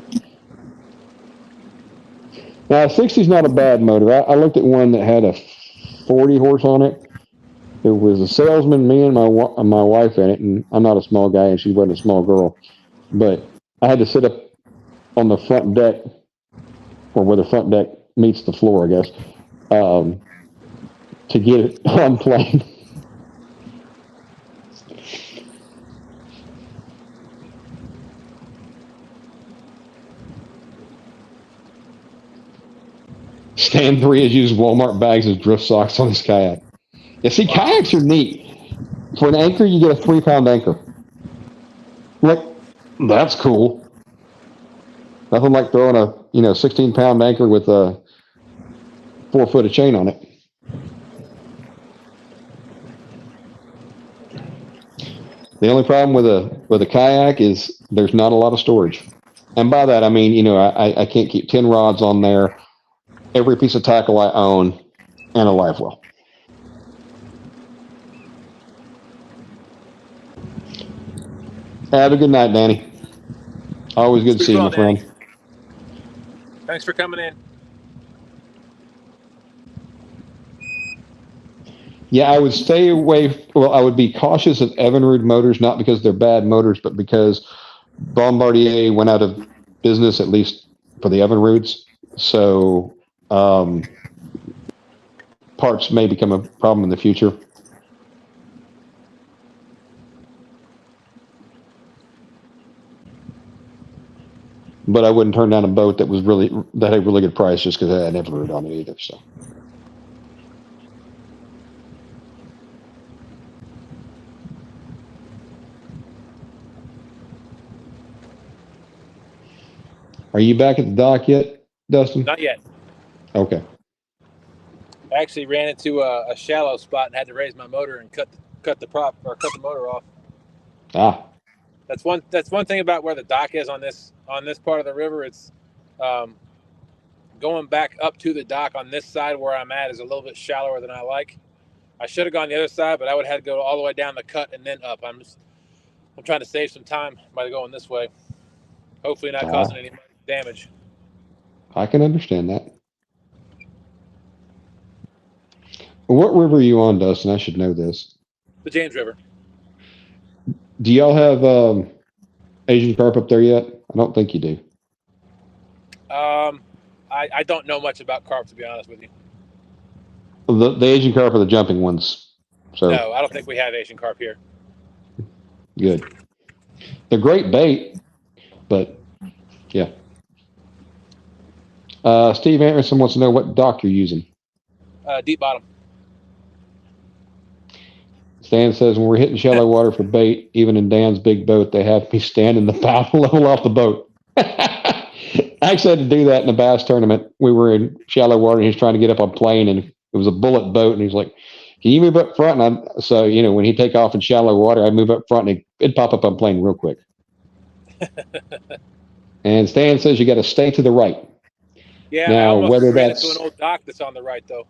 Speaker 2: Now, 60 is not a bad motor. I looked at one that had a 40 horse on it. It was a salesman, me and my wife in it, and I'm not a small guy, and she wasn't a small girl. But I had to sit up on the front deck, or where the front deck meets the floor, I guess, to get it on plane. Stan 3 has used Walmart bags as drift socks on his kayak. Yeah, see, kayaks are neat. For an anchor, you get a 3-pound anchor. Like, that's cool. Nothing like throwing a 16-pound anchor with a 4-foot of chain on it. The only problem with a kayak is there's not a lot of storage. And by that I mean, I can't keep 10 rods on there, every piece of tackle I own, and a live well. Have a good night, Danny. Always good to see you, my friend.
Speaker 1: Thanks for coming in.
Speaker 2: Yeah, I would stay away. Well, I would be cautious of Evinrude motors, not because they're bad motors, but because Bombardier went out of business, at least for the Evinrudes. So parts may become a problem in the future. But I wouldn't turn down a boat that had a really good price just because I had Evinrude on it either. So. Are you back at the dock yet, Dustin?
Speaker 1: Not yet.
Speaker 2: Okay.
Speaker 1: I actually ran into a shallow spot and had to raise my motor and cut the motor off.
Speaker 2: Ah.
Speaker 1: That's one thing about where the dock is on this part of the river. It's going back up to the dock on this side where I'm at is a little bit shallower than I like. I should have gone the other side, but I would have had to go all the way down the cut and then up. I'm trying to save some time by going this way. Hopefully not causing any damage.
Speaker 2: I can understand that. What river are you on, Dustin? I should know this.
Speaker 1: The James River.
Speaker 2: Do y'all have Asian carp up there yet? I don't think you do.
Speaker 1: I don't know much about carp, to be honest with you.
Speaker 2: The Asian carp are the jumping ones. So
Speaker 1: no, I don't think we have Asian carp here.
Speaker 2: Good. They're great bait, but yeah. Steve Anderson wants to know what dock you're using.
Speaker 1: Deep bottom. Stan
Speaker 2: says, when we're hitting shallow water for bait, even in Dan's big boat, they have me stand in the bow level off the boat. I actually had to do that in a bass tournament. We were in shallow water, and he was trying to get up on plane, and it was a bullet boat, and he's like, can you move up front? And so, when he'd take off in shallow water, I'd move up front, and it'd pop up on plane real quick. And Stan says you got to stay to the right.
Speaker 1: Yeah,
Speaker 2: now,
Speaker 1: I almost
Speaker 2: whether
Speaker 1: ran
Speaker 2: that's
Speaker 1: into an old dock that's on the right, though.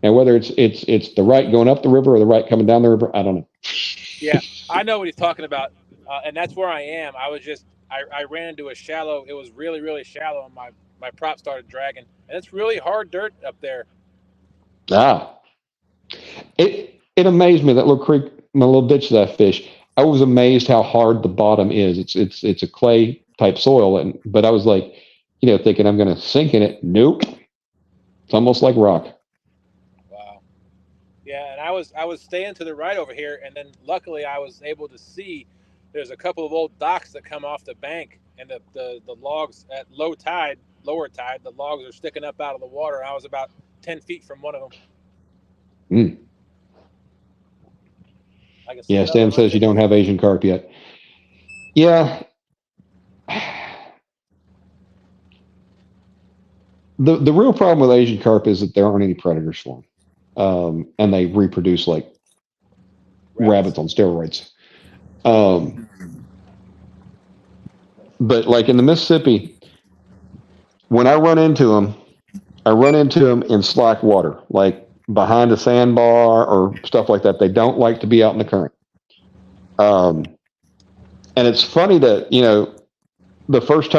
Speaker 2: Now, whether it's the right going up the river or the right coming down the river, I don't know.
Speaker 1: Yeah, I know what he's talking about, and that's where I am. I ran into a shallow. It was really, really shallow, and my prop started dragging, and it's really hard dirt up there.
Speaker 2: It amazed me, that little creek, my little ditch that I fish. I was amazed how hard the bottom is. It's a clay type soil, but I was like, thinking I'm going to sink in it. Nope, it's almost like rock.
Speaker 1: Wow. Yeah, and I was staying to the right over here, and then luckily I was able to see there's a couple of old docks that come off the bank, and the logs at lower tide, the logs are sticking up out of the water. I was about 10 feet from one of them.
Speaker 2: Yeah, Stan says you don't have Asian carp yet. Yeah. The real problem with Asian carp is that there aren't any predators for them. And they reproduce like rabbits on steroids. But like in the Mississippi, when I run into them in slack water, like behind a sandbar or stuff like that. They don't like to be out in the current. And it's funny that, the first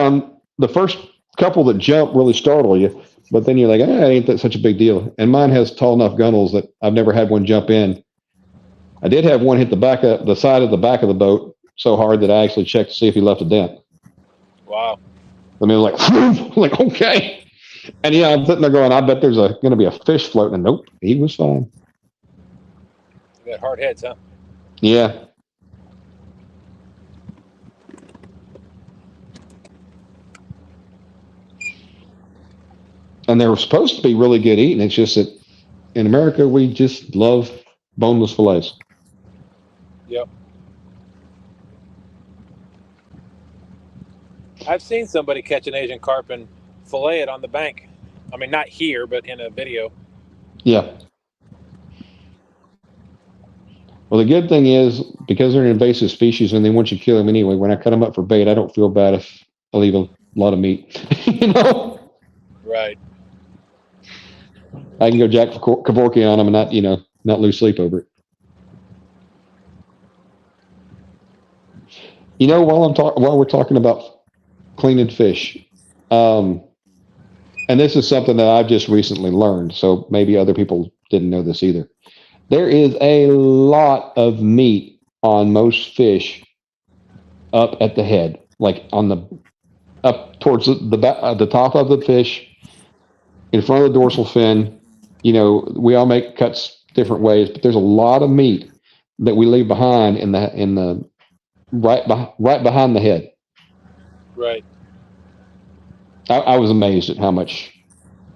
Speaker 2: couple that jump really startle you, but then you're like, ain't that such a big deal. And mine has tall enough gunnels that I've never had one jump in. I did have one hit the side of the back of the boat so hard that I actually checked to see if he left a dent.
Speaker 1: Wow.
Speaker 2: I mean, like, okay. And I'm sitting there going, I bet there's going to be a fish floating. And nope, he was fine.
Speaker 1: You got hard heads, huh?
Speaker 2: Yeah. And they were supposed to be really good eating. It's just that in America, we just love boneless fillets.
Speaker 1: Yep. I've seen somebody catch an Asian carp and fillet it on the bank. I mean, not here, but in a video.
Speaker 2: Yeah. Well, the good thing is, because they're an invasive species and they want you to kill them anyway, when I cut them up for bait, I don't feel bad if I leave a lot of meat.
Speaker 1: Right.
Speaker 2: I can go Jack Kevorkian on them and not lose sleep over it. While we're talking about cleaning fish, and this is something that I've just recently learned, so maybe other people didn't know this either. There is a lot of meat on most fish up at the head, like up towards the top of the fish, in front of the dorsal fin. We all make cuts different ways, but there's a lot of meat that we leave behind in the right behind the head.
Speaker 1: Right.
Speaker 2: I was amazed at how much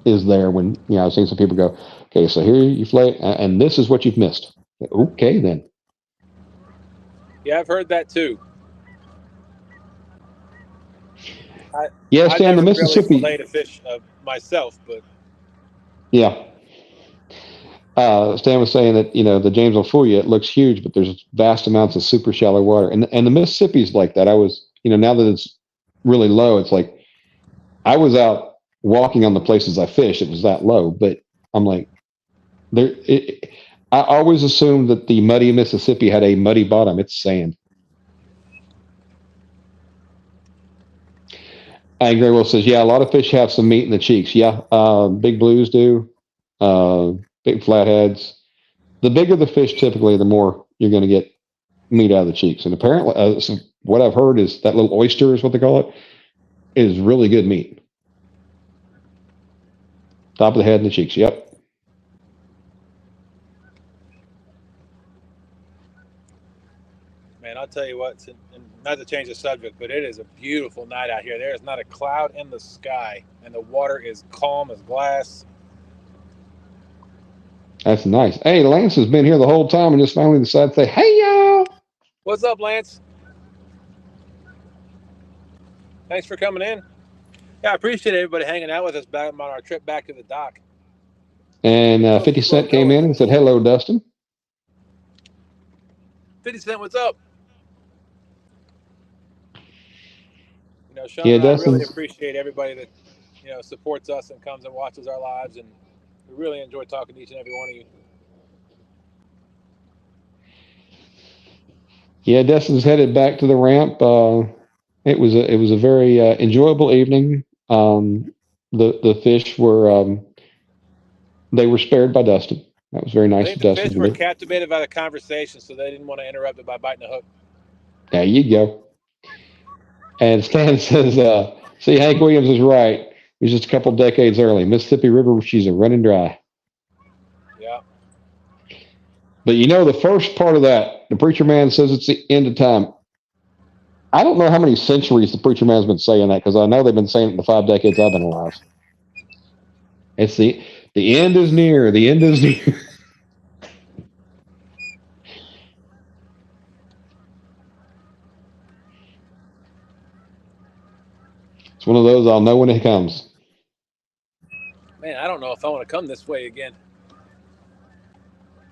Speaker 2: is there when I've seen some people go, okay, so here you flay, and this is what you've missed. Okay, then.
Speaker 1: Yeah, I've heard that too.
Speaker 2: Yeah, Stan, the
Speaker 1: never
Speaker 2: Mississippi.
Speaker 1: really filleted a fish myself, but
Speaker 2: Yeah. Stan was saying that, the James will fool you. It looks huge, but there's vast amounts of super shallow water. And the Mississippi's like that. I was, now that it's really low, it's like I was out walking on the places I fished. It was that low, but I'm like, I always assumed that the muddy Mississippi had a muddy bottom. It's sand. And Grey Wolf says, yeah, a lot of fish have some meat in the cheeks. Yeah, big blues do, big flatheads. The bigger the fish, typically, the more you're going to get meat out of the cheeks. And apparently, so what I've heard is that little oyster is what they call it, is really good meat. Top of the head and the cheeks. Yep.
Speaker 1: man, I'll tell you what, and not to change the subject, but it is a beautiful night out here. There is not a cloud in the sky, and the water is calm as glass.
Speaker 2: That's nice. Hey, Lance has been here the whole time and just finally decided to say, hey, y'all.
Speaker 1: What's up, Lance? Thanks for coming in. Yeah, I appreciate everybody hanging out with us back on our trip back to the dock.
Speaker 2: And 50 Cent came in and said, hello, Dustin.
Speaker 1: 50 Cent, what's up? Sean
Speaker 2: Yeah,
Speaker 1: and I really appreciate everybody that, supports us and comes and watches our lives, and we really enjoy talking to each and every one of you.
Speaker 2: Yeah, Dustin's headed back to the ramp. It was a very enjoyable evening. The fish were they were spared by Dustin. That was very nice.
Speaker 1: I think the fish were captivated by the conversation, so they didn't want to interrupt it by biting the hook.
Speaker 2: There you go. And Stan says, see, Hank Williams is right. He was just a couple decades early. Mississippi River, she's a running dry.
Speaker 1: Yeah.
Speaker 2: But the first part of that, the preacher man says it's the end of time. I don't know how many centuries the preacher man's been saying that, because I know they've been saying it in the 5 decades I've been alive. It's the end is near. The end is near. It's one of those I'll know when it comes.
Speaker 1: Man, I don't know if I want to come this way again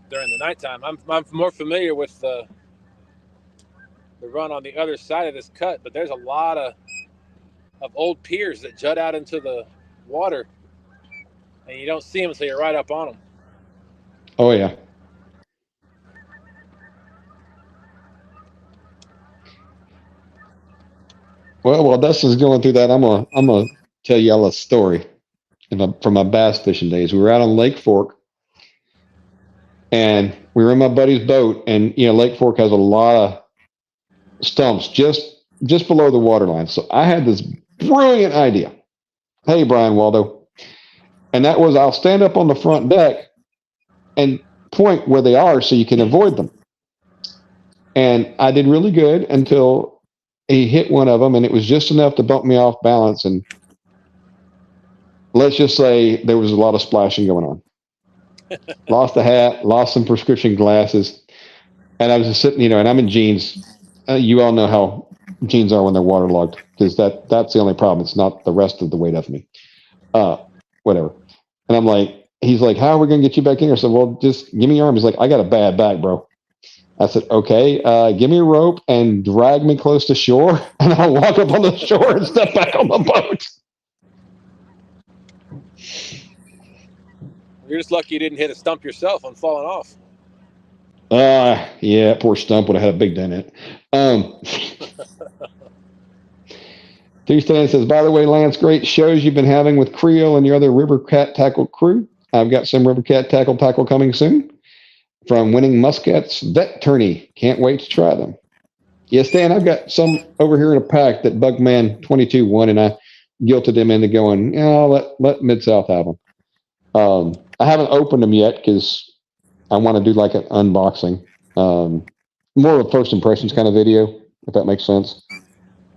Speaker 1: during the nighttime. I'm more familiar with the run on the other side of this cut, but there's a lot of old piers that jut out into the water, and you don't see them until you're right up on them.
Speaker 2: Oh yeah. Well, while Dustin's going through that, I'm gonna tell y'all a story from my bass fishing days. We were out on Lake Fork, and we were in my buddy's boat, and Lake Fork has a lot of stumps just below the water line. So I had this brilliant idea. Hey, Brian Waldo. And that was, I'll stand up on the front deck and point where they are so you can avoid them. And I did really good until he hit one of them, and it was just enough to bump me off balance. And let's just say there was a lot of splashing going on. Lost the hat, lost some prescription glasses. And I was just sitting, and I'm in jeans. You all know how jeans are when they're waterlogged, because that's the only problem. It's not the rest of the weight of me. Whatever. And I'm like, he's like, how are we going to get you back in here? I said, well, just give me your arm. He's like, I got a bad back, bro. I said, okay, give me a rope and drag me close to shore, and I'll walk up on the shore and step back on the boat.
Speaker 1: You're just lucky you didn't hit a stump yourself on falling off.
Speaker 2: Yeah, poor stump would have had a big dent in it. T-Stan says, by the way, Lance, great shows you've been having with Creel and your other River Cat Tackle crew. I've got some River Cat Tackle coming soon from Winning Muskrat's Vet Tourney. Can't wait to try them. Yes, Stan, I've got some over here in a pack that Bugman 22 won, and I guilted him into going, let Mid-South have them. I haven't opened them yet because I want to do like an unboxing. More of a first impressions kind of video, if that makes sense.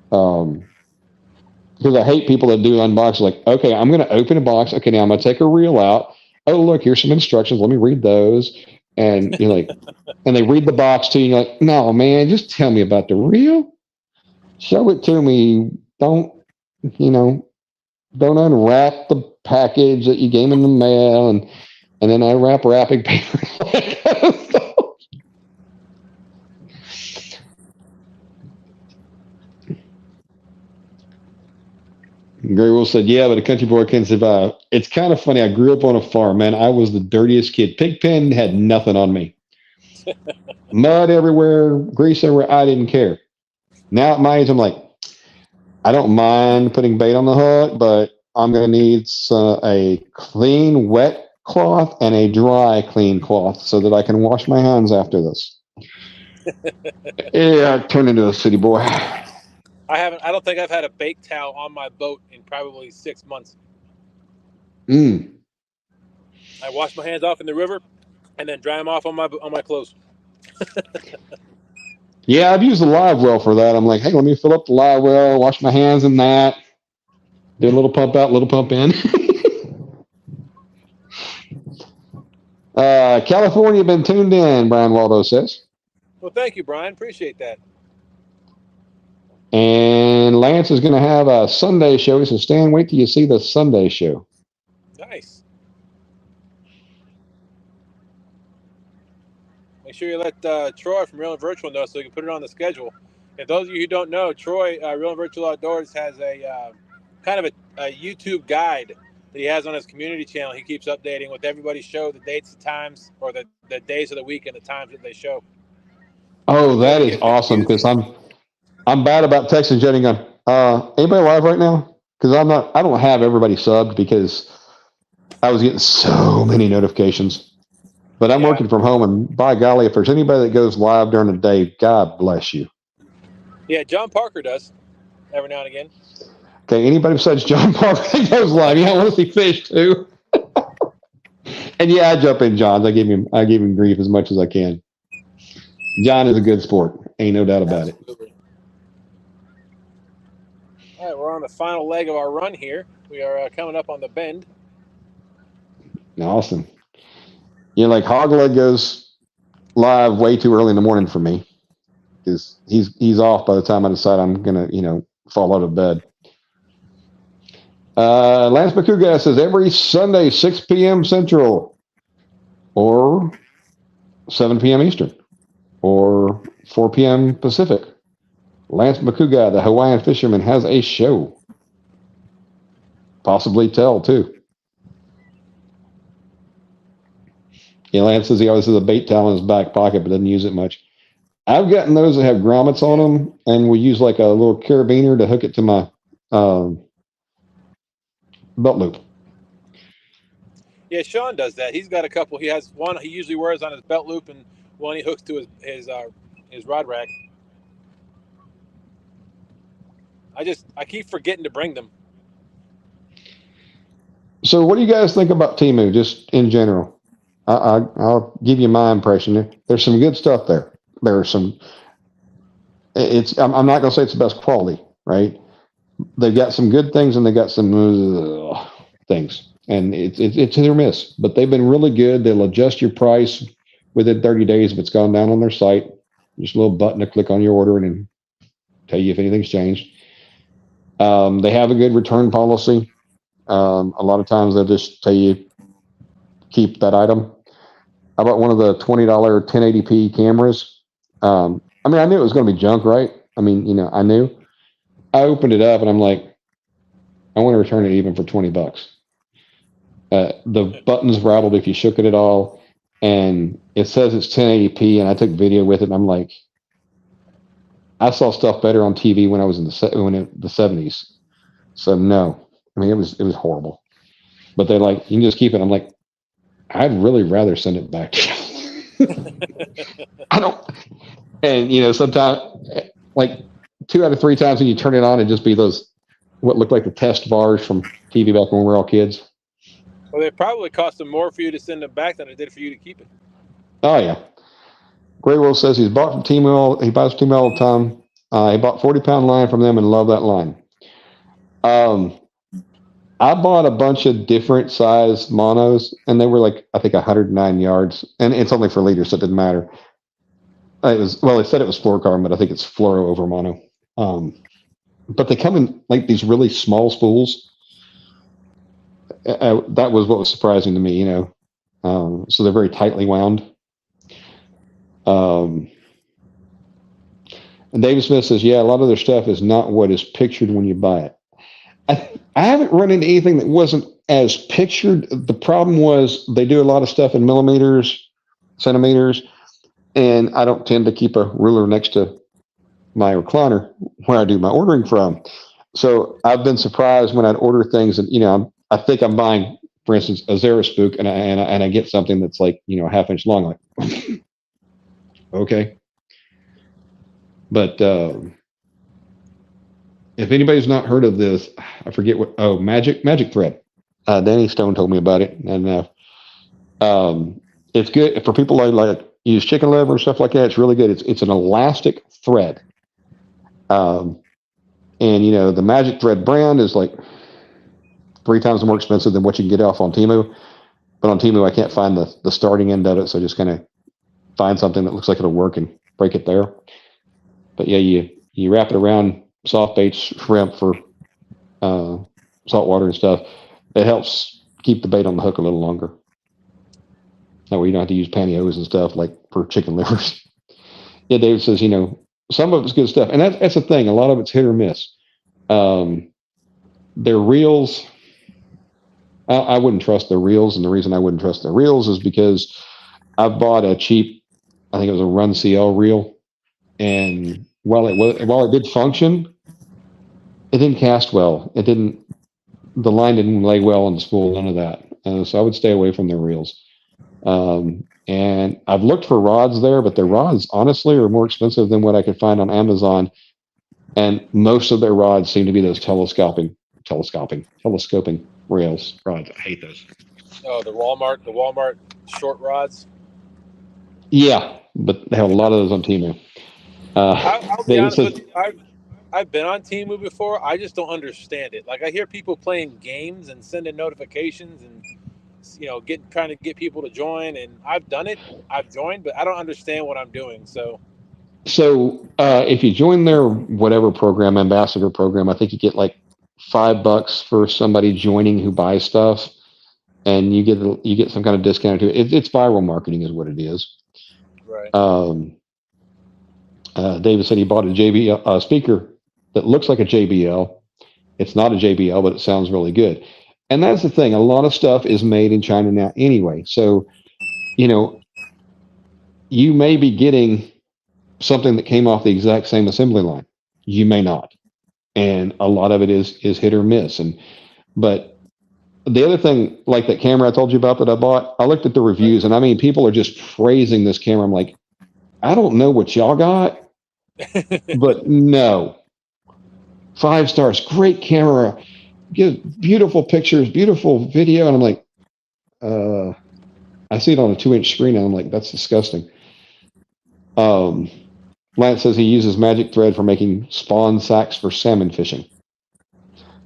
Speaker 2: Because I hate people that do unboxing, like, okay, I'm going to open a box. Okay, now I'm going to take a reel out. Oh, look, here's some instructions. Let me read those. And you're like, and they read the box to you. And you're like, no, man, just tell me about the reel. Show it to me. Don't don't unwrap the package that you gave in the mail, and then unwrap wrapping paper. Gray Will said, yeah, but a country boy can survive. It's kind of funny. I grew up on a farm, man. I was the dirtiest kid. Pigpen had nothing on me. Mud everywhere, grease everywhere. I didn't care. Now at my age, I'm like, I don't mind putting bait on the hook, but I'm going to need a clean, wet cloth and a dry, clean cloth so that I can wash my hands after this. Yeah, I turned into a city boy.
Speaker 1: I don't think I've had a bake towel on my boat in probably 6 months.
Speaker 2: I
Speaker 1: wash my hands off in the river and then dry them off on my clothes.
Speaker 2: Yeah, I've used the live well for that. I'm like, hey, let me fill up the live well, wash my hands in that, do a little pump out, little pump in. California been tuned in, Brian Waldo says.
Speaker 1: Well, thank you, Brian. Appreciate that.
Speaker 2: And Lance is going to have a Sunday show. So, Stan, wait till you see the Sunday show.
Speaker 1: Nice. Make sure you let Troy from Real and Virtual know so we can put it on the schedule. And those of you who don't know, Troy, Real and Virtual Outdoors, has a kind of a YouTube guide that he has on his community channel. He keeps updating with everybody's show, the dates, the times, or the days of the week and the times that they show.
Speaker 2: Oh, that is awesome, because I'm bad about texting Jenny going, anybody live right now? Because I don't have everybody subbed because I was getting so many notifications. But I'm working from home, and by golly, if there's anybody that goes live during the day, God bless you.
Speaker 1: Yeah, John Parker does every now and again.
Speaker 2: Okay, anybody besides John Parker that goes live, I want to see fish too. And yeah, I jump in John's. I give him grief as much as I can. John is a good sport. Ain't no doubt about it.
Speaker 1: All right, we're on the final leg of our run here. We are coming up on the bend.
Speaker 2: Awesome. Like Hogleg goes live way too early in the morning for me because he's off by the time I decide I'm gonna fall out of bed. Lance McCouga says every Sunday 6 p.m. Central or 7 p.m. Eastern or 4 p.m. Pacific. Lance McCouga, the Hawaiian fisherman, has a show. Possibly tell too. Yeah, Lance says he always has a bait towel in his back pocket, but doesn't use it much. I've gotten those that have grommets on them, and we use like a little carabiner to hook it to my belt loop.
Speaker 1: Yeah, Sean does that. He's got a couple. He has one he usually wears on his belt loop, and one he hooks to his rod rack. I keep forgetting to bring them.
Speaker 2: So, what do you guys think about Temu, just in general? I'll give you my impression. There's some good stuff there. There's some. I'm not going to say it's the best quality, right? They've got some good things and they got some things, and it's hit or miss. But they've been really good. They'll adjust your price within 30 days if it's gone down on their site. Just a little button to click on your order and then tell you if anything's changed. They have a good return policy. A lot of times they'll just tell you keep that item. I bought one of the $20 1080p cameras. I knew it was going to be junk, right? I knew. I opened it up and I'm like, I want to return it even for $20. The buttons rattled if you shook it at all, and it says it's 1080p, and I took video with it, and I'm like, I saw stuff better on TV when I was in the 70s. So no, it was horrible. But they're like, you can just keep it. I'm like, I'd really rather send it back to you. I don't. And sometimes, like 2 out of 3 times when you turn it on, it'd just be those what looked like the test bars from TV back when we were all kids.
Speaker 1: Well, they probably cost them more for you to send them back than it did for you to keep it.
Speaker 2: Oh yeah. Gray Wolf says he's bought from Temu. He buys from Temu all the time. He bought 40-pound line from them and love that line. I bought a bunch of different size monos, and they were like, I think 109 yards, and it's only for leaders, so it didn't matter. It said it was fluorocarbon, but I think it's fluoro over mono. but they come in like these really small spools. That was what was surprising to me, you know. So they're very tightly wound. And David Smith says, yeah, a lot of their stuff is not what is pictured when you buy it. I haven't run into anything that wasn't as pictured. The problem was they do a lot of stuff in millimeters, centimeters, and I don't tend to keep a ruler next to my recliner where I do my ordering from. So I've been surprised when I'd order things, and you know, I think I'm buying, for instance, a Zara spook, and I get something that's like, you know, a half inch long. Like, okay, but if anybody's not heard of this, I forget what. Oh, Magic Thread. Danny Stone told me about it, and it's good for people like use chicken liver and stuff like that. It's really good. It's an elastic thread. And you know, the Magic Thread brand is like 3 times more expensive than what you can get off on Temu. But on Temu, I can't find the starting end of it, so I just kind of find something that looks like it'll work and break it there. But yeah, you wrap it around soft bait shrimp for saltwater and stuff. It helps keep the bait on the hook a little longer. That way you don't have to use pantyhose and stuff like for chicken livers. Yeah, David says, you know, some of it's good stuff. And that's the thing. A lot of it's hit or miss. Their reels, I wouldn't trust their reels. And the reason I wouldn't trust their reels is because I bought a cheap, I think it was a Run CL reel. And while it did function, it didn't cast well. The line didn't lay well on the spool, none of that. So I would stay away from their reels. And I've looked for rods there, but their rods honestly are more expensive than what I could find on Amazon. And most of their rods seem to be those telescoping rails rods. I hate those.
Speaker 1: Oh, the Walmart short rods.
Speaker 2: Yeah, but they have a lot of those on Temu.
Speaker 1: I'll be honest with you. I've been on Temu before. I just don't understand it. Like I hear people playing games and sending notifications and you know trying to get people to join, and I've done it. I've joined, but I don't understand what I'm doing. So
Speaker 2: if you join their whatever program, ambassador program, I think you get like $5 for somebody joining who buys stuff, and you get some kind of discount to it. It's viral marketing, is what it is.
Speaker 1: Right.
Speaker 2: David said he bought a JBL speaker that looks like a JBL. It's not a JBL, but it sounds really good. And that's the thing. A lot of stuff is made in China now anyway. So, you know, you may be getting something that came off the exact same assembly line. You may not. And a lot of it is hit or miss. But the other thing, like that camera I told you about that I bought, I looked at the reviews, and I mean, people are just praising this camera. I'm like, I don't know what y'all got, but no. 5 stars, great camera, beautiful pictures, beautiful video. And I'm like, I see it on a 2-inch screen, and I'm like, that's disgusting. Lance says he uses Magic Thread for making spawn sacks for salmon fishing.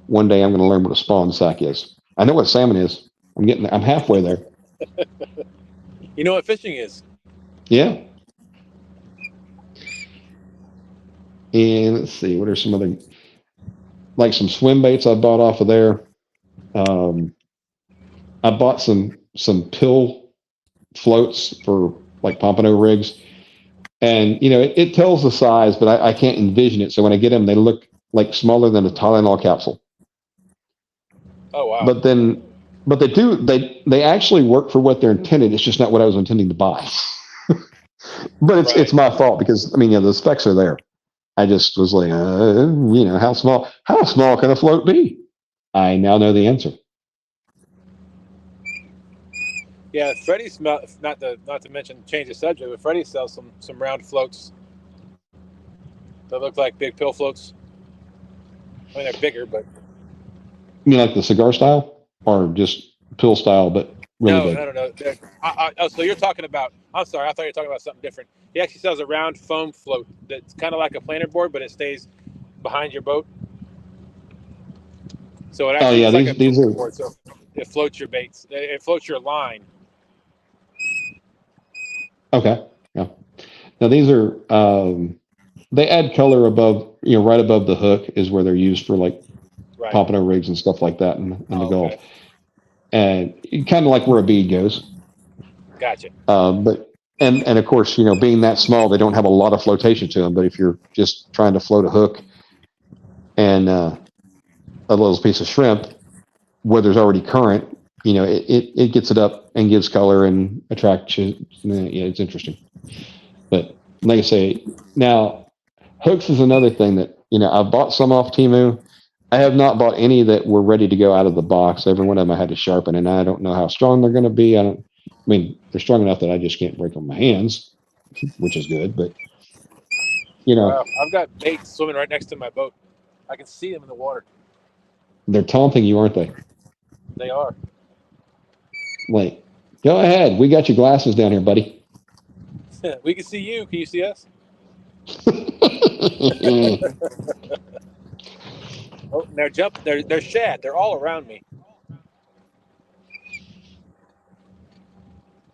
Speaker 2: One day I'm going to learn what a spawn sack is. I know what salmon is. I'm halfway there.
Speaker 1: You know what fishing is?
Speaker 2: Yeah. And let's see, what are some other, like some swim baits I bought off of there. I bought some pill floats for like pompano rigs. And, you know, it tells the size, but I can't envision it. So when I get them, they look like smaller than a Tylenol capsule.
Speaker 1: Oh, wow.
Speaker 2: But they actually work for what they're intended. It's just not what I was intending to buy. But it's my fault because, I mean, the specs are there. I just was like, you know, how small can a float be? I now know the answer.
Speaker 1: Yeah, Freddie's not to mention change the subject, but Freddie sells some round floats that look like big pill floats. I mean, they're bigger, but
Speaker 2: you mean like the cigar style, or just pill style, but really big?
Speaker 1: No. So you're talking about? I'm sorry, I thought you were talking about something different. He actually sells a round foam float that's kind of like a planer board, but it stays behind your boat. So it actually these are board, so it floats your baits. It floats your line.
Speaker 2: Okay. Yeah. Now these are they add color above, right above the hook is where they're used for like
Speaker 1: Right.
Speaker 2: pompano rigs and stuff like that in the Gulf.
Speaker 1: Okay.
Speaker 2: And kind of like where a bead goes.
Speaker 1: Gotcha.
Speaker 2: But of course, being that small, they don't have a lot of flotation to them. But if you're just trying to float a hook and a little piece of shrimp where there's already current, it gets it up and gives color and attracts you. Yeah, it's interesting. But like I say, now hooks is another thing that I've bought some off Temu. I have not bought any that were ready to go out of the box. Every one of them I had to sharpen, and I don't know how strong they're going to be. I mean, they're strong enough that I just can't break them with my hands, which is good. But
Speaker 1: Wow. I've got bait swimming right next to my boat. I can see them in the water.
Speaker 2: they're taunting you, aren't they?
Speaker 1: They are.
Speaker 2: Like, go ahead. We got your glasses down here, buddy.
Speaker 1: We can see you. Can you see us? Oh, they're jumping. They're shad. They're all around me.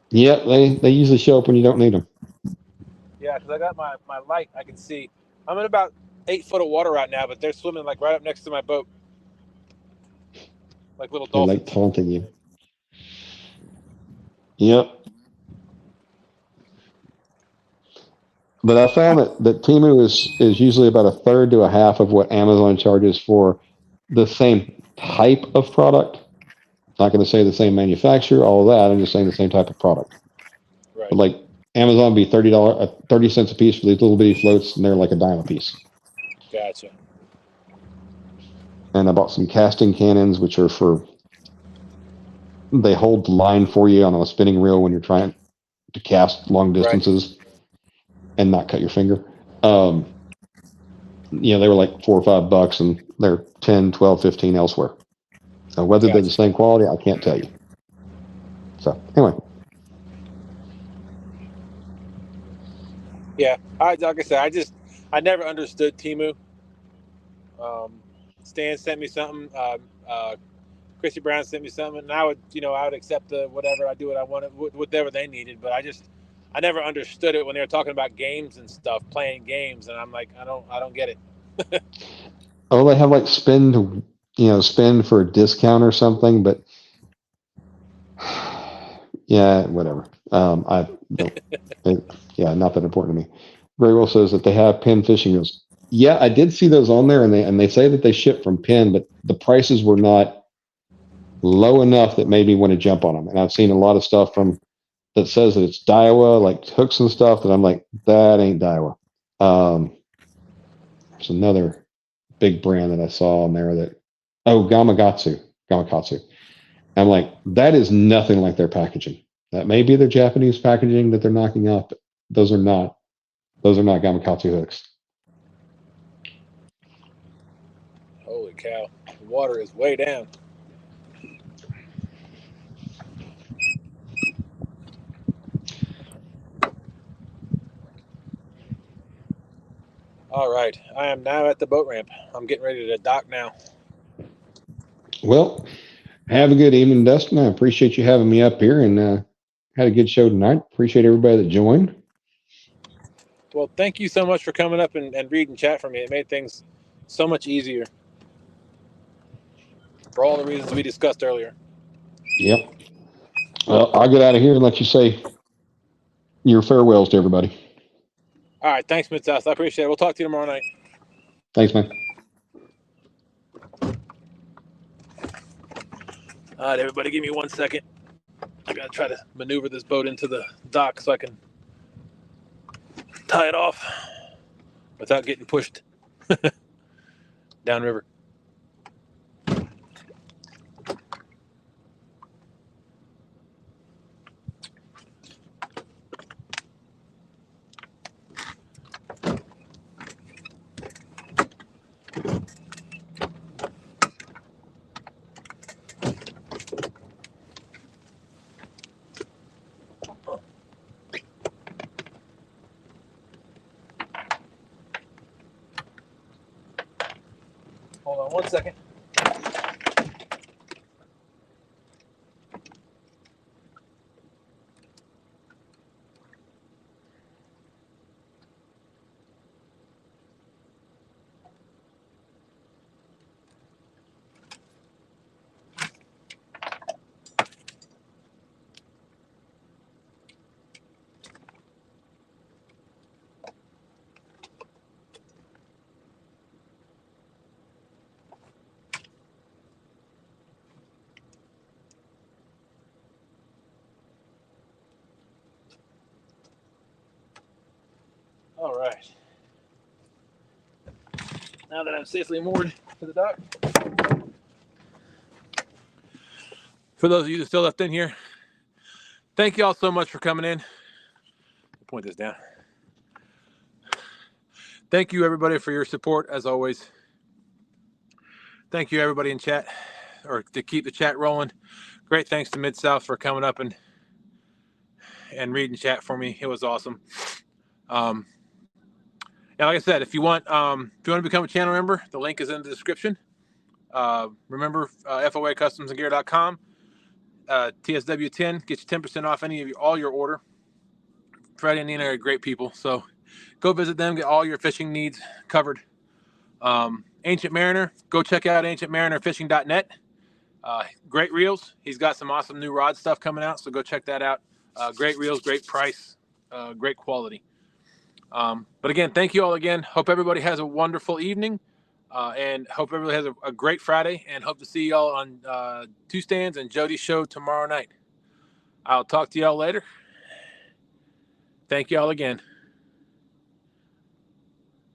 Speaker 2: Yep, they usually show up when you don't need them.
Speaker 1: Yeah, because I got my light. I can see. I'm in about 8 foot of water right now, but they're swimming like right up next to my boat, like little
Speaker 2: They're
Speaker 1: dolphins.
Speaker 2: like taunting you. Yep. But I found that Temu is usually about a third to a half of what Amazon charges for the same type of product. Not going to say the same manufacturer, all of that. I'm just saying the same type of product.
Speaker 1: Right.
Speaker 2: But like Amazon would be $30, 30 cents a piece for these little bitty floats, and they're like a dime a piece.
Speaker 1: Gotcha.
Speaker 2: And I bought some casting cannons, which are they hold the line for you on a spinning reel when you're trying to cast long distances and not cut your finger. They were like $4 or $5, and they're 10, 12, 15 elsewhere. So whether they're the same quality, I can't tell you. So anyway.
Speaker 1: Yeah, like I said, I never understood Temu. Stan sent me something. Chrissy Brown sent me something, and I would accept the whatever. I do what I wanted, whatever they needed. But I never understood it when they were talking about games and stuff, playing games, and I'm like, I don't get it.
Speaker 2: Oh, they have like spend for a discount or something, but yeah, whatever. I don't. Not that important to me. Very well says that they have Penn fishing reels. Yeah, I did see those on there, and they say that they ship from Penn, but the prices were not low enough that made me want to jump on them. And I've seen a lot of stuff that says that it's Daiwa, like hooks and stuff, that I'm like, that ain't Daiwa. There's another big brand that I saw on there Gamakatsu. I'm like, that is nothing like their packaging. That may be their Japanese packaging that they're knocking off, but those are not Gamakatsu hooks.
Speaker 1: Holy cow! The water is way down. All right, I am now at the boat ramp. I'm getting ready to dock now.
Speaker 2: Well, have a good evening, Dustin. I appreciate you having me up here, and had a good show tonight. Appreciate everybody that joined.
Speaker 1: Well, thank you so much for coming up and reading chat for me. It made things so much easier for all the reasons we discussed earlier.
Speaker 2: Yep. Well, I'll get out of here and let you say your farewells to everybody.
Speaker 1: All right, thanks, Mid-South. I appreciate it. We'll talk to you tomorrow night.
Speaker 2: Thanks, man.
Speaker 1: All right, everybody, give me 1 second. I gotta try to maneuver this boat into the dock so I can tie it off without getting pushed downriver. Hold on 1 second. All right. Now that I'm safely moored to the dock, for those of you that still left in here, thank you all so much for coming in. I'll point this down. Thank you, everybody, for your support, as always. Thank you, everybody in chat, or to keep the chat rolling. Great thanks to Mid-South for coming up and reading chat for me. It was awesome. And like I said, if you want to become a channel member, the link is in the description. Remember, F.O.A. customsandgear.com. TSW10 gets you 10% off all your order. Freddie and Nina are great people, so go visit them, get all your fishing needs covered. Ancient Mariner, go check out ancientmarinerfishing.net. Great reels. He's got some awesome new rod stuff coming out, so go check that out. Great reels, great price, great quality. But again, thank you all again. Hope everybody has a wonderful evening, and hope everybody has a great Friday, and hope to see y'all on Two Stands and Jodi's show tomorrow night. I'll talk to y'all later. Thank you all again.